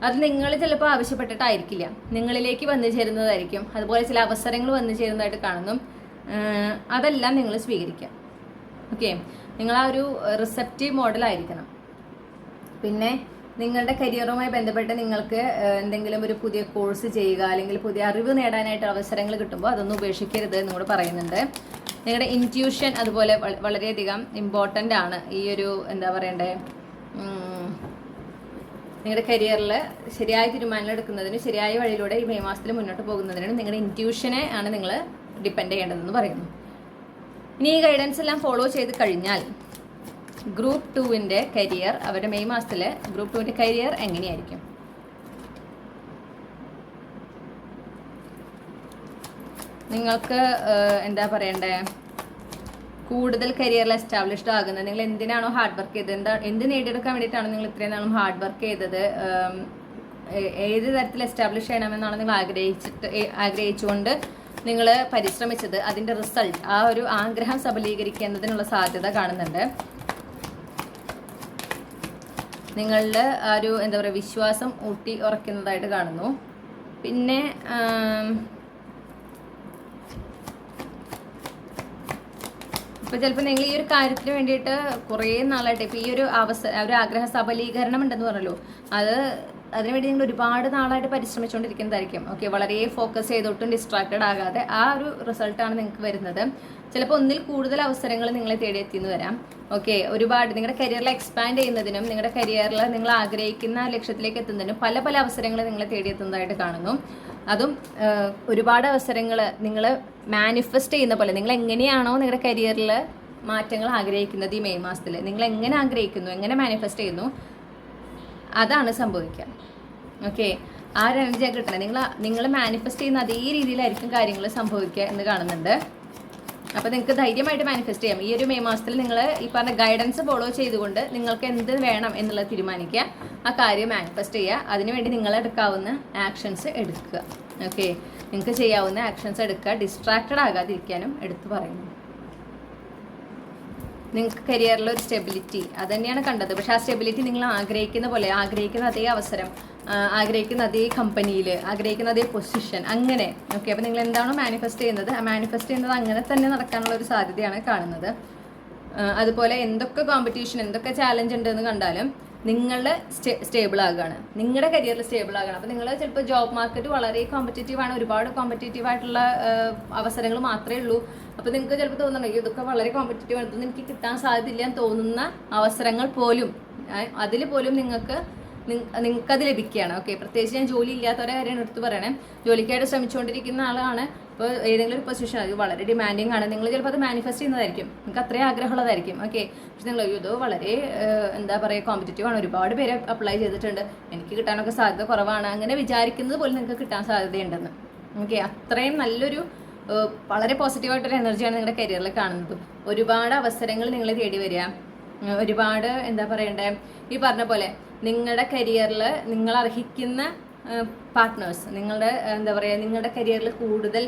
അത് നിങ്ങൾ ചിലപ്പോൾ ആവശ്യപ്പെട്ടിട്ടായിരിക്കില്ല, നിങ്ങളിലേക്ക് വന്നു ചേരുന്നതായിരിക്കും. അതുപോലെ ചില അവസരങ്ങൾ വന്നു ചേരുന്നതായിട്ട് കാണുന്നു. അതെല്ലാം നിങ്ങൾ സ്വീകരിക്കാം. ഓക്കെ, നിങ്ങൾ ആ ഒരു റിസപ്റ്റീവ് മോഡലായിരിക്കണം. പിന്നെ നിങ്ങളുടെ കരിയറുമായി ബന്ധപ്പെട്ട് നിങ്ങൾക്ക് എന്തെങ്കിലും ഒരു പുതിയ കോഴ്സ് ചെയ്യുക, അല്ലെങ്കിൽ പുതിയ അറിവ് നേടാനായിട്ട് അവസരങ്ങൾ കിട്ടുമ്പോൾ അതൊന്നും ഉപേക്ഷിക്കരുത് എന്നോട് പറയുന്നുണ്ട്. നിങ്ങളുടെ ഇൻറ്റ്യൂഷൻ അതുപോലെ വളരെയധികം ഇമ്പോർട്ടൻ്റ് ആണ്. ഈ ഒരു എന്താ പറയണ്ടേ, നിങ്ങളുടെ കരിയറിൽ ശരിയായ തീരുമാനങ്ങൾ എടുക്കുന്നതിന്, ശരിയായ വഴിയിലൂടെ ഈ മെയ് മാസത്തിൽ മുന്നോട്ട് പോകുന്നതിനും നിങ്ങളുടെ ഇൻറ്റ്യൂഷനെ ആണ് നിങ്ങൾ ഡിപ്പെൻഡ് ചെയ്യേണ്ടതെന്ന് പറയുന്നു. ഇനി ഈ ഗൈഡൻസ് എല്ലാം ഫോളോ ചെയ്ത് കഴിഞ്ഞാൽ ഗ്രൂപ്പ് 2-ൻ്റെ കരിയർ, അവരുടെ മെയ് മാസത്തിൽ ഗ്രൂപ്പ് 2-ൻ്റെ കരിയർ എങ്ങനെയായിരിക്കും? നിങ്ങൾക്ക് എന്താ പറയണ്ടേ, കൂടുതൽ കരിയറിൽ എസ്റ്റാബ്ലിഷ്ഡ് ആകുന്നത്, നിങ്ങൾ എന്തിനാണോ ഹാർഡ് വർക്ക് ചെയ്തത്, എന്ത് നേടിയെടുക്കാൻ വേണ്ടിയിട്ടാണ് നിങ്ങൾ ഇത്രയും നാളും ഹാർഡ് വർക്ക് ചെയ്തത്, ഏത് തരത്തിൽ എസ്റ്റാബ്ലിഷ് ചെയ്യണമെന്നാണ് നിങ്ങൾ ആഗ്രഹിച്ചുകൊണ്ട് നിങ്ങൾ പരിശ്രമിച്ചത്, അതിൻ്റെ റിസൾട്ട്, ആ ഒരു ആഗ്രഹം സബലീകരിക്കുന്നതിനുള്ള സാധ്യത കാണുന്നുണ്ട്. നിങ്ങളുടെ ആ ഒരു എന്താ പറയുക വിശ്വാസം ഊട്ടി ഉറക്കുന്നതായിട്ട് കാണുന്നു. പിന്നെ ഇപ്പോൾ ചിലപ്പോൾ നിങ്ങൾ ഈ ഒരു കാര്യത്തിന് വേണ്ടിയിട്ട് കുറേ നാളായിട്ട്, ഇപ്പോൾ ഈ ഒരു ആഗ്രഹ സബലീകരണം ഉണ്ടെന്ന് പറഞ്ഞല്ലോ, അതിനുവേണ്ടി നിങ്ങൾ ഒരുപാട് നാളായിട്ട് പരിശ്രമിച്ചുകൊണ്ടിരിക്കുന്നതായിരിക്കും. ഓക്കെ, വളരെ ഫോക്കസ് ചെയ്തോട്ടും ഡിസ്ട്രാക്റ്റഡ് ആകാതെ ആ ഒരു റിസൾട്ടാണ് നിങ്ങൾക്ക് വരുന്നത്. ചിലപ്പോൾ ഒന്നിൽ കൂടുതൽ അവസരങ്ങൾ നിങ്ങളെ തേടിയെത്തിയെന്ന് വരാം. ഓക്കെ, ഒരുപാട് നിങ്ങളുടെ കരിയറിൽ എക്സ്പാൻഡ് ചെയ്യുന്നതിനും, നിങ്ങളുടെ കരിയറിൽ നിങ്ങൾ ആഗ്രഹിക്കുന്ന ലക്ഷ്യത്തിലേക്ക് എത്തുന്നതിനും പല പല അവസരങ്ങൾ നിങ്ങളെ തേടിയെത്തുന്നതായിട്ട് കാണുന്നു. അതും ഒരുപാട് അവസരങ്ങൾ നിങ്ങൾ മാനിഫെസ്റ്റ് ചെയ്യുന്ന പോലെ, നിങ്ങൾ എങ്ങനെയാണോ നിങ്ങളുടെ കരിയറിൽ മാറ്റങ്ങൾ ആഗ്രഹിക്കുന്നത് ഈ മെയ് മാസത്തിൽ, നിങ്ങൾ എങ്ങനെ ആഗ്രഹിക്കുന്നു, എങ്ങനെ മാനിഫെസ്റ്റ് ചെയ്യുന്നു, അതാണ് സംഭവിക്കുക. ഓക്കെ, ആ ഒരു എനർജിയാണ് കിട്ടണത്. നിങ്ങൾ മാനിഫെസ്റ്റ് ചെയ്യുന്ന അതേ രീതിയിലായിരിക്കും കാര്യങ്ങൾ സംഭവിക്കുക എന്ന് കാണുന്നുണ്ട്. അപ്പോൾ നിങ്ങൾക്ക് ധൈര്യമായിട്ട് മാനിഫെസ്റ്റ് ചെയ്യാം. ഈ ഒരു മെയ് മാസത്തിൽ നിങ്ങൾ ഈ പറഞ്ഞ ഗൈഡൻസ് ഫോളോ ചെയ്തുകൊണ്ട് നിങ്ങൾക്ക് എന്ത് വേണം എന്നുള്ളത് തീരുമാനിക്കുക, ആ കാര്യം മാനിഫെസ്റ്റ് ചെയ്യുക, അതിനുവേണ്ടി നിങ്ങൾ എടുക്കാവുന്ന ആക്ഷൻസ് എടുക്കുക. ഓക്കെ, നിങ്ങൾക്ക് ചെയ്യാവുന്ന ആക്ഷൻസ് എടുക്കുക, ഡിസ്ട്രാക്റ്റഡ് ആകാതിരിക്കാനും എടുത്തു പറയുന്നു. നിങ്ങൾക്ക് കരിയറിൽ ഒരു സ്റ്റെബിലിറ്റി അത് തന്നെയാണ് കണ്ടത്. പക്ഷെ ആ സ്റ്റെബിലിറ്റി നിങ്ങൾ ആഗ്രഹിക്കുന്ന പോലെ, ആഗ്രഹിക്കുന്ന അതേ അവസരം, ആഗ്രഹിക്കുന്ന അതേ കമ്പനിയിൽ, ആഗ്രഹിക്കുന്ന അതേ പൊസിഷൻ, അങ്ങനെ. ഓക്കെ, അപ്പോൾ നിങ്ങൾ എന്താണോ മാനിഫെസ്റ്റ് ചെയ്യുന്നത്, ആ മാനിഫെസ്റ്റ് ചെയ്യുന്നത് അങ്ങനെ തന്നെ നടക്കാനുള്ള ഒരു സാധ്യതയാണ് കാണുന്നത്. അതുപോലെ എന്തൊക്കെ കോമ്പറ്റീഷൻ, എന്തൊക്കെ ചാലഞ്ച് ഉണ്ടെന്ന് കണ്ടാലും നിങ്ങൾ സ്റ്റേബിൾ ആകുകയാണ്, നിങ്ങളുടെ കരിയറിൽ സ്റ്റേബിൾ ആകുകയാണ്. അപ്പോൾ നിങ്ങൾ ചിലപ്പോൾ ജോബ് മാർക്കറ്റ് വളരെ കോമ്പറ്റീറ്റീവാണ്, ഒരുപാട് കോമ്പറ്റീറ്റീവ് ആയിട്ടുള്ള അവസരങ്ങൾ മാത്രമേ ഉള്ളൂ. അപ്പോൾ നിങ്ങൾക്ക് ചിലപ്പോൾ തോന്നുന്നുണ്ട് ഇതൊക്കെ വളരെ കോമ്പറ്റീറ്റീവ് ആണ്, ഇതൊന്നും എനിക്ക് കിട്ടാൻ സാധ്യതയില്ല എന്ന് തോന്നുന്ന അവസരങ്ങൾ പോലും, അതിൽ പോലും നിങ്ങൾക്ക് നിങ്ങൾക്കത് ലഭിക്കുകയാണ്. ഓക്കെ, പ്രത്യേകിച്ച് ഞാൻ ജോലി ഇല്ലാത്തവരെ കാര്യമാണ് എടുത്ത് പറയണേ. ജോലിക്കായിട്ട് ശ്രമിച്ചുകൊണ്ടിരിക്കുന്ന ആളാണ്. ഇപ്പോൾ ഏതെങ്കിലും ഒരു പൊസിഷൻ അത് വളരെ ഡിമാൻഡിങ് ആണ്, നിങ്ങൾ ചിലപ്പോൾ അത് മാനിഫെസ്റ്റ് ചെയ്യുന്നതായിരിക്കും, നിങ്ങൾക്ക് അത്രയും ആഗ്രഹമുള്ളതായിരിക്കും. ഓക്കെ, പക്ഷെ നിങ്ങൾ ഇത് വളരെ എന്താ പറയുക കോമ്പറ്റീറ്റീവ് ആണ്, ഒരുപാട് പേര് അപ്ലൈ ചെയ്തിട്ടുണ്ട്, എനിക്ക് കിട്ടാനൊക്കെ സാധ്യത കുറവാണ്, അങ്ങനെ വിചാരിക്കുന്നത് പോലും നിങ്ങൾക്ക് കിട്ടാൻ സാധ്യതയുണ്ടെന്ന്. ഓക്കെ, അത്രയും നല്ലൊരു വളരെ പോസിറ്റീവായിട്ടൊരു എനർജിയാണ് നിങ്ങളുടെ കരിയറിൽ കാണുന്നത്. ഒരുപാട് അവസരങ്ങൾ നിങ്ങളെ തേടി വരിക, ഒരുപാട് എന്താ പറയണ്ടേ, ഈ പറഞ്ഞ പോലെ നിങ്ങളുടെ കരിയറിൽ നിങ്ങൾ അർഹിക്കുന്ന പാർട്ട്നേഴ്സ്, നിങ്ങളുടെ എന്താ പറയുക, നിങ്ങളുടെ കരിയറിൽ കൂടുതൽ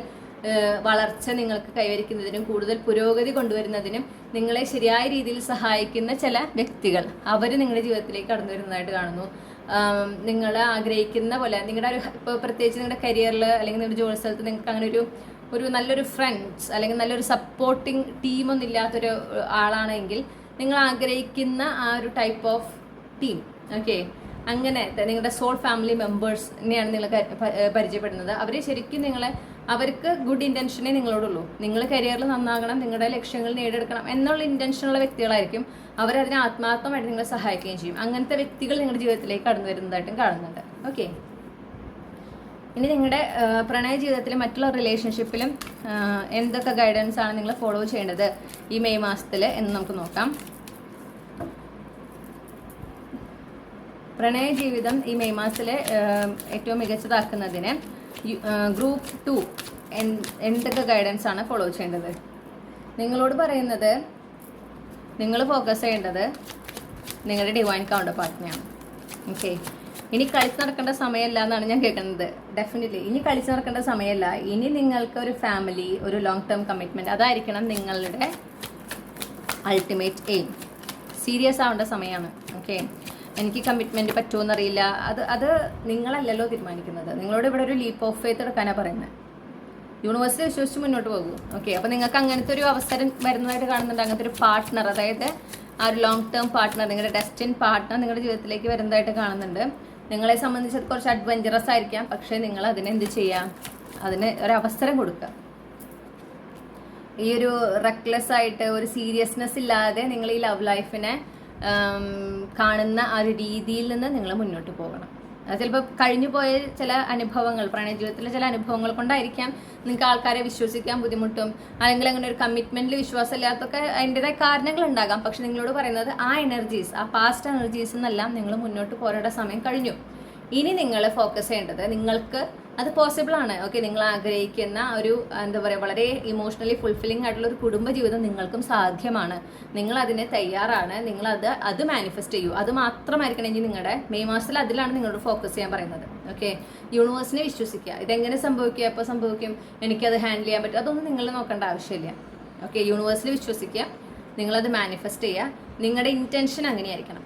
വളർച്ച നിങ്ങൾക്ക് കൈവരിക്കുന്നതിനും കൂടുതൽ പുരോഗതി കൊണ്ടുവരുന്നതിനും നിങ്ങളെ ശരിയായ രീതിയിൽ സഹായിക്കുന്ന ചില വ്യക്തികൾ അവർ നിങ്ങളുടെ ജീവിതത്തിലേക്ക് കടന്നു വരുന്നതായിട്ട് കാണുന്നു. നിങ്ങൾ ആഗ്രഹിക്കുന്ന പോലെ നിങ്ങളുടെ ഒരു ഇപ്പോൾ പ്രത്യേകിച്ച് നിങ്ങളുടെ കരിയറിൽ അല്ലെങ്കിൽ നിങ്ങളുടെ ജോലി സ്ഥലത്ത് നിങ്ങൾക്ക് അങ്ങനെ ഒരു നല്ലൊരു ഫ്രണ്ട്സ് അല്ലെങ്കിൽ നല്ലൊരു സപ്പോർട്ടിങ് ടീമൊന്നും ഇല്ലാത്തൊരു ആളാണെങ്കിൽ നിങ്ങൾ ആഗ്രഹിക്കുന്ന ആ ഒരു ടൈപ്പ് ഓഫ് ടീം, ഓക്കെ, അങ്ങനെ നിങ്ങളുടെ സോൾ ഫാമിലി മെമ്പേഴ്സിനെയാണ് നിങ്ങൾ പരിചയപ്പെടുന്നത്. അവർ ശരിക്കും അവർക്ക് ഗുഡ് ഇൻറ്റൻഷനേ നിങ്ങളോടുള്ളൂ. നിങ്ങൾ കരിയറിൽ നന്നാകണം, നിങ്ങളുടെ ലക്ഷ്യങ്ങൾ നേടിയെടുക്കണം എന്നുള്ള ഇൻറ്റൻഷനുള്ള വ്യക്തികളായിരിക്കും. അവരതിനെ ആത്മാർത്ഥമായിട്ട് നിങ്ങളെ സഹായിക്കുകയും ചെയ്യും. അങ്ങനത്തെ വ്യക്തികൾ നിങ്ങളുടെ ജീവിതത്തിലേക്ക് കടന്നു വരുന്നതായിട്ടും കാണുന്നുണ്ട്. ഓക്കെ, ഇനി നിങ്ങളുടെ പ്രണയ ജീവിതത്തിലും മറ്റുള്ള റിലേഷൻഷിപ്പിലും എന്തൊക്കെ ഗൈഡൻസ് ആണ് നിങ്ങൾ ഫോളോ ചെയ്യേണ്ടത് ഈ മെയ് മാസത്തിൽ എന്ന് നമുക്ക് നോക്കാം. പ്രണയ ജീവിതം ഈ മെയ് മാസത്തിൽ ഏറ്റവും മികച്ചതാക്കുന്നതിന് ഗ്രൂപ്പ് 2 എന്തൊക്കെ ഗൈഡൻസ് ആണ് ഫോളോ ചെയ്യേണ്ടത്? നിങ്ങളോട് പറയുന്നത് നിങ്ങൾ ഫോക്കസ് ചെയ്യേണ്ടത് നിങ്ങളുടെ ഡിവൈൻ കൗണ്ടർ പാർട്ടിനെയാണ്. ഓക്കെ, ഇനി കളിച്ച് നടക്കേണ്ട സമയമല്ല എന്നാണ് ഞാൻ കേൾക്കുന്നത്. ഡെഫിനറ്റ്ലി ഇനി കളിച്ച് നടക്കേണ്ട സമയമല്ല. ഇനി നിങ്ങൾക്ക് ഒരു ഫാമിലി, ഒരു ലോങ് ടേം കമ്മിറ്റ്മെൻറ്റ്, അതായിരിക്കണം നിങ്ങളുടെ അൾട്ടിമേറ്റ് എയിം. സീരിയസ് ആവേണ്ട സമയമാണ്. ഓക്കെ, എനിക്ക് കമ്മിറ്റ്മെൻറ്റ് പറ്റുമെന്നറിയില്ല, അത് നിങ്ങളല്ലല്ലോ തീരുമാനിക്കുന്നത്. നിങ്ങളോട് ഇവിടെ ഒരു ലീപ്പ് ഓഫ് ഫെയ്ത്ത് എടുക്കാനാണ് പറയുന്നത്. യൂണിവേഴ്സിറ്റി വിശ്വസിച്ച് മുന്നോട്ട് പോകും. ഓക്കെ, അപ്പോൾ നിങ്ങൾക്ക് അങ്ങനത്തെ ഒരു അവസരം വരുന്നതായിട്ട് കാണുന്നുണ്ട്. അങ്ങനത്തെ ഒരു പാർട്ട്ണർ, അതായത് ആ ഒരു ലോങ് ടേം പാർട്ട്ണർ, നിങ്ങളുടെ ഡെസ്റ്റിൻ പാർട്ട്ണർ നിങ്ങളുടെ ജീവിതത്തിലേക്ക് വരുന്നതായിട്ട് കാണുന്നുണ്ട്. നിങ്ങളെ സംബന്ധിച്ച് അത് കുറച്ച് അഡ്വഞ്ചറസ് ആയിരിക്കാം, പക്ഷേ നിങ്ങൾ അതിനെന്ത് ചെയ്യാം, അതിന് ഒരവസരം കൊടുക്കുക. ഈ ഒരു റെക്ലെസ് ആയിട്ട് ഒരു സീരിയസ്നെസ് ഇല്ലാതെ നിങ്ങൾ ഈ ലവ് ലൈഫിനെ കാണുന്ന ആ ഒരു രീതിയിൽ നിന്ന് നിങ്ങൾ മുന്നോട്ട് പോകണം. അത് ചിലപ്പോൾ കഴിഞ്ഞു പോയ ചില അനുഭവങ്ങൾ, പ്രണയ ജീവിതത്തിലെ ചില അനുഭവങ്ങൾ കൊണ്ടായിരിക്കാം നിങ്ങൾക്ക് ആൾക്കാരെ വിശ്വസിക്കാൻ ബുദ്ധിമുട്ടും, അല്ലെങ്കിൽ അങ്ങനെ ഒരു കമ്മിറ്റ്മെന്റിൽ വിശ്വാസമില്ലാത്തൊക്കെ അതിൻ്റെതായ കാരണങ്ങൾ ഉണ്ടാകാം. പക്ഷെ നിങ്ങളോട് പറയുന്നത് ആ എനർജീസ്, ആ പാസ്റ്റ് എനർജീസ് എന്നെല്ലാം നിങ്ങൾ മുന്നോട്ട് പോരേണ്ട സമയം കഴിഞ്ഞു. ഇനി നിങ്ങൾ ഫോക്കസ് ചെയ്യേണ്ടത് നിങ്ങൾക്ക് അത് പോസിബിൾ ആണ്. ഓക്കെ, നിങ്ങൾ ആഗ്രഹിക്കുന്ന ഒരു എന്താ പറയുക വളരെ ഇമോഷണലി ഫുൾഫില്ലിംഗ് ആയിട്ടുള്ള ഒരു കുടുംബ ജീവിതം നിങ്ങൾക്കും സാധ്യമാണ്. നിങ്ങൾ അതിന് തയ്യാറാണ്. നിങ്ങൾ അത് മാനിഫെസ്റ്റ് ചെയ്യൂ. അത് മാത്രമായിരിക്കണം ഇനി നിങ്ങളുടെ മെയ് മാസത്തിൽ അതിലാണ് നിങ്ങളോട് ഫോക്കസ് ചെയ്യാൻ പറയുന്നത്. ഓക്കെ, യൂണിവേഴ്സിനെ വിശ്വസിക്കുക. ഇതെങ്ങനെ സംഭവിക്കുക, എപ്പോൾ സംഭവിക്കും, എനിക്കത് ഹാൻഡിൽ ചെയ്യാൻ പറ്റും, അതൊന്നും നിങ്ങൾ നോക്കേണ്ട ആവശ്യമില്ല. ഓക്കെ, യൂണിവേഴ്സിൽ വിശ്വസിക്കുക, നിങ്ങളത് മാനിഫെസ്റ്റ് ചെയ്യുക. നിങ്ങളുടെ ഇൻറ്റൻഷൻ അങ്ങനെയായിരിക്കണം.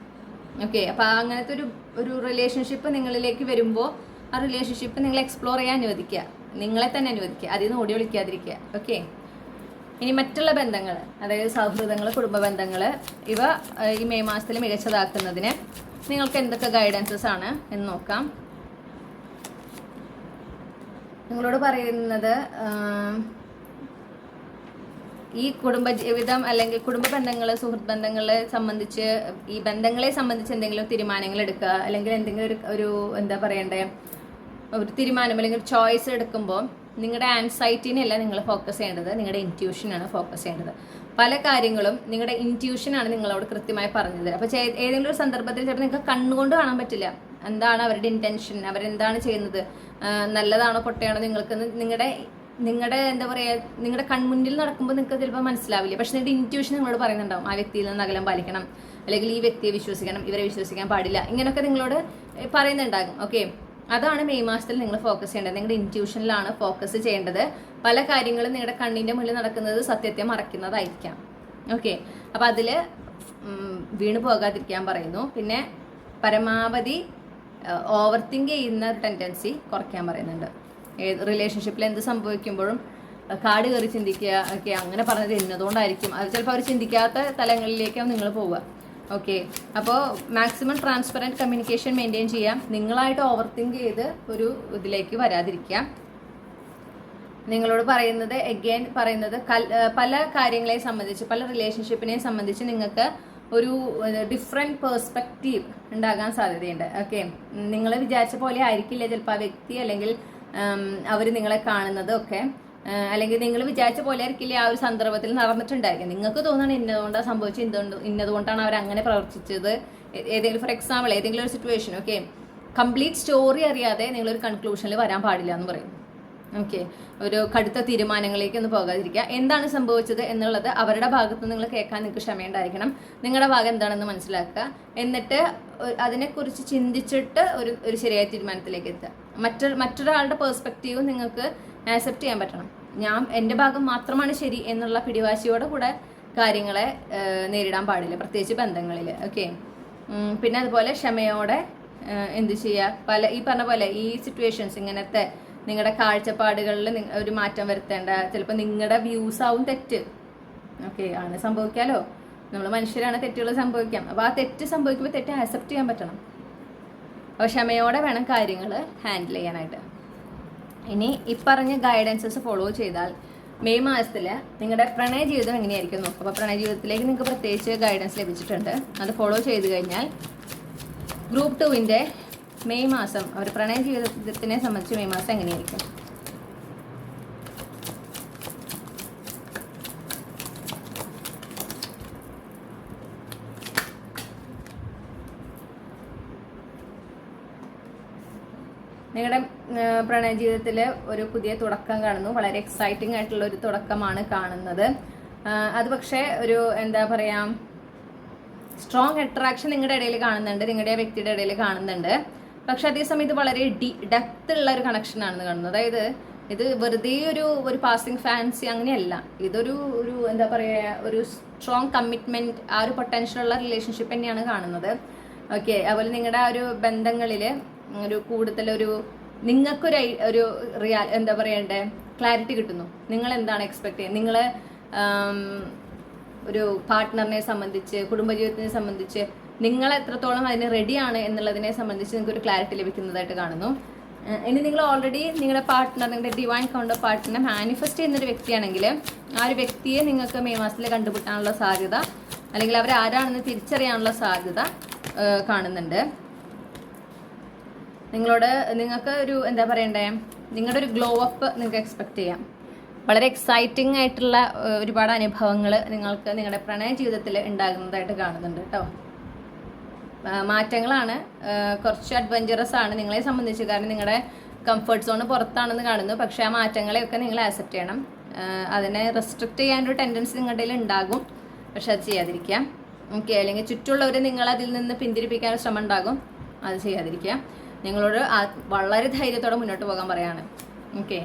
ഓക്കെ, അപ്പോൾ അങ്ങനത്തെ ഒരു റിലേഷൻഷിപ്പ് നിങ്ങളിലേക്ക് വരുമ്പോൾ ആ റിലേഷൻഷിപ്പ് നിങ്ങൾ എക്സ്പ്ലോർ ചെയ്യാൻ അനുവദിക്കുക, നിങ്ങളെ തന്നെ അനുവദിക്കുക, അതിൽ നിന്ന് ഓടി ഒളിക്കാതിരിക്കുക. ഓക്കെ, ഇനി മറ്റുള്ള ബന്ധങ്ങൾ, അതായത് സൗഹൃദങ്ങൾ, കുടുംബ ബന്ധങ്ങൾ, ഇവ ഈ മെയ് മാസത്തിൽ മികച്ചതാക്കുന്നതിന് നിങ്ങൾക്ക് എന്തൊക്കെ ഗൈഡൻസസ് ആണ് എന്ന് നോക്കാം. നിങ്ങളോട് പറയുന്നത് ഈ കുടുംബജീവിതം അല്ലെങ്കിൽ കുടുംബ ബന്ധങ്ങൾ, സുഹൃത്ത് ബന്ധങ്ങളെ സംബന്ധിച്ച്, ഈ ബന്ധങ്ങളെ സംബന്ധിച്ച് എന്തെങ്കിലും തീരുമാനങ്ങൾ എടുക്കുക, അല്ലെങ്കിൽ എന്തെങ്കിലും ഒരു എന്താ പറയണ്ടേ, ഒരു തീരുമാനം അല്ലെങ്കിൽ ചോയ്സ് എടുക്കുമ്പോൾ നിങ്ങളുടെ ആൻസൈറ്റിനെയല്ല നിങ്ങൾ ഫോക്കസ് ചെയ്യേണ്ടത്, നിങ്ങളുടെ ഇൻറ്റ്യൂഷനാണ് ഫോക്കസ് ചെയ്യേണ്ടത്. പല കാര്യങ്ങളും നിങ്ങളുടെ ഇൻറ്റ്യൂഷനാണ് നിങ്ങളോട് കൃത്യമായി പറഞ്ഞത്. അപ്പോൾ ഏതെങ്കിലും ഒരു സന്ദർഭത്തിൽ ചിലപ്പോൾ നിങ്ങൾക്ക് കണ്ണുകൊണ്ട് കാണാൻ പറ്റില്ല എന്താണ് അവരുടെ ഇൻറ്റൻഷൻ, അവരെന്താണ് ചെയ്യുന്നത്, നല്ലതാണോ പൊട്ടയാണോ നിങ്ങൾക്ക് നിങ്ങളുടെ എന്താ പറയുക, നിങ്ങളുടെ കൺമുന്നിൽ നടക്കുമ്പോൾ നിങ്ങൾക്ക് ചിലപ്പോൾ മനസ്സിലാവില്ല. പക്ഷെ നിങ്ങളുടെ ഇൻറ്റ്യൂഷൻ നിങ്ങളോട് പറയുന്നുണ്ടാവും ആ വ്യക്തിയിൽ നിന്ന് അകലം പാലിക്കണം, അല്ലെങ്കിൽ ഈ വ്യക്തിയെ വിശ്വസിക്കണം, ഇവരെ വിശ്വസിക്കാൻ പാടില്ല, ഇങ്ങനെയൊക്കെ നിങ്ങളോട് പറയുന്നുണ്ടാകും. ഓക്കെ, അതാണ് മെയ് മാസത്തിൽ നിങ്ങൾ ഫോക്കസ് ചെയ്യേണ്ടത്. നിങ്ങളുടെ ഇൻറ്റ്യൂഷനിലാണ് ഫോക്കസ് ചെയ്യേണ്ടത്. പല കാര്യങ്ങളും നിങ്ങളുടെ കണ്ണിൻ്റെ മുന്നിൽ നടക്കുന്നത് സത്യത്തെ മറയ്ക്കുന്നതായിരിക്കാം. ഓക്കെ, അപ്പോൾ അതിൽ വീണ് പോകാതിരിക്കാൻ പറയുന്നു. പിന്നെ പരമാവധി ഓവർ തിങ്ക് ചെയ്യുന്ന ഒരു ടെൻഡൻസി കുറയ്ക്കാൻ പറയുന്നുണ്ട്. റിലേഷൻഷിപ്പിൽ എന്ത് സംഭവിക്കുമ്പോഴും കാട് കയറി ചിന്തിക്കുക. ഓക്കെ, അങ്ങനെ പറഞ്ഞത് എന്നതുകൊണ്ടായിരിക്കും, അത് ചിലപ്പോൾ അവർ ചിന്തിക്കാത്ത തലങ്ങളിലേക്കാണ് നിങ്ങൾ പോവുക. ഓക്കെ, അപ്പോൾ മാക്സിമം ട്രാൻസ്പെറൻറ്റ് കമ്മ്യൂണിക്കേഷൻ മെയിൻറ്റെയിൻ ചെയ്യാം. നിങ്ങളായിട്ട് ഓവർ തിങ്ക് ചെയ്ത് ഒരു ഇതിലേക്ക് വരാതിരിക്കാം. നിങ്ങളോട് പറയുന്നത് അഗെയിൻ പറയുന്നത് പല കാര്യങ്ങളെ സംബന്ധിച്ച്, പല റിലേഷൻഷിപ്പിനെ സംബന്ധിച്ച് നിങ്ങൾക്ക് ഒരു ഡിഫറെൻറ്റ് പേഴ്സ്പെക്റ്റീവ് ഉണ്ടാകാൻ സാധ്യതയുണ്ട്. ഓക്കെ, നിങ്ങൾ വിചാരിച്ച പോലെ ആയിരിക്കില്ല ചിലപ്പോൾ ആ വ്യക്തി, അല്ലെങ്കിൽ അവർ നിങ്ങളെ കാണുന്നത് ഒക്കെ, അല്ലെങ്കിൽ നിങ്ങൾ വിചാരിച്ച പോലെ ആയിരിക്കില്ല ആ ഒരു സന്ദർഭത്തിൽ നടന്നിട്ടുണ്ടായിരിക്കും. നിങ്ങൾക്ക് തോന്നണം ഇന്നതുകൊണ്ടാണ് സംഭവിച്ചത്, ഇന്നതുകൊണ്ടാണ് അവർ അങ്ങനെ പ്രവർത്തിച്ചത്. ഏതെങ്കിലും ഫോർ എക്സാമ്പിൾ ഏതെങ്കിലും ഒരു സിറ്റുവേഷൻ, ഓക്കെ, കംപ്ലീറ്റ് സ്റ്റോറി അറിയാതെ നിങ്ങളൊരു കൺക്ലൂഷനിൽ വരാൻ പാടില്ല എന്ന് പറയും. ഓക്കെ, ഒരു കടുത്ത തീരുമാനങ്ങളിലേക്ക് ഒന്ന് പോകാതിരിക്കുക. എന്താണ് സംഭവിച്ചത് എന്നുള്ളത് അവരുടെ ഭാഗത്ത് നിങ്ങൾ കേൾക്കാൻ നിങ്ങൾക്ക് ക്ഷമയുണ്ടായിരിക്കണം. നിങ്ങളുടെ ഭാഗം എന്താണെന്ന് മനസ്സിലാക്കുക. എന്നിട്ട് അതിനെക്കുറിച്ച് ചിന്തിച്ചിട്ട് ഒരു ശരിയായ തീരുമാനത്തിലേക്ക് എത്തുക. മറ്റൊരാളുടെ പേഴ്സ്പെക്റ്റീവ് നിങ്ങൾക്ക് ആക്സെപ്റ്റ് ചെയ്യാൻ പറ്റണം. എൻ്റെ ഭാഗം മാത്രമാണ് ശരി എന്നുള്ള പിടിവാശിയോടെ കൂടെ കാര്യങ്ങളെ നേരിടാൻ പാടില്ല, പ്രത്യേകിച്ച് ബന്ധങ്ങളിൽ. ഓക്കെ, പിന്നെ അതുപോലെ ക്ഷമയോടെ എന്ത് ചെയ്യുക, ഈ പറഞ്ഞ പോലെ ഈ സിറ്റുവേഷൻസ്, ഇങ്ങനത്തെ നിങ്ങളുടെ കാഴ്ചപ്പാടുകളിൽ ഒരു മാറ്റം വരുത്തേണ്ട. ചിലപ്പോൾ നിങ്ങളുടെ വ്യൂസ് ആവും തെറ്റ്. ഓക്കെ, ആണ് സംഭവിക്കാലോ, നമ്മൾ മനുഷ്യരാണ്, തെറ്റുകൾ സംഭവിക്കാം. അപ്പോൾ ആ തെറ്റ് സംഭവിക്കുമ്പോൾ തെറ്റ് ആക്സെപ്റ്റ് ചെയ്യാൻ പറ്റണം. അപ്പോൾ ക്ഷമയോടെ വേണം കാര്യങ്ങൾ ഹാൻഡിൽ ചെയ്യാനായിട്ട്. ഇനി പറഞ്ഞ ഗൈഡൻസസ് ഫോളോ ചെയ്താൽ മെയ് മാസത്തിൽ നിങ്ങളുടെ പ്രണയ ജീവിതം എങ്ങനെയായിരിക്കും നോക്കും. അപ്പോൾ പ്രണയ ജീവിതത്തിലേക്ക് നിങ്ങൾക്ക് പ്രത്യേകിച്ച് ഗൈഡൻസ് ലഭിച്ചിട്ടുണ്ട്. അത് ഫോളോ ചെയ്ത് കഴിഞ്ഞാൽ ഗ്രൂപ്പ് 2-ൻ്റെ മെയ് മാസം, അവർ പ്രണയ ജീവിതത്തിനെ സംബന്ധിച്ച് മെയ് മാസം എങ്ങനെയായിരിക്കും. നിങ്ങളുടെ പ്രണയ ജീവിതത്തിൽ ഒരു പുതിയ തുടക്കം കാണുന്നു. വളരെ എക്സൈറ്റിംഗ് ആയിട്ടുള്ള ഒരു തുടക്കമാണ് കാണുന്നത്. അത് പക്ഷേ ഒരു എന്താ പറയാ, സ്ട്രോങ് അട്രാക്ഷൻ നിങ്ങളുടെ ഇടയിൽ കാണുന്നുണ്ട്, നിങ്ങളുടെ വ്യക്തിയുടെ ഇടയിൽ കാണുന്നുണ്ട്. പക്ഷെ അതേസമയം ഇത് വളരെ ഡെപ്ത് ഉള്ള ഒരു കണക്ഷൻ ആണെന്ന് കാണുന്നത്. അതായത് ഇത് വെറുതെ ഒരു പാസിംഗ് ഫാൻസി അങ്ങനെയല്ല. ഇതൊരു എന്താ പറയുക, ഒരു സ്ട്രോങ് കമ്മിറ്റ്മെന്റ്, ആ ഒരു പൊട്ടൻഷ്യൽ ഉള്ള റിലേഷൻഷിപ്പ് തന്നെയാണ് കാണുന്നത്. ഓക്കെ, അതുപോലെ നിങ്ങളുടെ ആ ഒരു ബന്ധങ്ങളിൽ ഒരു കൂടുതലൊരു നിങ്ങൾക്കൊരു എന്താ പറയണ്ടേ, ക്ലാരിറ്റി കിട്ടുന്നു. നിങ്ങൾ എന്താണ് എക്സ്പെക്ട് ചെയ്യുന്നത്, നിങ്ങൾ ഒരു പാർട്ട്ണറിനെ സംബന്ധിച്ച്, കുടുംബജീവിതത്തിനെ സംബന്ധിച്ച് നിങ്ങൾ എത്രത്തോളം അതിന് റെഡിയാണ് എന്നുള്ളതിനെ സംബന്ധിച്ച് നിങ്ങൾക്ക് ഒരു ക്ലാരിറ്റി ലഭിക്കുന്നതായിട്ട് കാണുന്നു. ഇനി നിങ്ങൾ ഓൾറെഡി നിങ്ങളുടെ പാർട്ട്ണർ, നിങ്ങളുടെ ഡിവൈൻ കൗണ്ടർ പാർട്ട്ണറെ മാനിഫെസ്റ്റ് ചെയ്യുന്നൊരു വ്യക്തിയാണെങ്കിൽ ആ ഒരു വ്യക്തിയെ നിങ്ങൾക്ക് മെയ് മാസത്തിൽ കണ്ടുപിട്ടാനുള്ള സാധ്യത, അല്ലെങ്കിൽ അവർ ആരാണെന്ന് തിരിച്ചറിയാനുള്ള സാധ്യത കാണുന്നുണ്ട്. നിങ്ങൾക്ക് ഒരു എന്താ പറയണ്ടേ, നിങ്ങളുടെ ഒരു ഗ്ലോ അപ്പ് നിങ്ങൾക്ക് എക്സ്പെക്ട് ചെയ്യാം. വളരെ എക്സൈറ്റിംഗ് ആയിട്ടുള്ള ഒരുപാട് അനുഭവങ്ങൾ നിങ്ങൾക്ക് നിങ്ങളുടെ പ്രണയ ജീവിതത്തിൽ ഉണ്ടാകുന്നതായിട്ട് കാണുന്നുണ്ട് കേട്ടോ. മാറ്റങ്ങളാണ്, കുറച്ച് അഡ്വഞ്ചറസ് ആണ് നിങ്ങളെ സംബന്ധിച്ച്. കാരണം നിങ്ങളുടെ കംഫർട്ട് സോണ് പുറത്താണെന്ന് കാണുന്നു. പക്ഷേ ആ മാറ്റങ്ങളെയൊക്കെ നിങ്ങൾ ആക്സെപ്റ്റ് ചെയ്യണം. അതിനെ റെസ്ട്രിക്റ്റ് ചെയ്യാനൊരു ടെൻഡൻസി നിങ്ങളുടെ കയ്യിൽ ഉണ്ടാകും, പക്ഷെ അത് ചെയ്യാതിരിക്കുക. ഓക്കെ, അല്ലെങ്കിൽ ചുറ്റുമുള്ളവർ നിങ്ങളതിൽ നിന്ന് പിന്തിരിപ്പിക്കാൻ ശ്രമം ഉണ്ടാകും, അത് ചെയ്യാതിരിക്കുക. നിങ്ങളോട് വളരെ ധൈര്യത്തോടെ മുന്നോട്ട് പോകാൻ പറയാണ്. ഓക്കെ,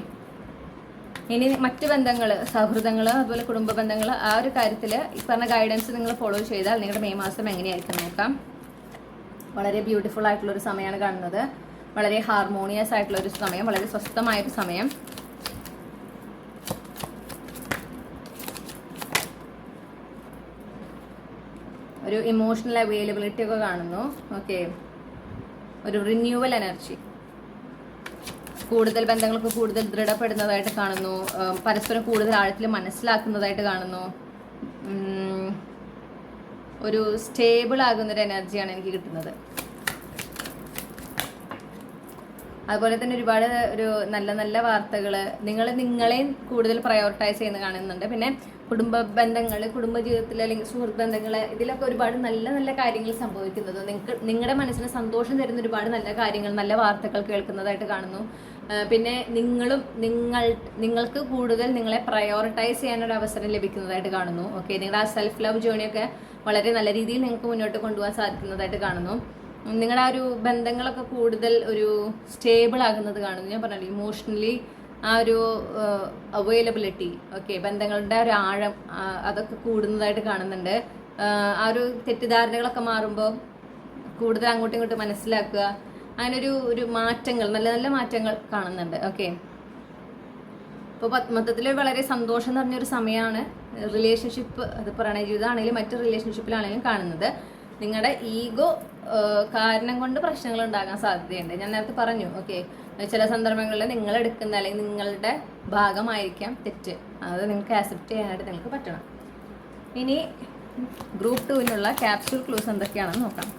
ഇനി മറ്റ് ബന്ധങ്ങൾ, സൗഹൃദങ്ങൾ, അതുപോലെ കുടുംബ ബന്ധങ്ങൾ, ആ ഒരു കാര്യത്തിൽ ഈ പറഞ്ഞ ഗൈഡൻസ് നിങ്ങൾ ഫോളോ ചെയ്താൽ നിങ്ങളുടെ മെയ് മാസം എങ്ങനെയായിരിക്കും നോക്കാം. വളരെ ബ്യൂട്ടിഫുൾ ആയിട്ടുള്ളൊരു സമയമാണ് കാണുന്നത്. വളരെ ഹാർമോണിയസ് ആയിട്ടുള്ളൊരു സമയം, വളരെ സ്വസ്ഥമായൊരു സമയം. ഒരു ഇമോഷണൽ അവൈലബിലിറ്റി ഒക്കെ കാണുന്നു. ഓക്കെ, ഒരു റിന്യൂവൽ എനർജി, കൂടുതൽ ബന്ധങ്ങൾക്ക് കൂടുതൽ ദൃഢപ്പെടുന്നതായിട്ട് കാണുന്നു. പരസ്പരം കൂടുതൽ ആഴത്തിൽ മനസ്സിലാക്കുന്നതായിട്ട് കാണുന്നു. ഒരു സ്റ്റേബിൾ ആകുന്നൊരു എനർജിയാണ് എനിക്ക് കിട്ടുന്നത്. അതുപോലെ തന്നെ ഒരുപാട് നല്ല നല്ല വാർത്തകൾ, നിങ്ങളെ കൂടുതൽ പ്രയോറിറ്റൈസ് ചെയ്യുന്ന കാണുന്നുണ്ട്. പിന്നെ കുടുംബ ബന്ധങ്ങൾ, കുടുംബജീവിതത്തിൽ അല്ലെങ്കിൽ സുഹൃത്ത് ബന്ധങ്ങൾ, ഇതിലൊക്കെ ഒരുപാട് നല്ല നല്ല കാര്യങ്ങൾ സംഭവിക്കുന്നത്, നിങ്ങളുടെ മനസ്സിന് സന്തോഷം തരുന്ന ഒരുപാട് നല്ല കാര്യങ്ങൾ, നല്ല വാർത്തകൾ കേൾക്കുന്നതായിട്ട് കാണുന്നു. പിന്നെ നിങ്ങൾക്ക് കൂടുതൽ നിങ്ങളെ പ്രയോറിറ്റൈസ് ചെയ്യാനൊരു അവസരം ലഭിക്കുന്നതായിട്ട് കാണുന്നു. ഓക്കെ, നിങ്ങളുടെ ആ സെൽഫ് ലവ് ജേണിയൊക്കെ വളരെ നല്ല രീതിയിൽ നിങ്ങൾക്ക് മുന്നോട്ട് കൊണ്ടുപോകാൻ സാധിക്കുന്നതായിട്ട് കാണുന്നു. നിങ്ങളുടെ ആ ഒരു ബന്ധങ്ങളൊക്കെ കൂടുതൽ ഒരു സ്റ്റേബിൾ ആകുന്നത് കാണുന്നു. ഞാൻ പറഞ്ഞല്ലോ, ഇമോഷണലി ആ ഒരു അവൈലബിലിറ്റി, ഓക്കെ, ബന്ധങ്ങളുടെ ഒരു ആഴം അതൊക്കെ കൂടുന്നതായിട്ട് കാണുന്നുണ്ട്. ആ ഒരു തെറ്റിദ്ധാരണകളൊക്കെ മാറുമ്പോൾ കൂടുതൽ അങ്ങോട്ടും ഇങ്ങോട്ടും മനസ്സിലാക്കുക, അങ്ങനൊരു മാറ്റങ്ങൾ, നല്ല നല്ല മാറ്റങ്ങൾ കാണുന്നുണ്ട്. ഓക്കെ, ഇപ്പോൾ മൊത്തത്തിൽ വളരെ സന്തോഷം നിറഞ്ഞൊരു സമയമാണ് റിലേഷൻഷിപ്പ്, അത് പ്രണയ ജീവിതമാണെങ്കിലും മറ്റു റിലേഷൻഷിപ്പിലാണെങ്കിലും കാണുന്നത്. നിങ്ങളുടെ ഈഗോ കാരണം കൊണ്ട് പ്രശ്നങ്ങൾ ഉണ്ടാകാൻ സാധ്യതയുണ്ട്. ഞാൻ നേരത്തെ പറഞ്ഞു. ഓക്കെ, ചില സന്ദർഭങ്ങളിൽ നിങ്ങൾ എടുക്കുന്ന അല്ലെങ്കിൽ നിങ്ങളുടെ ഭാഗമായിരിക്കാം തെറ്റ്, അത് നിങ്ങൾക്ക് ആക്സെപ്റ്റ് ചെയ്യാനായിട്ട് നിങ്ങൾക്ക് പറ്റണം. ഇനി ഗ്രൂപ്പ് 2-നുള്ള ക്യാപ്സ്യൂൾ ക്ലൂസ് എന്തൊക്കെയാണെന്ന് നോക്കാം.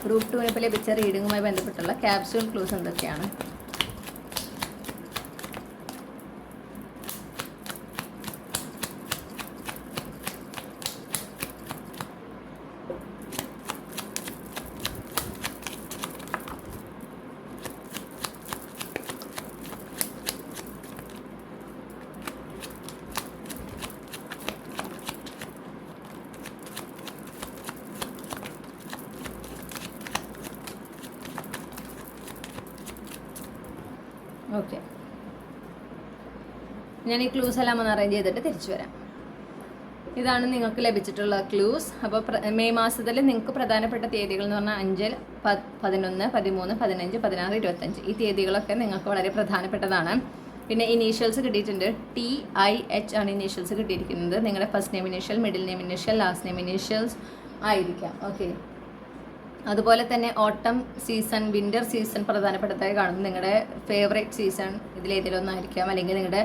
ഗ്രൂപ്പ് 2-ന് ഇപ്പോൾ ലഭിച്ച റീഡിങ്ങുമായി ബന്ധപ്പെട്ടുള്ള ക്യാപ്സ്യൂൾ ക്ലൂസ് എന്തൊക്കെയാണ്? ഓക്കെ, ഞാൻ ഈ ക്ലൂസ് എല്ലാം ഒന്ന് അറേഞ്ച് ചെയ്തിട്ട് തിരിച്ചു വരാം. ഇതാണ് നിങ്ങൾക്ക് ലഭിച്ചിട്ടുള്ള ക്ലൂസ്. അപ്പോൾ മെയ് മാസത്തിൽ നിങ്ങൾക്ക് പ്രധാനപ്പെട്ട തീയതികൾ എന്ന് പറഞ്ഞാൽ 5, 11, 13, 15, 16, 25 ഈ തീയതികളൊക്കെ നിങ്ങൾക്ക് വളരെ പ്രധാനപ്പെട്ടതാണ്. പിന്നെ ഇനീഷ്യൽസ് കിട്ടിയിട്ടുണ്ട്. TIH ആണ് ഇനീഷ്യൽസ് കിട്ടിയിരിക്കുന്നത്. നിങ്ങളുടെ first name initial, middle name initial, last name initials ആയിരിക്കാം. ഓക്കെ, അതുപോലെ തന്നെ ഓട്ടം സീസൺ, വിൻ്റർ സീസൺ പ്രധാനപ്പെട്ടതായി കാണുന്നു. നിങ്ങളുടെ ഫേവറേറ്റ് സീസൺ ഇതിലേതെങ്കിലും ഒന്നായിരിക്കാം, അല്ലെങ്കിൽ നിങ്ങളുടെ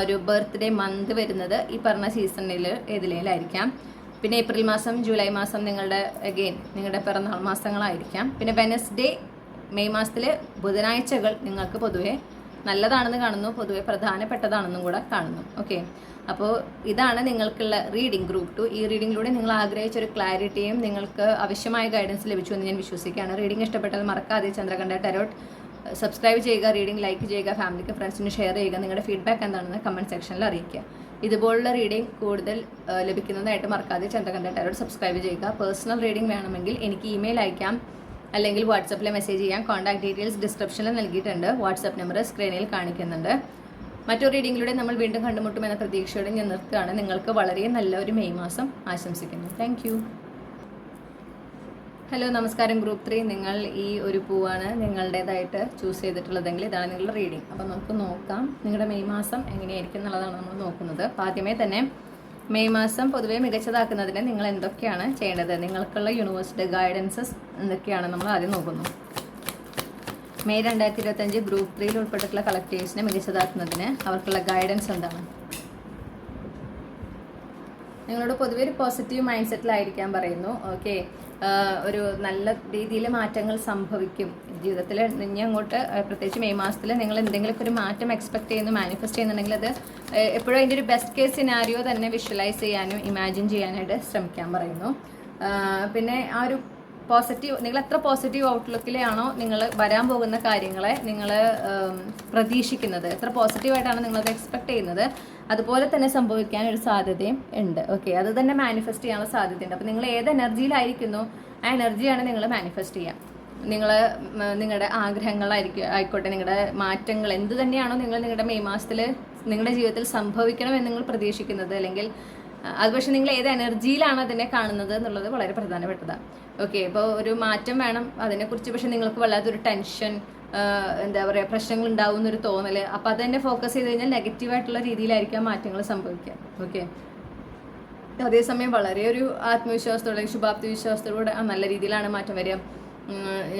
ഒരു ബർത്ത്ഡേ മന്ത് വരുന്നത് ഈ പറഞ്ഞ സീസണിൽ ഏതിലേലായിരിക്കാം. പിന്നെ ഏപ്രിൽ മാസം, ജൂലൈ മാസം നിങ്ങളുടെ പിറന്നാൾ മാസങ്ങളായിരിക്കാം. പിന്നെ വെനസ്ഡേ, മെയ് മാസത്തിൽ ബുധനാഴ്ചകൾ നിങ്ങൾക്ക് പൊതുവെ നല്ലതാണെന്ന് കാണുന്നു, പൊതുവെ പ്രധാനപ്പെട്ടതാണെന്നും കൂടെ കാണുന്നു. ഓക്കെ, അപ്പോൾ ഇതാണ് നിങ്ങൾക്കുള്ള റീഡിംഗ് ഗ്രൂപ്പ് 2. ഈ റീഡിങ്ങിലൂടെ നിങ്ങൾ ആഗ്രഹിച്ചൊരു ക്ലാരിറ്റിയും നിങ്ങൾക്ക് ആവശ്യമായ ഗൈഡൻസ് ലഭിച്ചു എന്ന് ഞാൻ വിശ്വസിക്കുകയാണ്. റീഡിംഗ് ഇഷ്ടപ്പെട്ടാൽ മറക്കാതെ ചന്ദ്രകണ്ഠ ടാരോട്ട് സബ്സ്ക്രൈബ് ചെയ്യുക, റീഡിംഗ് ലൈക്ക് ചെയ്യുക, ഫാമിലിക്ക് ഫ്രണ്ട്സിന് ഷെയർ ചെയ്യുക. നിങ്ങളുടെ ഫീഡ്ബാക്ക് എന്താണെന്ന് കമൻറ്റ് സെക്ഷനിൽ അറിയിക്കുക. ഇതുപോലുള്ള റീഡിംഗ് കൂടുതൽ ലഭിക്കുന്നതായിട്ട് മറക്കാതെ ചന്ദ്രകണ്ഠ ടാരോട്ട് സബ്സ്ക്രൈബ് ചെയ്യുക. പേഴ്സണൽ റീഡിംഗ് വേണമെങ്കിൽ എനിക്ക് ഇമെയിൽ അയക്കാം, അല്ലെങ്കിൽ വാട്സപ്പിൽ മെസ്സേജ് ചെയ്യാം. കോൺടാക്ട് ഡീറ്റെയിൽസ് ഡിസ്ക്രിപ്ഷനിൽ നൽകിയിട്ടുണ്ട്. വാട്സപ്പ് നമ്പർ സ്ക്രീനിൽ കാണിക്കുന്നുണ്ട്. മറ്റൊരു റീഡിങ്ങിലൂടെ നമ്മൾ വീണ്ടും കണ്ടുമുട്ടുമെന്ന പ്രതീക്ഷയോടെ ഞാൻ നിർത്തുകയാണ്. നിങ്ങൾക്ക് വളരെ നല്ല ഒരു മെയ് മാസം ആശംസിക്കുന്നു. Thank you. ഹലോ, നമസ്കാരം ഗ്രൂപ്പ് 3. നിങ്ങൾ ഈ ഒരു പൂവാണ് നിങ്ങളുടേതായിട്ട് ചൂസ് ചെയ്തിട്ടുള്ളതെങ്കിൽ ഇതാണ് നിങ്ങളുടെ റീഡിംഗ്. അപ്പോൾ നമുക്ക് നോക്കാം നിങ്ങളുടെ മെയ് മാസം എങ്ങനെയായിരിക്കും എന്നുള്ളതാണ് നമ്മൾ നോക്കുന്നത്. അപ്പോൾ ആദ്യമേ തന്നെ മെയ് മാസം പൊതുവെ മികച്ചതാക്കുന്നതിന് നിങ്ങൾ എന്തൊക്കെയാണ് ചെയ്യേണ്ടത്, നിങ്ങൾക്കുള്ള യൂണിവേഴ്സിറ്റി ഗൈഡൻസസ് എന്തൊക്കെയാണ് നമ്മൾ ആദ്യം നോക്കുന്നു. മെയ് 2025 ഗ്രൂപ്പ് 3-ൽ ഉൾപ്പെട്ടിട്ടുള്ള കളക്ടേഴ്സിനെ മികച്ചതാക്കുന്നതിന് അവർക്കുള്ള ഗൈഡൻസ് എന്താണ്? നിങ്ങളോട് പൊതുവെ ഒരു പോസിറ്റീവ് മൈൻഡ് സെറ്റിലായിരിക്കാൻ പറയുന്നു. ഓക്കെ, ഒരു നല്ല രീതിയിൽ മാറ്റങ്ങൾ സംഭവിക്കും ജീവിതത്തിൽ. ഇനി അങ്ങോട്ട് പ്രത്യേകിച്ച് മെയ് മാസത്തിൽ നിങ്ങൾ എന്തെങ്കിലുമൊക്കെ ഒരു മാറ്റം എക്സ്പെക്ട് ചെയ്യുന്നു, മാനിഫെസ്റ്റ് ചെയ്യുന്നുണ്ടെങ്കിൽ അത് എപ്പോഴും അതിൻ്റെ ഒരു ബെസ്റ്റ് കേസ് സിനാരിയോ തന്നെ വിഷ്വലൈസ് ചെയ്യാനും ഇമാജിൻ ചെയ്യാനായിട്ട് ശ്രമിക്കാൻ പറയുന്നു. പിന്നെ ആ ഒരു നിങ്ങൾ എത്ര പോസിറ്റീവ് ഔട്ട്ലുക്കിലാണോ നിങ്ങൾ വരാൻ പോകുന്ന കാര്യങ്ങളെ നിങ്ങൾ പ്രതീക്ഷിക്കുന്നത്, എത്ര പോസിറ്റീവായിട്ടാണ് നിങ്ങളത് എക്സ്പെക്ട് ചെയ്യുന്നത്, അതുപോലെ തന്നെ സംഭവിക്കാൻ ഒരു സാധ്യതയും ഉണ്ട്. ഓക്കെ, അത് തന്നെ മാനിഫെസ്റ്റ് ചെയ്യാനുള്ള സാധ്യതയുണ്ട്. അപ്പോൾ നിങ്ങൾ ഏത് എനർജിയിലായിരിക്കുന്നു ആ എനർജിയാണ് നിങ്ങൾ മാനിഫെസ്റ്റ് ചെയ്യുക. നിങ്ങളുടെ ആയിക്കോട്ടെ, നിങ്ങളുടെ മാറ്റങ്ങൾ എന്ത് തന്നെയാണോ നിങ്ങളുടെ മെയ് മാസത്തിൽ നിങ്ങളുടെ ജീവിതത്തിൽ സംഭവിക്കണമെന്ന് നിങ്ങൾ പ്രതീക്ഷിക്കുന്നത്, അല്ലെങ്കിൽ അത് പക്ഷേ നിങ്ങൾ ഏത് എനർജിയിലാണ് അതിനെ കാണുന്നത് എന്നുള്ളത് വളരെ പ്രധാനപ്പെട്ടതാണ്. ഓക്കെ, ഇപ്പോൾ ഒരു മാറ്റം വേണം, അതിനെക്കുറിച്ച് പക്ഷെ നിങ്ങൾക്ക് വല്ലാത്തൊരു ടെൻഷൻ, എന്താ പറയുക, പ്രശ്നങ്ങൾ ഉണ്ടാവും എന്നൊരു തോന്നൽ, അപ്പോൾ അത് തന്നെ ഫോക്കസ് ചെയ്ത് കഴിഞ്ഞാൽ നെഗറ്റീവായിട്ടുള്ള രീതിയിലായിരിക്കും മാറ്റങ്ങൾ സംഭവിക്കുക. ഓക്കെ, അതേസമയം വളരെ ഒരു ആത്മവിശ്വാസത്തോടെ, ശുഭാപ്തി വിശ്വാസത്തോടെ നല്ല രീതിയിലാണ് മാറ്റം വരിക.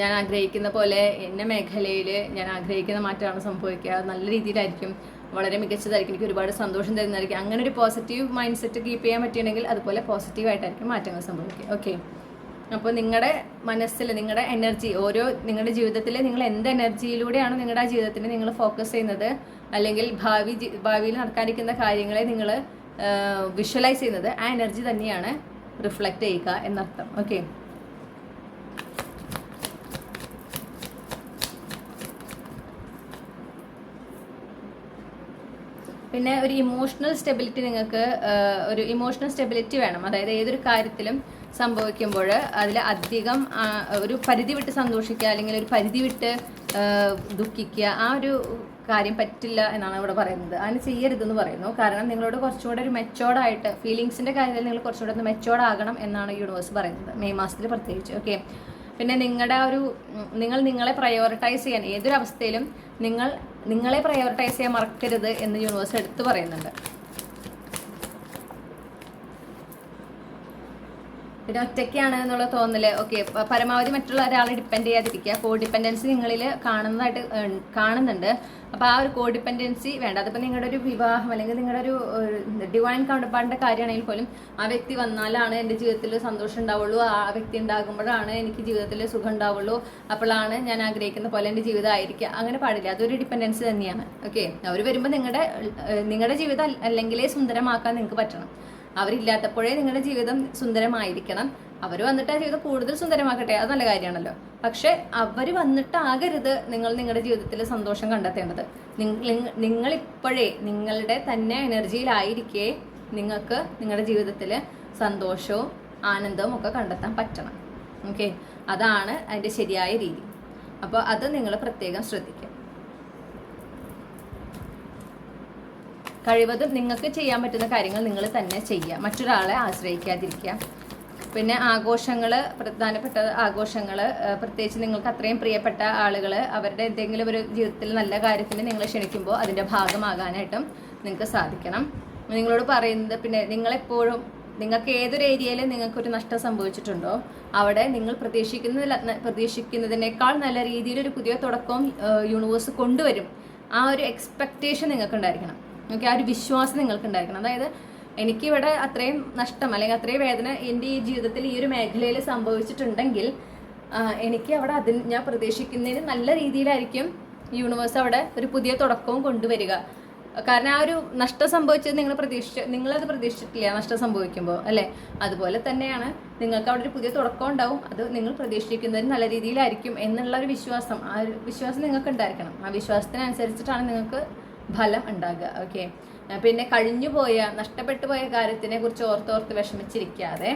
ഞാൻ ആഗ്രഹിക്കുന്ന പോലെ എന്ന മേഖലയിൽ ഞാൻ ആഗ്രഹിക്കുന്ന മാറ്റമാണ് സംഭവിക്കുക, നല്ല രീതിയിലായിരിക്കും, വളരെ മികച്ചതായിരിക്കും, എനിക്ക് ഒരുപാട് സന്തോഷം തരുന്നതായിരിക്കും. അങ്ങനെ ഒരു പോസിറ്റീവ് മൈൻഡ് സെറ്റ് കീപ്പ് ചെയ്യാൻ പറ്റുകയാണെങ്കിൽ അതുപോലെ പോസിറ്റീവായിട്ടായിരിക്കും മാറ്റങ്ങൾ സംഭവിക്കുക. ഓക്കെ, അപ്പോൾ നിങ്ങളുടെ മനസ്സിൽ നിങ്ങളുടെ എനർജി, നിങ്ങളുടെ ജീവിതത്തിൽ നിങ്ങൾ എന്ത് എനർജിയിലൂടെയാണ് നിങ്ങളുടെ ആ ജീവിതത്തിന് നിങ്ങൾ ഫോക്കസ് ചെയ്യുന്നത്, അല്ലെങ്കിൽ ഭാവിയിൽ നടക്കാനിരിക്കുന്ന കാര്യങ്ങളെ നിങ്ങൾ വിഷ്വലൈസ് ചെയ്യുന്നത്, ആ എനർജി തന്നെയാണ് റിഫ്ലക്റ്റ് ചെയ്യുക എന്നർത്ഥം. ഓക്കെ, പിന്നെ ഒരു ഇമോഷണൽ സ്റ്റെബിലിറ്റി, നിങ്ങൾക്ക് ഒരു ഇമോഷണൽ സ്റ്റെബിലിറ്റി വേണം. അതായത് ഏതൊരു കാര്യത്തിലും സംഭവിക്കുമ്പോൾ അതിൽ അധികം ഒരു പരിധി വിട്ട് സന്തോഷിക്കുക, അല്ലെങ്കിൽ ഒരു പരിധി വിട്ട് ദുഃഖിക്കുക, ആ ഒരു കാര്യം പറ്റില്ല എന്നാണ് ഇവിടെ പറയുന്നത്. അതിന് ചെയ്യരുതെന്ന് പറയുന്നു. കാരണം നിങ്ങളോട് കുറച്ചുകൂടെ ഒരു മെച്ചോർഡായിട്ട്, ഫീലിങ്സിൻ്റെ കാര്യത്തിൽ നിങ്ങൾ കുറച്ചുകൂടെ ഒന്ന് മെച്ചോർഡാകണം എന്നാണ് യൂണിവേഴ്സ് പറയുന്നത്, മെയ് മാസത്തിൽ പ്രത്യേകിച്ച്. ഓക്കെ, പിന്നെ നിങ്ങളെ പ്രയോറിറ്റൈസ് ചെയ്യാൻ, ഏതൊരു അവസ്ഥയിലും നിങ്ങളെ പ്രയോറിറ്റൈസ് ചെയ്യാൻ മറക്കരുത് എന്ന് യൂണിവേഴ്സ് എടുത്തു പറയുന്നുണ്ട്. പിന്നെ ഒറ്റയ്ക്കാണ് എന്നുള്ള തോന്നല്. ഓക്കെ, പരമാവധി മറ്റുള്ള ഒരാളെ ഡിപ്പെൻഡ് ചെയ്യാതിരിക്കുക. കോ ഡിപ്പെൻഡൻസി നിങ്ങളിൽ കാണുന്നുണ്ട്. അപ്പോൾ ആ ഒരു കോ ഡിപ്പെൻഡൻസി വേണ്ട. അതിപ്പോൾ നിങ്ങളുടെ ഒരു വിവാഹം അല്ലെങ്കിൽ നിങ്ങളുടെ ഒരു ഡിവൈൻ കൗണ്ടർപാർട്ടിൻ്റെ കാര്യമാണെങ്കിൽ പോലും ആ വ്യക്തി വന്നാലാണ് എൻ്റെ ജീവിതത്തിൽ സന്തോഷം ഉണ്ടാവുള്ളൂ, ആ വ്യക്തി ഉണ്ടാകുമ്പോഴാണ് എനിക്ക് ജീവിതത്തിൽ സുഖം ഉണ്ടാവുള്ളൂ, അപ്പോഴാണ് ഞാൻ ആഗ്രഹിക്കുന്ന പോലെ എൻ്റെ ജീവിതം ആയിരിക്കുക. അങ്ങനെ പാടില്ല, അതൊരു ഡിപ്പെൻഡൻസി തന്നെയാണ്. ഓക്കെ, അവർ വരുമ്പോൾ നിങ്ങളുടെ ജീവിതം അല്ലെങ്കിലേ സുന്ദരമാക്കാൻ നിങ്ങൾക്ക് പറ്റണം. അവരില്ലാത്തപ്പോഴേ നിങ്ങളുടെ ജീവിതം സുന്ദരമായിരിക്കണം. അവർ വന്നിട്ട് ആ ജീവിതം കൂടുതൽ സുന്ദരമാക്കട്ടെ, അത് നല്ല കാര്യമാണല്ലോ. പക്ഷെ അവർ വന്നിട്ടാകരുത് നിങ്ങളുടെ ജീവിതത്തിൽ സന്തോഷം കണ്ടെത്തേണ്ടത്. നിങ്ങളിപ്പോഴേ നിങ്ങളുടെ തന്നെ എനർജിയിലായിരിക്കെ നിങ്ങൾക്ക് നിങ്ങളുടെ ജീവിതത്തിൽ സന്തോഷവും ആനന്ദവും ഒക്കെ കണ്ടെത്താൻ പറ്റണം. ഓക്കെ, അതാണ് അതിൻ്റെ ശരിയായ രീതി. അപ്പോൾ അത് നിങ്ങൾ പ്രത്യേകം ശ്രദ്ധിക്കുക. കഴിവതും നിങ്ങൾക്ക് ചെയ്യാൻ പറ്റുന്ന കാര്യങ്ങൾ നിങ്ങൾ തന്നെ ചെയ്യുക, മറ്റൊരാളെ ആശ്രയിക്കാതിരിക്കുക. പിന്നെ ആഘോഷങ്ങൾ, പ്രധാനപ്പെട്ട ആഘോഷങ്ങൾ, പ്രത്യേകിച്ച് നിങ്ങൾക്ക് അത്രയും പ്രിയപ്പെട്ട ആളുകൾ അവരുടെ എന്തെങ്കിലും ഒരു ജീവിതത്തിൽ നല്ല കാര്യത്തിന് നിങ്ങൾ ക്ഷണിക്കുമ്പോൾ അതിൻ്റെ ഭാഗമാകാനായിട്ടും നിങ്ങൾക്ക് സാധിക്കണം. നിങ്ങളോട് പറയുന്നത്, പിന്നെ നിങ്ങളെപ്പോഴും നിങ്ങൾക്ക് ഏതൊരു ഏരിയയിൽ നിങ്ങൾക്കൊരു നഷ്ടം സംഭവിച്ചിട്ടുണ്ടോ അവിടെ നിങ്ങൾ പ്രതീക്ഷിക്കുന്നതിനേക്കാൾ നല്ല രീതിയിലൊരു പുതിയ തുടക്കവും യൂണിവേഴ്സ് കൊണ്ടുവരും. ആ ഒരു എക്സ്പെക്റ്റേഷൻ നിങ്ങൾക്ക് ഉണ്ടായിരിക്കണം. ഓക്കെ, ആ ഒരു വിശ്വാസം നിങ്ങൾക്ക് ഉണ്ടായിരിക്കണം. അതായത് എനിക്കിവിടെ അത്രയും നഷ്ടം അല്ലെങ്കിൽ അത്രയും വേദന എൻ്റെ ഈ ജീവിതത്തിൽ ഈ ഒരു മേഖലയിൽ സംഭവിച്ചിട്ടുണ്ടെങ്കിൽ എനിക്ക് അവിടെ ഞാൻ പ്രതീക്ഷിക്കുന്നതിന് നല്ല രീതിയിലായിരിക്കും യൂണിവേഴ്സ് അവിടെ ഒരു പുതിയ തുടക്കവും കൊണ്ടുവരിക. കാരണം ആ ഒരു നഷ്ടം സംഭവിച്ചത് നിങ്ങളത് പ്രതീക്ഷിച്ചിട്ടില്ല നഷ്ടം സംഭവിക്കുമ്പോൾ, അല്ലേ? അതുപോലെ തന്നെയാണ് നിങ്ങൾക്ക് അവിടെ ഒരു പുതിയ തുടക്കം ഉണ്ടാവും. അത് നിങ്ങൾ പ്രതീക്ഷിക്കുന്നതിന് നല്ല രീതിയിലായിരിക്കും എന്നുള്ള ഒരു വിശ്വാസം, ആ ഒരു വിശ്വാസം നിങ്ങൾക്ക് ഉണ്ടായിരിക്കണം. ആ വിശ്വാസത്തിനനുസരിച്ചിട്ടാണ് നിങ്ങൾക്ക് ഫലം ഉണ്ടാകുക. ഓക്കെ, പിന്നെ നഷ്ടപ്പെട്ടു പോയ കാര്യത്തിനെ കുറിച്ച് ഓർത്തോർത്ത് വിഷമിച്ചിരിക്കാതെ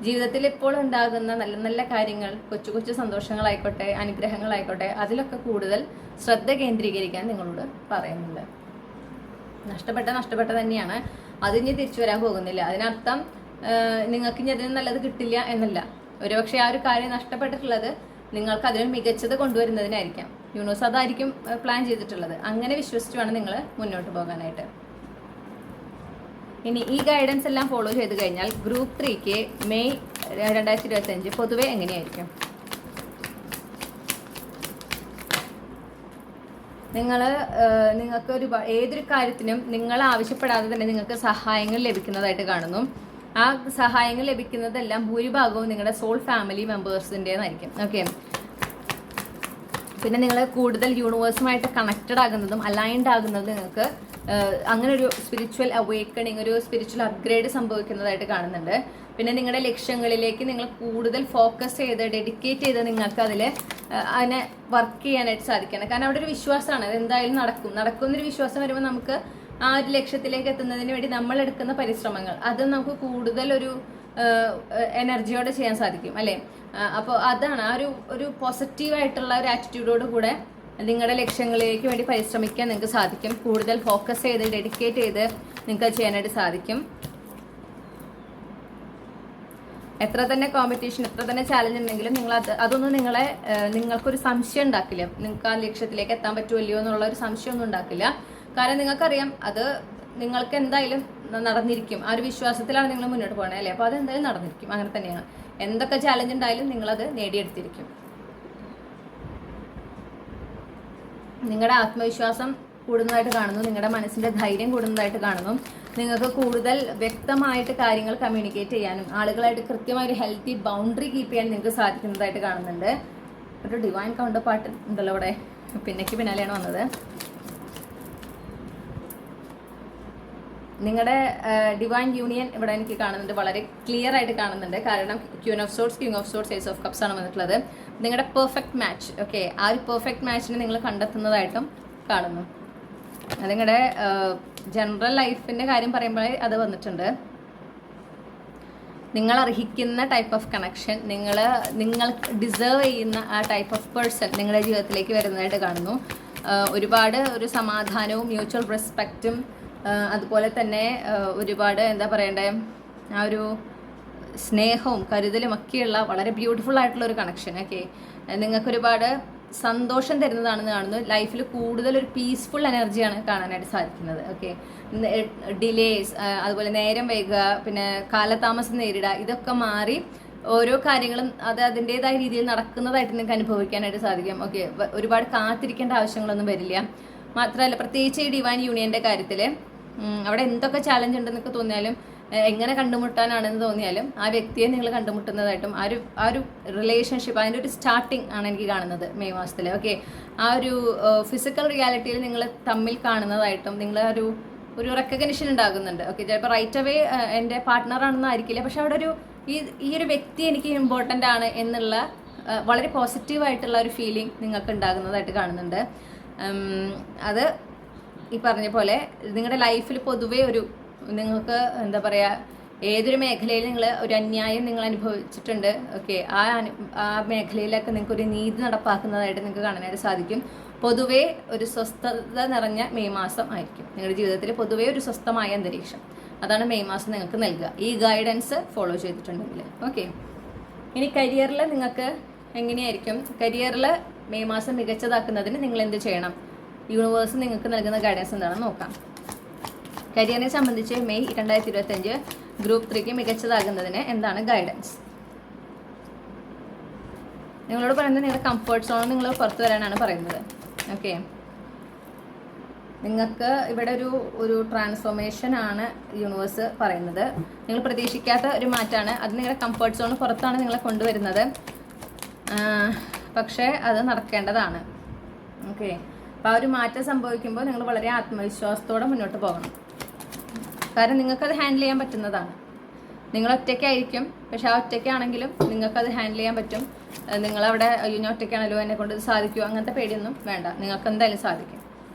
ജീവിതത്തിൽ ഇപ്പോൾ ഉണ്ടാകുന്ന നല്ല നല്ല കാര്യങ്ങൾ, കൊച്ചു കൊച്ചു സന്തോഷങ്ങളായിക്കോട്ടെ, അനുഗ്രഹങ്ങളായിക്കോട്ടെ, അതിലൊക്കെ കൂടുതൽ ശ്രദ്ധ കേന്ദ്രീകരിക്കാൻ നിങ്ങളോട് പറയുന്നുണ്ട്. നഷ്ടപ്പെട്ട തന്നെയാണ്, അതിന് തിരിച്ചു വരാൻ പോകുന്നില്ല. അതിനർത്ഥം നിങ്ങൾക്ക് ഇനി അതിന് നല്ലത് കിട്ടില്ല എന്നല്ല. ഒരുപക്ഷെ ആ ഒരു കാര്യം നഷ്ടപ്പെട്ടിട്ടുള്ളത് നിങ്ങൾക്ക് അതിന് മികച്ചത് കൊണ്ടുവരുന്നതിനായിരിക്കാം. യൂണിവേഴ്സ് അതായിരിക്കും പ്ലാൻ ചെയ്തിട്ടുള്ളത്. അങ്ങനെ വിശ്വസിച്ച് വേണം നിങ്ങൾ മുന്നോട്ട് പോകാനായിട്ട്. ഇനി ഈ ഗൈഡൻസ് എല്ലാം ഫോളോ ചെയ്ത് കഴിഞ്ഞാൽ ഗ്രൂപ്പ് 3ക്ക് മെയ് 2025 പൊതുവെ എങ്ങനെയായിരിക്കും? നിങ്ങൾക്ക് ഏതൊരു കാര്യത്തിനും നിങ്ങൾ ആവശ്യപ്പെടാതെ തന്നെ നിങ്ങൾക്ക് സഹായങ്ങൾ ലഭിക്കുന്നതായിട്ട് കാണുന്നു. ആ സഹായങ്ങൾ ലഭിക്കുന്നതെല്ലാം ഭൂരിഭാഗവും നിങ്ങളുടെ സോൾ ഫാമിലി മെമ്പേഴ്സിൻ്റെതായിരിക്കും. ഓക്കെ, പിന്നെ നിങ്ങൾ കൂടുതൽ യൂണിവേഴ്സുമായിട്ട് കണക്റ്റഡ് ആകുന്നതും അലൈൻഡ് ആകുന്നതും നിങ്ങൾക്ക് അങ്ങനെ ഒരു സ്പിരിച്വൽ അവേക്കണിങ്, ഒരു സ്പിരിച്വൽ അപ്ഗ്രേഡ് സംഭവിക്കുന്നതായിട്ട് കാണുന്നുണ്ട്. പിന്നെ നിങ്ങളുടെ ലക്ഷ്യങ്ങളിലേക്ക് നിങ്ങൾ കൂടുതൽ ഫോക്കസ് ചെയ്ത് ഡെഡിക്കേറ്റ് ചെയ്ത് നിങ്ങൾക്ക് അതിനെ വർക്ക് ചെയ്യാനായിട്ട് സാധിക്കണം. കാരണം അവിടെ ഒരു വിശ്വാസമാണ്, അത് എന്തായാലും നടക്കുന്നൊരു വിശ്വാസം വരുമ്പോൾ നമുക്ക് ആ ഒരു ലക്ഷ്യത്തിലേക്ക് എത്തുന്നതിന് വേണ്ടി നമ്മൾ എടുക്കുന്ന പരിശ്രമങ്ങൾ അത് നമുക്ക് കൂടുതൽ ഒരു എനർജിയോടെ ചെയ്യാൻ സാധിക്കും, അല്ലേ? അപ്പോൾ അതാണ് ആ ഒരു പോസിറ്റീവായിട്ടുള്ള ഒരു ആറ്റിറ്റ്യൂഡോട് കൂടെ നിങ്ങളുടെ ലക്ഷ്യങ്ങളിലേക്ക് വേണ്ടി പരിശ്രമിക്കാൻ നിങ്ങൾക്ക് സാധിക്കും. കൂടുതൽ ഫോക്കസ് ചെയ്ത് ഡെഡിക്കേറ്റ് ചെയ്ത് നിങ്ങൾക്ക് ചെയ്യാനായിട്ട് സാധിക്കും. എത്ര തന്നെ കോമ്പറ്റീഷൻ, എത്ര തന്നെ ചാലഞ്ച് ഉണ്ടെങ്കിലും അതൊന്നും നിങ്ങൾക്കൊരു സംശയം ഉണ്ടാക്കില്ല. നിങ്ങൾക്ക് ആ ലക്ഷ്യത്തിലേക്ക് എത്താൻ പറ്റുമല്ലോ എന്നുള്ള ഒരു സംശയമൊന്നും ഉണ്ടാക്കില്ല. കാരണം നിങ്ങൾക്കറിയാം അത് നിങ്ങൾക്ക് എന്തായാലും നടന്നിരിക്കും. ആ ഒരു വിശ്വാസത്തിലാണ് നിങ്ങൾ മുന്നോട്ട് പോകുന്നത്, അല്ലേ? അപ്പോൾ അത് എന്തായാലും നടന്നിരിക്കും. അങ്ങനെ തന്നെയാണ്. എന്തൊക്കെ ചാലഞ്ച് ഉണ്ടായാലും നിങ്ങളത് നേടിയെടുത്തിരിക്കും. നിങ്ങളുടെ ആത്മവിശ്വാസം കൂടുന്നതായിട്ട് കാണുന്നു, നിങ്ങളുടെ മനസ്സിന്റെ ധൈര്യം കൂടുന്നതായിട്ട് കാണുന്നു. നിങ്ങൾക്ക് കൂടുതൽ വ്യക്തമായിട്ട് കാര്യങ്ങൾ കമ്മ്യൂണിക്കേറ്റ് ചെയ്യാനും ആളുകളായിട്ട് കൃത്യമായ ഒരു ഹെൽത്തി ബൗണ്ടറി കീപ്പ് ചെയ്യാൻ നിങ്ങൾക്ക് സാധിക്കുന്നതായിട്ട് കാണുന്നുണ്ട്. ഒരു ഡിവൈൻ കൗണ്ടർ പാർട്ട് ഉണ്ടല്ലോ ഇവിടെ, പിന്നാലെയാണ് വന്നത്. നിങ്ങളുടെ ഡിവൈൻ യൂണിയൻ ഇവിടെ എനിക്ക് കാണുന്നുണ്ട്, വളരെ ക്ലിയർ ആയിട്ട് കാണുന്നുണ്ട്. കാരണം queen of swords, king of swords, ace of cups ആണ് വന്നിട്ടുള്ളത്. നിങ്ങളുടെ പെർഫെക്റ്റ് മാച്ച്. ഓക്കെ, ആ ഒരു പെർഫെക്റ്റ് മാച്ചിനെ നിങ്ങൾ കണ്ടെത്തുന്നതായിട്ടും കാണുന്നു. അത് നിങ്ങളുടെ ജനറൽ ലൈഫിന്റെ കാര്യം പറയുമ്പോഴേ അത് വന്നിട്ടുണ്ട്. നിങ്ങൾ അർഹിക്കുന്ന ടൈപ്പ് ഓഫ് കണക്ഷൻ, നിങ്ങൾ ഡിസേർവ് ചെയ്യുന്ന ആ ടൈപ്പ് ഓഫ് പേഴ്സൺ നിങ്ങളുടെ ജീവിതത്തിലേക്ക് വരുന്നതായിട്ട് കാണുന്നു. ഒരുപാട് ഒരു സമാധാനവും മ്യൂച്വൽ റെസ്പെക്റ്റും അതുപോലെ തന്നെ ഒരുപാട് എന്താ പറയണ്ടേ, ആ ഒരു സ്നേഹവും കരുതലും ഒക്കെയുള്ള വളരെ ബ്യൂട്ടിഫുൾ ആയിട്ടുള്ള ഒരു കണക്ഷൻ. ഓക്കെ, നിങ്ങൾക്കൊരുപാട് സന്തോഷം തരുന്നതാണെന്ന് കാണുന്നു. ലൈഫിൽ കൂടുതൽ ഒരു പീസ്ഫുൾ എനർജിയാണ് കാണാനായിട്ട് സാധിക്കുന്നത്. ഓക്കെ, ഡിലേസ്, അതുപോലെ നേരം വൈകുക, പിന്നെ കാലതാമസം നേരിടുക, ഇതൊക്കെ മാറി ഓരോ കാര്യങ്ങളും അത് അതിൻ്റെതായ രീതിയിൽ നടക്കുന്നതായിട്ട് നിങ്ങൾക്ക് അനുഭവിക്കാനായിട്ട് സാധിക്കും. ഓക്കെ, ഒരുപാട് കാത്തിരിക്കേണ്ട ആവശ്യങ്ങളൊന്നും വരില്ല. മാത്രമല്ല പ്രത്യേകിച്ച് ഈ ഡിവൈൻ യൂണിയൻ്റെ കാര്യത്തിൽ അവിടെ എന്തൊക്കെ ചാലഞ്ച് ഉണ്ടെന്നൊക്കെ തോന്നിയാലും എങ്ങനെ കണ്ടുമുട്ടാനാണെന്ന് തോന്നിയാലും ആ വ്യക്തിയെ നിങ്ങൾ കണ്ടുമുട്ടുന്നതായിട്ടും ആ ഒരു റിലേഷൻഷിപ്പ് അതിൻ്റെ ഒരു സ്റ്റാർട്ടിങ് ആണ് എനിക്ക് കാണുന്നത് മെയ് മാസത്തിൽ. ഓക്കെ, ആ ഒരു ഫിസിക്കൽ റിയാലിറ്റിയിൽ നിങ്ങൾ തമ്മിൽ കാണുന്നതായിട്ടും നിങ്ങൾ ഒരു റെക്കഗ്നിഷൻ ഉണ്ടാകുന്നുണ്ട്. ഓക്കെ, ചിലപ്പോൾ റൈറ്റ് അവേ എൻ്റെ പാർട്ട്ണറാണെന്ന് ആയിരിക്കില്ല, പക്ഷെ അവിടെ ഈ ഒരു വ്യക്തി എനിക്ക് ഇമ്പോർട്ടൻ്റ് ആണ് എന്നുള്ള വളരെ പോസിറ്റീവായിട്ടുള്ള ഒരു ഫീലിംഗ് നിങ്ങൾക്ക് ഉണ്ടാകുന്നതായിട്ട് കാണുന്നുണ്ട്. അത് ഈ പറഞ്ഞ പോലെ നിങ്ങളുടെ ലൈഫിൽ പൊതുവേ നിങ്ങൾക്ക് എന്താ പറയുക, ഏതൊരു മേഖലയിൽ നിങ്ങൾ ഒരു അന്യായം നിങ്ങൾ അനുഭവിച്ചിട്ടുണ്ട്. ഓക്കെ, ആ മേഖലയിലൊക്കെ നിങ്ങൾക്ക് ഒരു നീതി നടപ്പാക്കുന്നതായിട്ട് നിങ്ങൾക്ക് കാണാനായിട്ട് സാധിക്കും. പൊതുവേ ഒരു സ്വസ്ഥത നിറഞ്ഞ മെയ് മാസം ആയിരിക്കും നിങ്ങളുടെ ജീവിതത്തിൽ. പൊതുവേ ഒരു സ്വസ്ഥമായ അന്തരീക്ഷം അതാണ് മെയ് മാസം നിങ്ങൾക്ക് നൽകുക, ഈ ഗൈഡൻസ് ഫോളോ ചെയ്തിട്ടുണ്ടെങ്കിൽ. ഓക്കെ, ഇനി കരിയറിൽ നിങ്ങൾക്ക് എങ്ങനെയായിരിക്കും? കരിയറിൽ മെയ് മാസം മികച്ചതാക്കുന്നതിന് നിങ്ങൾ എന്ത് ചെയ്യണം? യൂണിവേഴ്സ് നിങ്ങൾക്ക് നൽകുന്ന ഗൈഡൻസ് എന്താണെന്ന് നോക്കാം. കരിയറിനെ സംബന്ധിച്ച് മെയ് 2025 ഗ്രൂപ്പ് 3ക്ക് മികച്ചതാകുന്നതിന് എന്താണ് ഗൈഡൻസ്? നിങ്ങളോട് പറയുന്നത് നിങ്ങളുടെ കംഫർട്ട് സോണിൽ നിങ്ങൾ പുറത്തു വരാനാണ് പറയുന്നത്. ഓക്കെ, നിങ്ങൾക്ക് ഇവിടെ ഒരു ട്രാൻസ്ഫോർമേഷൻ ആണ് യൂണിവേഴ്സ് പറയുന്നത്. നിങ്ങൾ പ്രതീക്ഷിക്കാത്ത ഒരു മാറ്റമാണ്. അത് നിങ്ങളുടെ കംഫർട്ട് സോണിന് പുറത്താണ് നിങ്ങളെ കൊണ്ടുവരുന്നത്. പക്ഷേ അത് നടക്കേണ്ടതാണ്. ഓക്കെ, അപ്പോൾ ആ ഒരു മാറ്റം സംഭവിക്കുമ്പോൾ നിങ്ങൾ വളരെ ആത്മവിശ്വാസത്തോടെ മുന്നോട്ട് പോകണം. കാരണം നിങ്ങൾക്കത് ഹാൻഡിൽ ചെയ്യാൻ പറ്റുന്നതാണ്. നിങ്ങൾ ഒറ്റയ്ക്കായിരിക്കും, പക്ഷെ ആ ഒറ്റയ്ക്കാണെങ്കിലും നിങ്ങൾക്കത് ഹാൻഡിൽ ചെയ്യാൻ പറ്റും. നിങ്ങളവിടെ അയ്യോ ഞാൻ ഒറ്റയ്ക്കാണല്ലോ എന്നെ കൊണ്ട് ഇത് സാധിക്കുമോ അങ്ങനത്തെ പേടിയൊന്നും വേണ്ട, നിങ്ങൾക്ക് എന്തായാലും സാധിക്കും.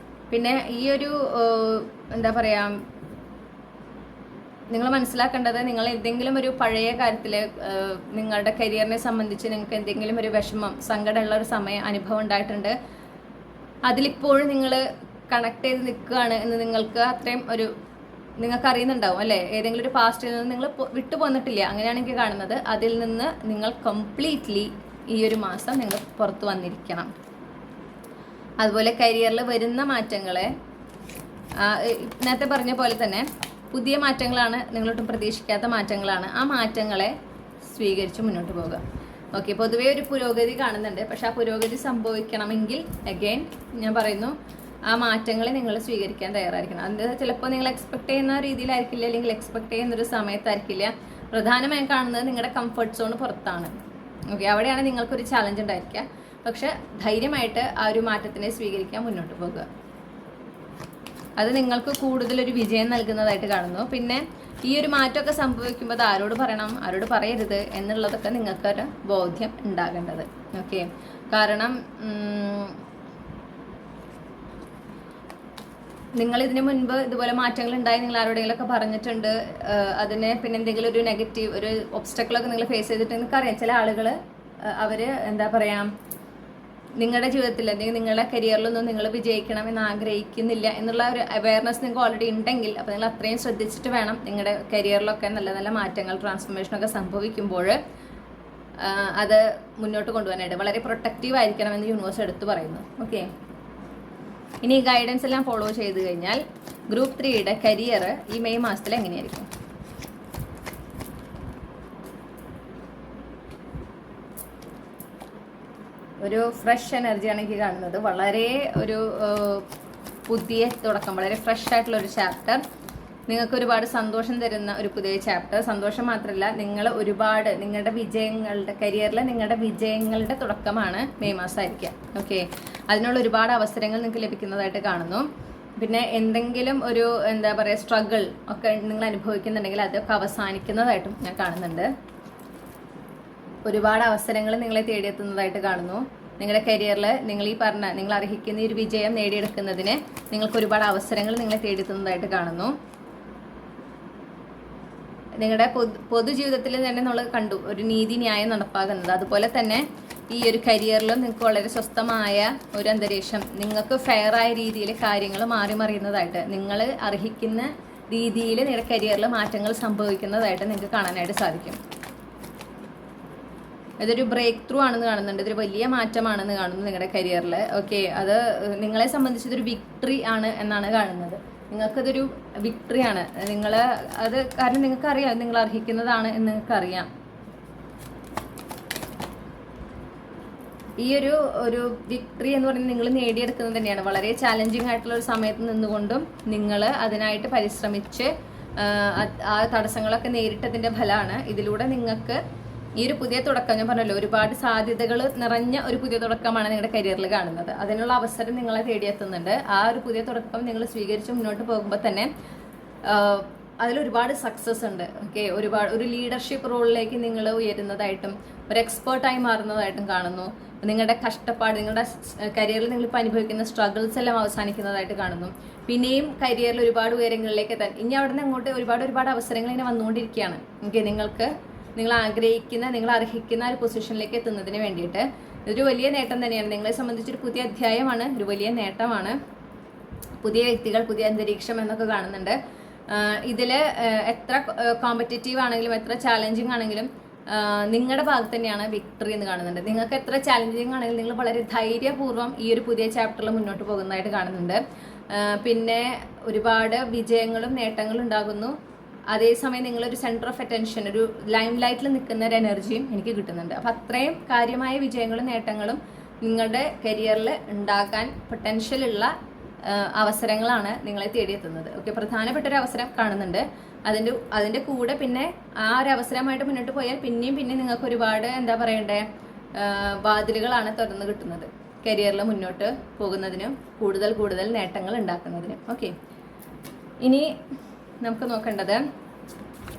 പിന്നെ ഈ ഒരു എന്താ പറയുക, നിങ്ങൾ മനസ്സിലാക്കേണ്ടത് നിങ്ങൾ എന്തെങ്കിലും ഒരു പഴയ കാര്യത്തിൽ നിങ്ങളുടെ കരിയറിനെ സംബന്ധിച്ച് നിങ്ങൾക്ക് എന്തെങ്കിലും ഒരു വിഷമം സങ്കടമുള്ള ഒരു അനുഭവം ഉണ്ടായിട്ടുണ്ട്. അതിലിപ്പോഴും നിങ്ങൾ കണക്ട് ചെയ്ത് നിൽക്കുകയാണ് എന്ന് നിങ്ങൾക്ക് അത്രയും നിങ്ങൾക്ക് അറിയുന്നുണ്ടാവും അല്ലേ? ഏതെങ്കിലും ഒരു പാസ്റ്റിൽ നിന്ന് നിങ്ങൾ വിട്ടു പോന്നിട്ടില്ല, അങ്ങനെയാണ് എനിക്ക് കാണുന്നത്. അതിൽ നിന്ന് നിങ്ങൾ കംപ്ലീറ്റ്ലി ഈ ഒരു മാസം നിങ്ങൾ പുറത്തു വന്നിരിക്കണം. അതുപോലെ കരിയറിൽ വരുന്ന മാറ്റങ്ങളെ നേരത്തെ പറഞ്ഞ പോലെ തന്നെ പുതിയ മാറ്റങ്ങളാണ്, നിങ്ങളൊട്ടും പ്രതീക്ഷിക്കാത്ത മാറ്റങ്ങളാണ്. ആ മാറ്റങ്ങളെ സ്വീകരിച്ച് മുന്നോട്ട് പോകുക. ഓക്കെ, പൊതുവേ ഒരു പുരോഗതി കാണുന്നുണ്ട്. പക്ഷെ ആ പുരോഗതി സംഭവിക്കണമെങ്കിൽ അഗെയിൻ ഞാൻ പറയുന്നു, ആ മാറ്റങ്ങളെ നിങ്ങൾ സ്വീകരിക്കാൻ തയ്യാറായിരിക്കണം. അത് ചിലപ്പോൾ നിങ്ങൾ എക്സ്പെക്ട് ചെയ്യുന്ന രീതിയിലായിരിക്കില്ല, അല്ലെങ്കിൽ എക്സ്പെക്ട് ചെയ്യുന്നൊരു സമയത്തായിരിക്കില്ല. പ്രധാനമായും കാണുന്നത് നിങ്ങളുടെ കംഫർട്ട് സോൺ പുറത്താണ്. ഓക്കെ, അവിടെയാണ് നിങ്ങൾക്കൊരു ചാലഞ്ച് ഉണ്ടായിരിക്കുക. പക്ഷെ ധൈര്യമായിട്ട് ആ ഒരു മാറ്റത്തിനെ സ്വീകരിക്കാൻ മുന്നോട്ട് പോകുക. അത് നിങ്ങൾക്ക് കൂടുതലൊരു വിജയം നൽകുന്നതായിട്ട് കാണുന്നു. പിന്നെ ഈ ഒരു മാറ്റമൊക്കെ സംഭവിക്കുമ്പോൾ അത് ആരോട് പറയണം, ആരോട് പറയരുത് എന്നുള്ളതൊക്കെ നിങ്ങൾക്കൊരു ബോധ്യം ഉണ്ടാകേണ്ടത്. ഓക്കെ, കാരണം നിങ്ങൾ ഇതിനു മുൻപ് ഇതുപോലെ മാറ്റങ്ങൾ ഉണ്ടായി നിങ്ങൾ ആരോടെങ്കിലൊക്കെ പറഞ്ഞിട്ടുണ്ട്. അതിന് പിന്നെ എന്തെങ്കിലും ഒരു നെഗറ്റീവ് ഒരു ഒബ്സ്റ്റക്കിളൊക്കെ നിങ്ങൾ ഫേസ് ചെയ്തിട്ട് നിങ്ങൾക്കറിയാം, ചില ആളുകൾ അവർ എന്താ പറയുക, നിങ്ങളുടെ ജീവിതത്തിൽ അല്ലെങ്കിൽ നിങ്ങളുടെ കരിയറിലൊന്നും നിങ്ങൾ വിജയിക്കണം എന്ന് ആഗ്രഹിക്കുന്നില്ല എന്നുള്ള ഒരു അവയർനെസ് നിങ്ങൾക്ക് ഓൾറെഡി ഉണ്ടെങ്കിൽ അപ്പോൾ നിങ്ങൾ അത്രയും ശ്രദ്ധിച്ചിട്ട് വേണം നിങ്ങളുടെ കരിയറിലൊക്കെ നല്ല നല്ല മാറ്റങ്ങൾ ട്രാൻസ്ഫോർമേഷനൊക്കെ സംഭവിക്കുമ്പോൾ അത് മുന്നോട്ട് കൊണ്ടുപോകാനായിട്ട് വളരെ പ്രൊട്ടക്റ്റീവ് ആയിരിക്കണമെന്ന് യൂണിവേഴ്സ് എടുത്തു പറയുന്നു. ഓക്കെ, ഇനി ഈ ഗൈഡൻസ് എല്ലാം ഫോളോ ചെയ്ത് കഴിഞ്ഞാൽ ഗ്രൂപ്പ് 3യുടെ കരിയർ ഈ മെയ് മാസത്തിൽ എങ്ങനെയായിരിക്കും? ഒരു ഫ്രഷ് എനർജിയാണ് എനിക്ക് കാണുന്നത്. വളരെ ഒരു പുതിയ തുടക്കം, വളരെ ഫ്രഷ് ആയിട്ടുള്ള ഒരു ചാപ്റ്റർ, നിങ്ങൾക്ക് ഒരുപാട് സന്തോഷം തരുന്ന ഒരു പുതിയ ചാപ്റ്റർ. സന്തോഷം മാത്രമല്ല, നിങ്ങൾ ഒരുപാട് നിങ്ങളുടെ വിജയങ്ങളുടെ കരിയറിൽ നിങ്ങളുടെ വിജയങ്ങളുടെ തുടക്കമാണ് മെയ് മാസം ആയിരിക്കുക. ഓക്കെ, അതിനുള്ള ഒരുപാട് അവസരങ്ങൾ നിങ്ങൾക്ക് ലഭിക്കുന്നതായിട്ട് കാണുന്നു. പിന്നെ എന്തെങ്കിലും ഒരു എന്താ പറയുക സ്ട്രഗിൾ ഒക്കെ നിങ്ങൾ അനുഭവിക്കുന്നുണ്ടെങ്കിൽ അതൊക്കെ അവസാനിക്കുന്നതായിട്ടും ഞാൻ കാണുന്നുണ്ട്. ഒരുപാട് അവസരങ്ങൾ നിങ്ങളെ തേടിയെത്തുന്നതായിട്ട് കാണുന്നു. നിങ്ങളുടെ കരിയറിൽ നിങ്ങൾ ഈ പറഞ്ഞ നിങ്ങൾ അർഹിക്കുന്ന ഈ ഒരു വിജയം നേടിയെടുക്കുന്നതിന് നിങ്ങൾക്ക് ഒരുപാട് അവസരങ്ങൾ നിങ്ങളെ തേടിയെത്തുന്നതായിട്ട് കാണുന്നു. നിങ്ങളുടെ പൊതുജീവിതത്തിൽ തന്നെ നമ്മൾ കണ്ടു ഒരു നീതി ന്യായം നടപ്പാകുന്നത്. അതുപോലെ തന്നെ ഈ ഒരു കരിയറിലും നിങ്ങൾക്ക് വളരെ സ്വസ്ഥമായ ഒരു അന്തരീക്ഷം, നിങ്ങൾക്ക് ഫെയറായ രീതിയിൽ കാര്യങ്ങൾ മാറി മറിയുന്നതായിട്ട്, നിങ്ങൾ അർഹിക്കുന്ന രീതിയിൽ നിങ്ങളുടെ കരിയറിൽ മാറ്റങ്ങൾ സംഭവിക്കുന്നതായിട്ട് നിങ്ങൾക്ക് കാണാനായിട്ട് സാധിക്കും. ഇതൊരു ബ്രേക്ക് ത്രൂ ആണെന്ന് കാണുന്നുണ്ട്. ഇതൊരു വലിയ മാറ്റമാണെന്ന് കാണുന്നു നിങ്ങളുടെ കരിയറിൽ. ഓക്കെ, അത് നിങ്ങളെ സംബന്ധിച്ച് ഇതൊരു വിക്ടറി ആണ് എന്നാണ് കാണുന്നത്. നിങ്ങൾക്കതൊരു വിക്ടറിയാണ്. നിങ്ങൾ അത് കാരണം നിങ്ങൾക്കറിയാം നിങ്ങൾ അർഹിക്കുന്നതാണ് എന്ന് നിങ്ങൾക്കറിയാം. ഈ ഒരു വിക്ടറി എന്ന് പറയുന്നത് നിങ്ങൾ നേടിയെടുക്കുന്നത് തന്നെയാണ്. വളരെ ചാലഞ്ചിങ് ആയിട്ടുള്ള ഒരു സമയത്ത് നിന്നുകൊണ്ടും നിങ്ങൾ അതിനായിട്ട് പരിശ്രമിച്ച് ആ തടസ്സങ്ങളൊക്കെ നേരിട്ടതിൻ്റെ ഫലമാണ്. ഇതിലൂടെ നിങ്ങൾക്ക് ഈ ഒരു പുതിയ തുടക്കം, ഞാൻ പറഞ്ഞല്ലോ, ഒരുപാട് സാധ്യതകൾ നിറഞ്ഞ ഒരു പുതിയ തുടക്കമാണ് നിങ്ങളുടെ കരിയറിൽ കാണുന്നത്. അതിനുള്ള അവസരം നിങ്ങളെ തേടിയെത്തുന്നുണ്ട്. ആ ഒരു പുതിയ തുടക്കം നിങ്ങൾ സ്വീകരിച്ച് മുന്നോട്ട് പോകുമ്പോൾ തന്നെ അതിലൊരുപാട് സക്സസ് ഉണ്ട്. ഓക്കെ, ഒരു ലീഡർഷിപ്പ് റോളിലേക്ക് നിങ്ങൾ ഉയരുന്നതായിട്ടും ഒരു എക്സ്പേർട്ടായി മാറുന്നതായിട്ടും കാണുന്നു. നിങ്ങളുടെ കഷ്ടപ്പാട്, നിങ്ങളുടെ കരിയറിൽ നിങ്ങളിപ്പോൾ അനുഭവിക്കുന്ന സ്ട്രഗിൾസ് എല്ലാം അവസാനിക്കുന്നതായിട്ട് കാണുന്നു. പിന്നെയും കരിയറിൽ ഒരുപാട് ഉയരങ്ങളിലേക്ക് എത്താൻ ഇനി അവിടെ നിന്ന് അങ്ങോട്ട് ഒരുപാട് അവസരങ്ങൾ ഇങ്ങനെ വന്നുകൊണ്ടിരിക്കുകയാണ്. ഓക്കെ, നിങ്ങൾ ആഗ്രഹിക്കുന്ന, നിങ്ങൾ അർഹിക്കുന്ന ഒരു പൊസിഷനിലേക്ക് എത്തുന്നതിന് വേണ്ടിയിട്ട് ഇതൊരു വലിയ നേട്ടം തന്നെയാണ്. നിങ്ങളെ സംബന്ധിച്ചൊരു പുതിയ അധ്യായമാണ്, ഒരു വലിയ നേട്ടമാണ്. പുതിയ വ്യക്തികൾ, പുതിയ അന്തരീക്ഷം എന്നൊക്കെ കാണുന്നുണ്ട്. ഇതിൽ എത്ര കോമ്പറ്റീറ്റീവ് ആണെങ്കിലും എത്ര ചാലഞ്ചിങ് ആണെങ്കിലും നിങ്ങളുടെ ഭാഗത്ത് തന്നെയാണ് വിക്ടറി എന്ന് കാണുന്നുണ്ട്. നിങ്ങൾക്ക് എത്ര ചാലഞ്ചിങ് ആണെങ്കിലും നിങ്ങൾ വളരെ ധൈര്യപൂർവ്വം ഈ ഒരു പുതിയ ചാപ്റ്ററിൽ മുന്നോട്ട് പോകുന്നതായിട്ട് കാണുന്നുണ്ട്. പിന്നെ ഒരുപാട് വിജയങ്ങളും നേട്ടങ്ങളും ഉണ്ടാകുന്നു. അതേസമയം നിങ്ങളൊരു സെൻറ്റർ ഓഫ് അറ്റൻഷൻ, ഒരു ലൈം ലൈറ്റിൽ നിൽക്കുന്ന ഒരു എനർജിയും എനിക്ക് കിട്ടുന്നുണ്ട്. അപ്പം അത്രയും കാര്യമായ വിജയങ്ങളും നേട്ടങ്ങളും നിങ്ങളുടെ കരിയറിൽ ഉണ്ടാക്കാൻ പൊട്ടൻഷ്യലുള്ള അവസരങ്ങളാണ് നിങ്ങളെ തേടിയെത്തുന്നത്. ഓക്കെ, പ്രധാനപ്പെട്ട ഒരു അവസരം കാണുന്നുണ്ട്. അതിൻ്റെ കൂടെ പിന്നെ ആ ഒരു അവസരമായിട്ട് മുന്നോട്ട് പോയാൽ പിന്നെയും നിങ്ങൾക്ക് ഒരുപാട് എന്താ പറയണ്ടേ വാതിലുകളാണ് തുറന്നു കിട്ടുന്നത് കരിയറിൽ മുന്നോട്ട് പോകുന്നതിനും കൂടുതൽ നേട്ടങ്ങൾ ഉണ്ടാക്കുന്നതിനും. ഓക്കെ, ഇനി നമുക്ക് നോക്കേണ്ടത്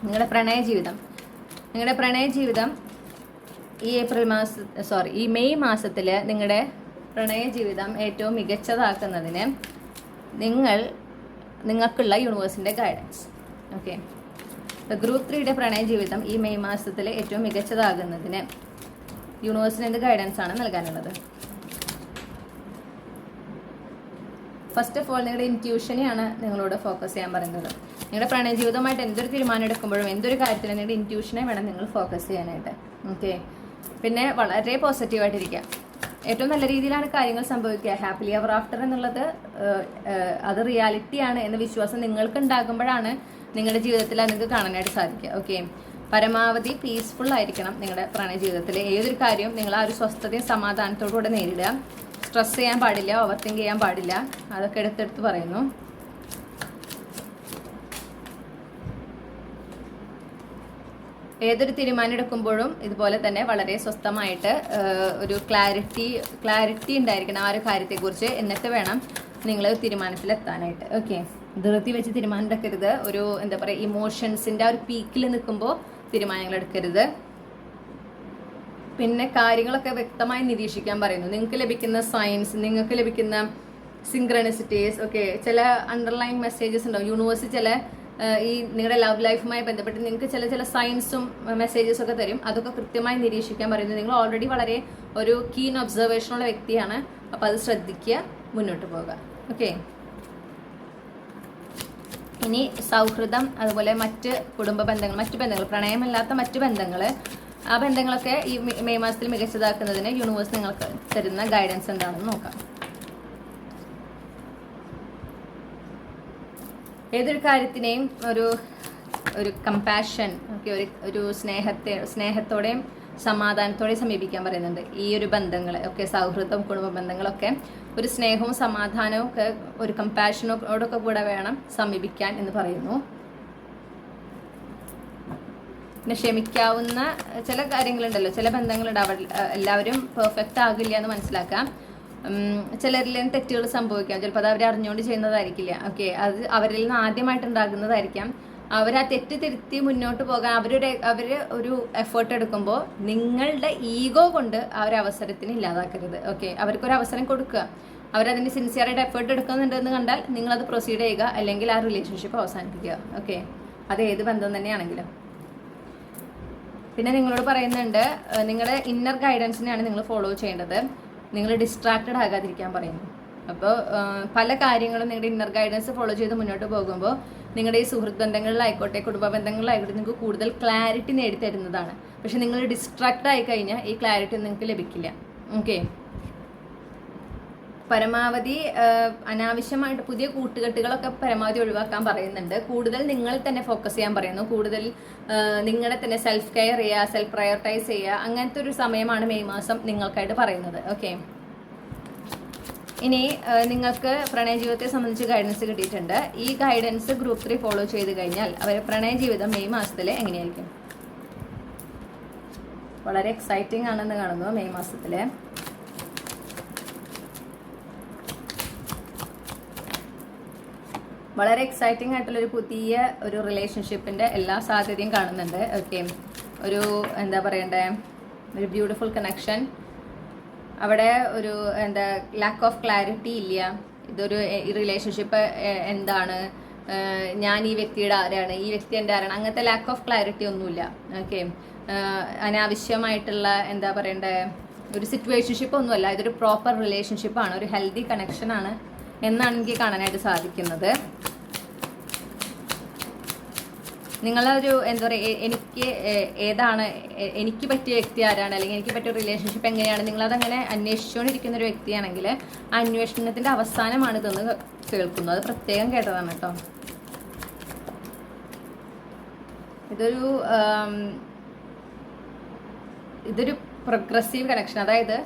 നിങ്ങളുടെ പ്രണയ ജീവിതം ഈ മെയ് മാസത്തിൽ നിങ്ങളുടെ പ്രണയ ജീവിതം ഏറ്റവും മികച്ചതാക്കുന്നതിന് നിങ്ങൾക്കുള്ള യൂണിവേഴ്സിൻ്റെ ഗൈഡൻസ്. ഓക്കെ, ഗ്രൂപ്പ് 3യുടെ പ്രണയ ജീവിതം ഈ മെയ് മാസത്തിൽ ഏറ്റവും മികച്ചതാകുന്നതിന് യൂണിവേഴ്സിന് എന്ത് ഗൈഡൻസ് ആണ് നൽകാനുള്ളത്? ഫസ്റ്റ് ഓഫ് ഓൾ നിങ്ങളുടെ ഇൻറ്റ്യൂഷനെയാണ് നിങ്ങളോട് ഫോക്കസ് ചെയ്യാൻ പറയുന്നത്. നിങ്ങളുടെ പ്രണയ ജീവിതമായിട്ട് എന്തൊരു തീരുമാനം എടുക്കുമ്പോഴും എന്തൊരു കാര്യത്തിലും നിങ്ങളുടെ ഇൻറ്റ്യൂഷനെ വേണം നിങ്ങൾ ഫോക്കസ് ചെയ്യാനായിട്ട്. ഓക്കെ, പിന്നെ വളരെ പോസിറ്റീവായിട്ടിരിക്കുക. ഏറ്റവും നല്ല രീതിയിലാണ് കാര്യങ്ങൾ സംഭവിക്കുക. ഹാപ്പിലി എവർ ആഫ്റ്റർ എന്നുള്ളത് അത് റിയാലിറ്റിയാണ് എന്ന വിശ്വാസം നിങ്ങൾക്ക് ഉണ്ടാകുമ്പോഴാണ് നിങ്ങളുടെ ജീവിതത്തിൽ നിങ്ങൾക്ക് കാണാനായിട്ട് സാധിക്കുക. ഓക്കെ, പരമാവധി പീസ്ഫുൾ ആയിരിക്കണം നിങ്ങളുടെ പ്രണയ ജീവിതത്തിൽ. ഏതൊരു കാര്യവും നിങ്ങൾ ആ ഒരു സ്വസ്ഥതയും സമാധാനത്തോടുകൂടെ നേരിടുക. സ്ട്രെസ് ചെയ്യാൻ പാടില്ല, ഓവർ തിങ്ക് ചെയ്യാൻ പാടില്ല. അതൊക്കെ എടുത്തെടുത്ത് പറയുന്നു. ഏതൊരു തീരുമാനം എടുക്കുമ്പോഴും ഇതുപോലെ തന്നെ വളരെ സ്വസ്ഥമായിട്ട് ഒരു ക്ലാരിറ്റി ഉണ്ടായിരിക്കണം ആ ഒരു കാര്യത്തെക്കുറിച്ച്. എന്നിട്ട് വേണം നിങ്ങൾ തീരുമാനത്തിലെത്താനായിട്ട്. ഓക്കെ, ധൃതി വെച്ച് തീരുമാനം എടുക്കരുത്. ഒരു എന്താ പറയുക, ഇമോഷൻസിൻ്റെ ആ ഒരു പീക്കിൽ നിൽക്കുമ്പോൾ തീരുമാനങ്ങൾ എടുക്കരുത്. പിന്നെ കാര്യങ്ങളൊക്കെ വ്യക്തമായി നിരീക്ഷിക്കാൻ പറയുന്നു. നിങ്ങൾക്ക് ലഭിക്കുന്ന സയൻസ്, നിങ്ങൾക്ക് ലഭിക്കുന്ന സിങ്ക്രണസിറ്റീസ്, ഓക്കെ, ചില അണ്ടർലൈൻ മെസ്സേജസ് ഉണ്ടാവും. യൂണിവേഴ്സ് ചില ഈ നിങ്ങളുടെ ലവ് ലൈഫുമായി ബന്ധപ്പെട്ട് നിങ്ങൾക്ക് ചില സയൻസും മെസ്സേജസും ഒക്കെ തരും. അതൊക്കെ കൃത്യമായി നിരീക്ഷിക്കാൻ പറയുന്നു. നിങ്ങൾ ഓൾറെഡി വളരെ ഒരു കീൻ ഒബ്സർവേഷനുള്ള വ്യക്തിയാണ്. അപ്പോൾ അത് ശ്രദ്ധിക്കുക, മുന്നോട്ട് പോകുക. ഓക്കെ, ഇനി സൗഹൃദം, അതുപോലെ മറ്റ് കുടുംബ ബന്ധങ്ങൾ, മറ്റു ബന്ധങ്ങൾ, പ്രണയമല്ലാത്ത മറ്റു ബന്ധങ്ങൾ, ആ ബന്ധങ്ങളൊക്കെ ഈ മെയ് മാസത്തിൽ മികച്ചതാക്കുന്നതിന് യൂണിവേഴ്സ് നിങ്ങൾക്ക് തരുന്ന ഗൈഡൻസ് എന്താണെന്ന് നോക്കാം. ഏതൊരു കാര്യത്തിനെയും ഒരു കമ്പാഷൻ, ഓക്കെ, ഒരു സ്നേഹത്തോടെയും സമാധാനത്തോടെയും സമീപിക്കാൻ പറയുന്നുണ്ട്. ഈ ഒരു ബന്ധങ്ങൾ ഒക്കെ, സൗഹൃദം, കുടുംബ ബന്ധങ്ങളൊക്കെ ഒരു സ്നേഹവും സമാധാനവും ഒക്കെ ഒരു കമ്പാഷനോടൊക്കെ കൂടെ വേണം സമീപിക്കാൻ എന്ന് പറയുന്നു. പിന്നെ ക്ഷമിക്കാവുന്ന ചില കാര്യങ്ങളുണ്ടല്ലോ, ചില ബന്ധങ്ങളുണ്ട്. എല്ലാവരും പെർഫെക്റ്റ് ആകില്ല എന്ന് മനസ്സിലാക്കാം. ചിലരിൽ നിന്ന് തെറ്റുകൾ സംഭവിക്കാം. ചിലപ്പോൾ അത് അവരെ അറിഞ്ഞുകൊണ്ട് ചെയ്യുന്നതായിരിക്കില്ല. ഓക്കെ, അത് അവരിൽ നിന്ന് ആദ്യമായിട്ട് ഉണ്ടാകുന്നതായിരിക്കാം. അവർ ആ തെറ്റ് തിരുത്തി മുന്നോട്ട് പോകാൻ അവർ ഒരു എഫേർട്ട് എടുക്കുമ്പോൾ നിങ്ങളുടെ ഈഗോ കൊണ്ട് ആ ഒരു അവസരത്തിന് ഇല്ലാതാക്കരുത്. ഓക്കെ, അവർക്കൊരു അവസരം കൊടുക്കുക. അവരതിന് സിൻസിയറായിട്ട് എഫേർട്ട് എടുക്കുന്നുണ്ടെന്ന് കണ്ടാൽ നിങ്ങളത് പ്രൊസീഡ് ചെയ്യുക, അല്ലെങ്കിൽ ആ റിലേഷൻഷിപ്പ് അവസാനിപ്പിക്കുക. ഓക്കെ, അത് ഏത് ബന്ധം തന്നെയാണെങ്കിലും. പിന്നെ നിങ്ങളോട് പറയുന്നുണ്ട്, നിങ്ങളുടെ ഇന്നർ ഗൈഡൻസിനെയാണ് നിങ്ങൾ ഫോളോ ചെയ്യേണ്ടത്. നിങ്ങൾ ഡിസ്ട്രാക്റ്റഡ് ആകാതിരിക്കാൻ പറയുന്നു. അപ്പോൾ പല കാര്യങ്ങളും നിങ്ങളുടെ ഇന്നർ ഗൈഡൻസ് ഫോളോ ചെയ്ത് മുന്നോട്ട് പോകുമ്പോൾ നിങ്ങളുടെ ഈ സുഹൃത്ത് ബന്ധങ്ങളിലായിക്കോട്ടെ, കുടുംബ ബന്ധങ്ങളിലായിക്കോട്ടെ, നിങ്ങൾക്ക് കൂടുതൽ ക്ലാരിറ്റി നേടിത്തരുന്നതാണ്. പക്ഷെ നിങ്ങൾ ഡിസ്ട്രാക്റ്റ് ആയി കഴിഞ്ഞാൽ ഈ ക്ലാരിറ്റി നിങ്ങൾക്ക് ലഭിക്കില്ല. ഓക്കെ, പരമാവധി അനാവശ്യമായിട്ട് പുതിയ കൂട്ടുകെട്ടുകളൊക്കെ പരമാവധി ഒഴിവാക്കാൻ പറയുന്നുണ്ട്. കൂടുതൽ നിങ്ങൾ തന്നെ ഫോക്കസ് ചെയ്യാൻ പറയുന്നു. കൂടുതൽ നിങ്ങളെ തന്നെ സെൽഫ് കെയർ ചെയ്യുക, സെൽഫ് പ്രയോറിറ്റൈസ് ചെയ്യുക. അങ്ങനത്തെ ഒരു സമയമാണ് മെയ് മാസം നിങ്ങൾക്കായിട്ട് പറയുന്നത്. ഓക്കെ, ഇനി നിങ്ങൾക്ക് പ്രണയ ജീവിതത്തെ സംബന്ധിച്ച് ഗൈഡൻസ് കിട്ടിയിട്ടുണ്ട്. ഈ ഗൈഡൻസ് ഗ്രൂപ്പ് 3 ഫോളോ ചെയ്ത് കഴിഞ്ഞാൽ അവരുടെ പ്രണയ ജീവിതം മെയ് മാസത്തിൽ എങ്ങനെയായിരിക്കും? വളരെ എക്സൈറ്റിംഗ് ആണെന്ന് കാണുന്നു മെയ് മാസത്തിൽ. വളരെ എക്സൈറ്റിംഗ് ആയിട്ടുള്ളൊരു പുതിയ ഒരു റിലേഷൻഷിപ്പിൻ്റെ എല്ലാ സാധ്യതയും കാണുന്നുണ്ട്. ഓക്കെ, ഒരു എന്താ പറയണ്ടേ, ഒരു ബ്യൂട്ടിഫുൾ കണക്ഷൻ. അവിടെ ഒരു എന്താ ലാക്ക് ഓഫ് ക്ലാരിറ്റി ഇല്ല. ഇതൊരു റിലേഷൻഷിപ്പ് എന്താണ്, ഞാൻ ഈ വ്യക്തിയുടെ ആരാണ്, ഈ വ്യക്തി എൻ്റെ ആരാണ്, അങ്ങനത്തെ ലാക്ക് ഓഫ് ക്ലാരിറ്റി ഒന്നുമില്ല. ഓക്കെ, അനാവശ്യമായിട്ടുള്ള എന്താ പറയണ്ടേ ഒരു സിറ്റുവേഷൻഷിപ്പ് ഒന്നുമല്ല. ഇതൊരു പ്രോപ്പർ റിലേഷൻഷിപ്പാണ്, ഒരു ഹെൽത്തി കണക്ഷനാണ് എന്നാണ് എനിക്ക് കാണാനായിട്ട് സാധിക്കുന്നത്. നിങ്ങളൊരു എന്താ പറയുക, എനിക്ക് ഏതാണ് എനിക്ക് പറ്റിയ വ്യക്തി ആരാണ്, അല്ലെങ്കിൽ എനിക്ക് പറ്റിയ റിലേഷൻഷിപ്പ് എങ്ങനെയാണ്, നിങ്ങളതങ്ങനെ അന്വേഷിച്ചുകൊണ്ടിരിക്കുന്ന ഒരു വ്യക്തിയാണെങ്കിൽ ആ അന്വേഷണത്തിൻ്റെ അവസാനമാണ് ഇതൊന്ന് കേൾക്കുന്നത്. അത് പ്രത്യേകം കേട്ടതാണ് കേട്ടോ. ഇതൊരു പ്രോഗ്രസീവ് കണക്ഷൻ, അതായത്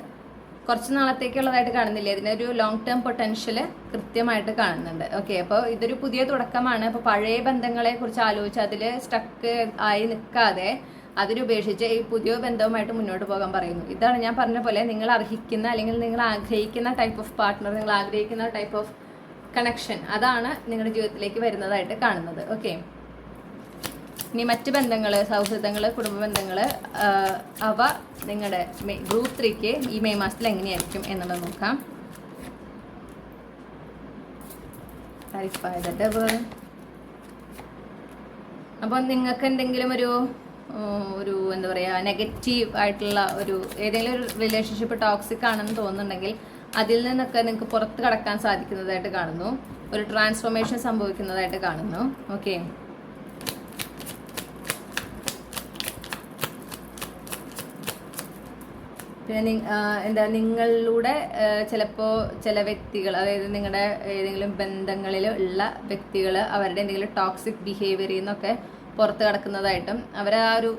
കുറച്ച് നാളത്തേക്കുള്ളതായിട്ട് കാണുന്നില്ല. ഇതിനൊരു ലോങ് ടേം പൊട്ടൻഷ്യൽ കൃത്യമായിട്ട് കാണുന്നുണ്ട്. ഓക്കെ, അപ്പോൾ ഇതൊരു പുതിയ തുടക്കമാണ്. അപ്പോൾ പഴയ ബന്ധങ്ങളെ കുറിച്ച് ആലോചിച്ച് അതിൽ സ്റ്റക്ക് ആയി നിൽക്കാതെ അതിലുപേക്ഷിച്ച് ഈ പുതിയ ബന്ധവുമായിട്ട് മുന്നോട്ട് പോകാൻ പറയുന്നു. ഇതാണ് ഞാൻ പറഞ്ഞ പോലെ നിങ്ങൾ അർഹിക്കുന്ന അല്ലെങ്കിൽ നിങ്ങൾ ആഗ്രഹിക്കുന്ന ടൈപ്പ് ഓഫ് പാർട്ട്ണർ, നിങ്ങൾ ആഗ്രഹിക്കുന്ന ടൈപ്പ് ഓഫ് കണക്ഷൻ, അതാണ് നിങ്ങളുടെ ജീവിതത്തിലേക്ക് വരുന്നതായിട്ട് കാണുന്നത്. ഓക്കെ, ഇനി മറ്റ് ബന്ധങ്ങൾ, സൗഹൃദങ്ങൾ, കുടുംബ ബന്ധങ്ങൾ, അവ നിങ്ങളുടെ ഗ്രൂപ്പ് 3ക്ക് ഈ മെയ് മാസത്തിൽ എങ്ങനെയായിരിക്കും എന്നുള്ളത് നോക്കാം. അപ്പോൾ നിങ്ങൾക്ക് എന്തെങ്കിലും ഒരു എന്താ പറയുക നെഗറ്റീവ് ആയിട്ടുള്ള ഏതെങ്കിലും ഒരു റിലേഷൻഷിപ്പ് ടോക്സിക് ആണെന്ന് തോന്നുന്നുണ്ടെങ്കിൽ അതിൽ നിന്നൊക്കെ നിങ്ങൾക്ക് പുറത്ത് കടക്കാൻ സാധിക്കുന്നതായിട്ട് കാണുന്നു. ഒരു ട്രാൻസ്ഫോർമേഷൻ സംഭവിക്കുന്നതായിട്ട് കാണുന്നു. ഓക്കെ, പിന്നെ നിങ്ങളിലൂടെ ചിലപ്പോൾ ചില വ്യക്തികൾ, അതായത് നിങ്ങളുടെ ഏതെങ്കിലും ബന്ധങ്ങളിൽ ഉള്ള വ്യക്തികൾ അവരുടെ എന്തെങ്കിലും ടോക്സിക് ബിഹേവിയറിൽ നിന്നൊക്കെ പുറത്ത് കിടക്കുന്നതായിട്ടും അവരെ ആ ഒരു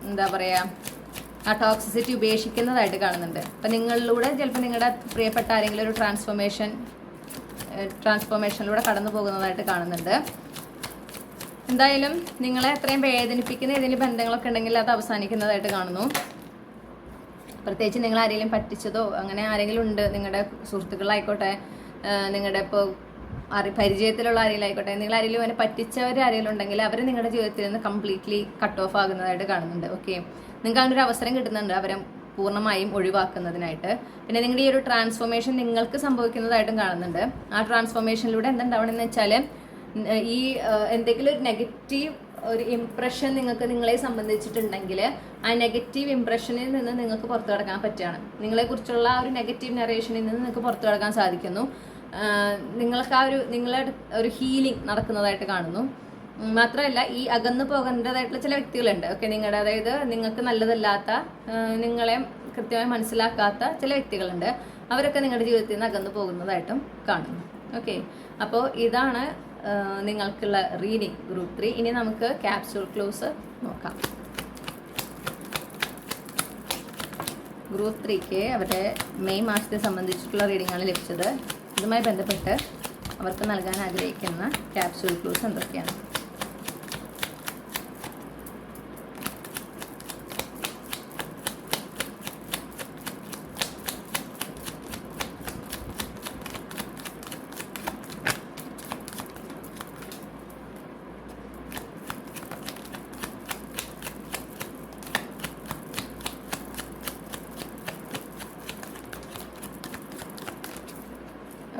എന്താ പറയുക ആ ടോക്സിസിറ്റി ഉപേക്ഷിക്കുന്നതായിട്ട് കാണുന്നുണ്ട്. അപ്പം നിങ്ങളിലൂടെ ചിലപ്പോൾ നിങ്ങളുടെ പ്രിയപ്പെട്ട ആരെങ്കിലും ഒരു ട്രാൻസ്ഫോർമേഷനിലൂടെ കടന്നു പോകുന്നതായിട്ട് കാണുന്നുണ്ട്. എന്തായാലും നിങ്ങളെ എത്രയും വേദനിപ്പിക്കുന്ന ഏതെങ്കിലും ബന്ധങ്ങളൊക്കെ ഉണ്ടെങ്കിൽ അത് അവസാനിക്കുന്നതായിട്ട് കാണുന്നു. പ്രത്യേകിച്ച് നിങ്ങൾ ആരെങ്കിലും പറ്റിച്ചതോ അങ്ങനെ ആരെങ്കിലും ഉണ്ട്, നിങ്ങളുടെ സുഹൃത്തുക്കളായിക്കോട്ടെ, നിങ്ങളുടെ ഇപ്പോൾ പരിചയത്തിലുള്ള ആരെങ്കിലും ആയിക്കോട്ടെ, നിങ്ങൾ ആരെങ്കിലും അതിനെ പറ്റിച്ചവർ ആരെങ്കിലും ഉണ്ടെങ്കിൽ അവർ നിങ്ങളുടെ ജീവിതത്തിൽ നിന്ന് കംപ്ലീറ്റ്ലി കട്ട് ഓഫ് ആകുന്നതായിട്ട് കാണുന്നുണ്ട്. ഓക്കെ, നിങ്ങൾക്ക് അങ്ങനെ ഒരു അവസരം കിട്ടുന്നുണ്ട് അവരെ പൂർണ്ണമായും ഒഴിവാക്കുന്നതിനായിട്ട്. പിന്നെ നിങ്ങളുടെ ഈ ഒരു ട്രാൻസ്ഫോർമേഷൻ നിങ്ങൾക്ക് സംഭവിക്കുന്നതായിട്ടും കാണുന്നുണ്ട്. ആ ട്രാൻസ്ഫോർമേഷനിലൂടെ എന്തുണ്ടാവണമെന്ന് വെച്ചാൽ ഈ എന്തെങ്കിലും ഒരു നെഗറ്റീവ് ഒരു ഇംപ്രഷൻ നിങ്ങളെ സംബന്ധിച്ചിട്ടുണ്ടെങ്കിൽ ആ നെഗറ്റീവ് ഇംപ്രഷനിൽ നിന്ന് നിങ്ങൾക്ക് പുറത്തു കടക്കാൻ പറ്റുകയാണ്. നിങ്ങളെക്കുറിച്ചുള്ള ആ ഒരു നെഗറ്റീവ് നറേഷനിൽ നിന്ന് നിങ്ങൾക്ക് പുറത്തു കടക്കാൻ സാധിക്കുന്നു. നിങ്ങൾക്ക് ആ നിങ്ങളുടെ ഒരു ഹീലിംഗ് നടക്കുന്നതായിട്ട് കാണുന്നു. മാത്രമല്ല ഈ അകന്നു പോകേണ്ടതായിട്ടുള്ള ചില വ്യക്തികളുണ്ട്. ഓക്കെ, അതായത് നിങ്ങൾക്ക് നല്ലതല്ലാത്ത, നിങ്ങളെ കൃത്യമായി മനസ്സിലാക്കാത്ത ചില വ്യക്തികളുണ്ട്. അവരൊക്കെ നിങ്ങളുടെ ജീവിതത്തിൽ നിന്ന് അകന്നു പോകുന്നതായിട്ടും കാണുന്നു. ഓക്കെ, അപ്പോൾ ഇതാണ് നിങ്ങൾക്കുള്ള റീഡിംഗ് ഗ്രൂപ്പ് 3. ഇനി നമുക്ക് ക്യാപ്സ്യൂൾ ക്ലോസ് നോക്കാം. ഗ്രൂപ്പ് 3ക്ക് അവരുടെ മെയ് മാസത്തെ സംബന്ധിച്ചിട്ടുള്ള റീഡിംഗ് ആണ് ലഭിച്ചത്. ഇതുമായി ബന്ധപ്പെട്ട് അവർക്ക് നൽകാൻ ആഗ്രഹിക്കുന്ന ക്യാപ്സ്യൂൾ ക്ലോസ് എന്തൊക്കെയാണ്?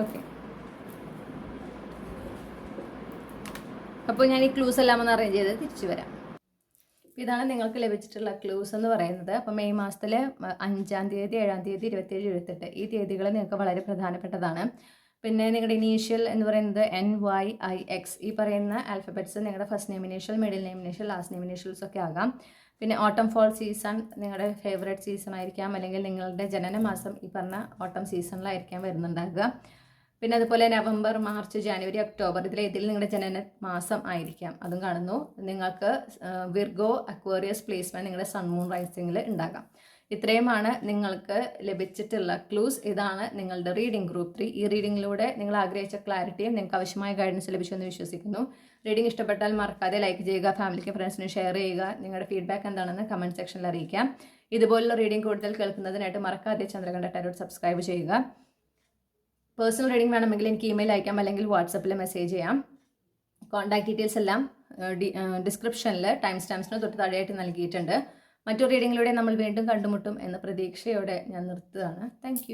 ഓക്കെ, അപ്പോൾ ഞാൻ ഈ ക്ലൂസ് എല്ലാം ഒന്ന് അറേഞ്ച് ചെയ്ത് തിരിച്ചു വരാം. ഇതാണ് നിങ്ങൾക്ക് ലഭിച്ചിട്ടുള്ള ക്ലൂസ് എന്ന് പറയുന്നത്. അപ്പോൾ മെയ് മാസത്തിൽ 5-ാം തീയതി, 7-ാം തീയതി, 27, 28 ഈ തീയതികൾ നിങ്ങൾക്ക് വളരെ പ്രധാനപ്പെട്ടതാണ്. പിന്നെ നിങ്ങളുടെ ഇനീഷ്യൽ എന്ന് പറയുന്നത് NYIX, ഈ പറയുന്ന ആൽഫബറ്റ്സ് നിങ്ങളുടെ first name initial, middle name initial, last name initials ഒക്കെ ആകാം. പിന്നെ ഓട്ടം ഫോൾ സീസൺ നിങ്ങളുടെ ഫേവറേറ്റ് സീസൺ ആയിരിക്കാം, അല്ലെങ്കിൽ നിങ്ങളുടെ ജനനമാസം ഈ പറഞ്ഞ ഓട്ടം സീസണിലായിരിക്കാം വരുന്നുണ്ടാകുക. പിന്നെ അതുപോലെ നവംബർ, മാർച്ച്, ജാനുവരി, ഒക്ടോബർ ഇതിൽ നിങ്ങളുടെ ജനന മാസം ആയിരിക്കാം, അതും കാണുന്നു. നിങ്ങൾക്ക് വിർഗോ, അക്വേറിയസ് പ്ലേസ്മെന്റ് നിങ്ങളുടെ സൺ മൂൺ റൈസിങ്ങിൽ ഉണ്ടാകാം. ഇത്രയുമാണ് നിങ്ങൾക്ക് ലഭിച്ചിട്ടുള്ള ക്ലൂസ്. ഇതാണ് നിങ്ങളുടെ റീഡിംഗ് ഗ്രൂപ്പ് 3. ഈ റീഡിങ്ങിലൂടെ നിങ്ങൾ ആഗ്രഹിച്ച ക്ലാരിറ്റിയും നിങ്ങൾക്ക് ആവശ്യമായ ഗൈഡൻസ് ലഭിച്ചുവെന്ന് വിശ്വസിക്കുന്നു. റീഡിംഗ് ഇഷ്ടപ്പെട്ടാൽ മറക്കാതെ ലൈക്ക് ചെയ്യുക, ഫാമിലിക്ക് ഫ്രണ്ട്സിന് ഷെയർ ചെയ്യുക. നിങ്ങളുടെ ഫീഡ്ബാക്ക് എന്താണെന്ന് കമൻറ്റ് സെക്ഷനിൽ അറിയിക്കാം. ഇതുപോലുള്ള റീഡിംഗ് കൂടുതൽ കേൾക്കുന്നതിനായിട്ട് മറക്കാതെ ചന്ദ്രകണ്ഠ ടാരോട്ട് സബ്സ്ക്രൈബ് ചെയ്യുക. പേഴ്സണൽ റീഡിംഗ് വേണമെങ്കിൽ എനിക്ക് ഇമെയിൽ അയക്കാം, അല്ലെങ്കിൽ വാട്സപ്പിൽ മെസ്സേജ് ചെയ്യാം. കോൺടാക്ട് ഡീറ്റെയിൽസ് എല്ലാം ഡിസ്ക്രിപ്ഷനിൽ ടൈം സ്റ്റാമ്പ്സിന് തൊട്ട് താഴെയായിട്ട് നൽകിയിട്ടുണ്ട്. മറ്റൊരു റീഡിങ്ങിലൂടെ നമ്മൾ വീണ്ടും കണ്ടുമുട്ടും എന്ന പ്രതീക്ഷയോടെ ഞാൻ നിർത്തുകയാണ്. താങ്ക്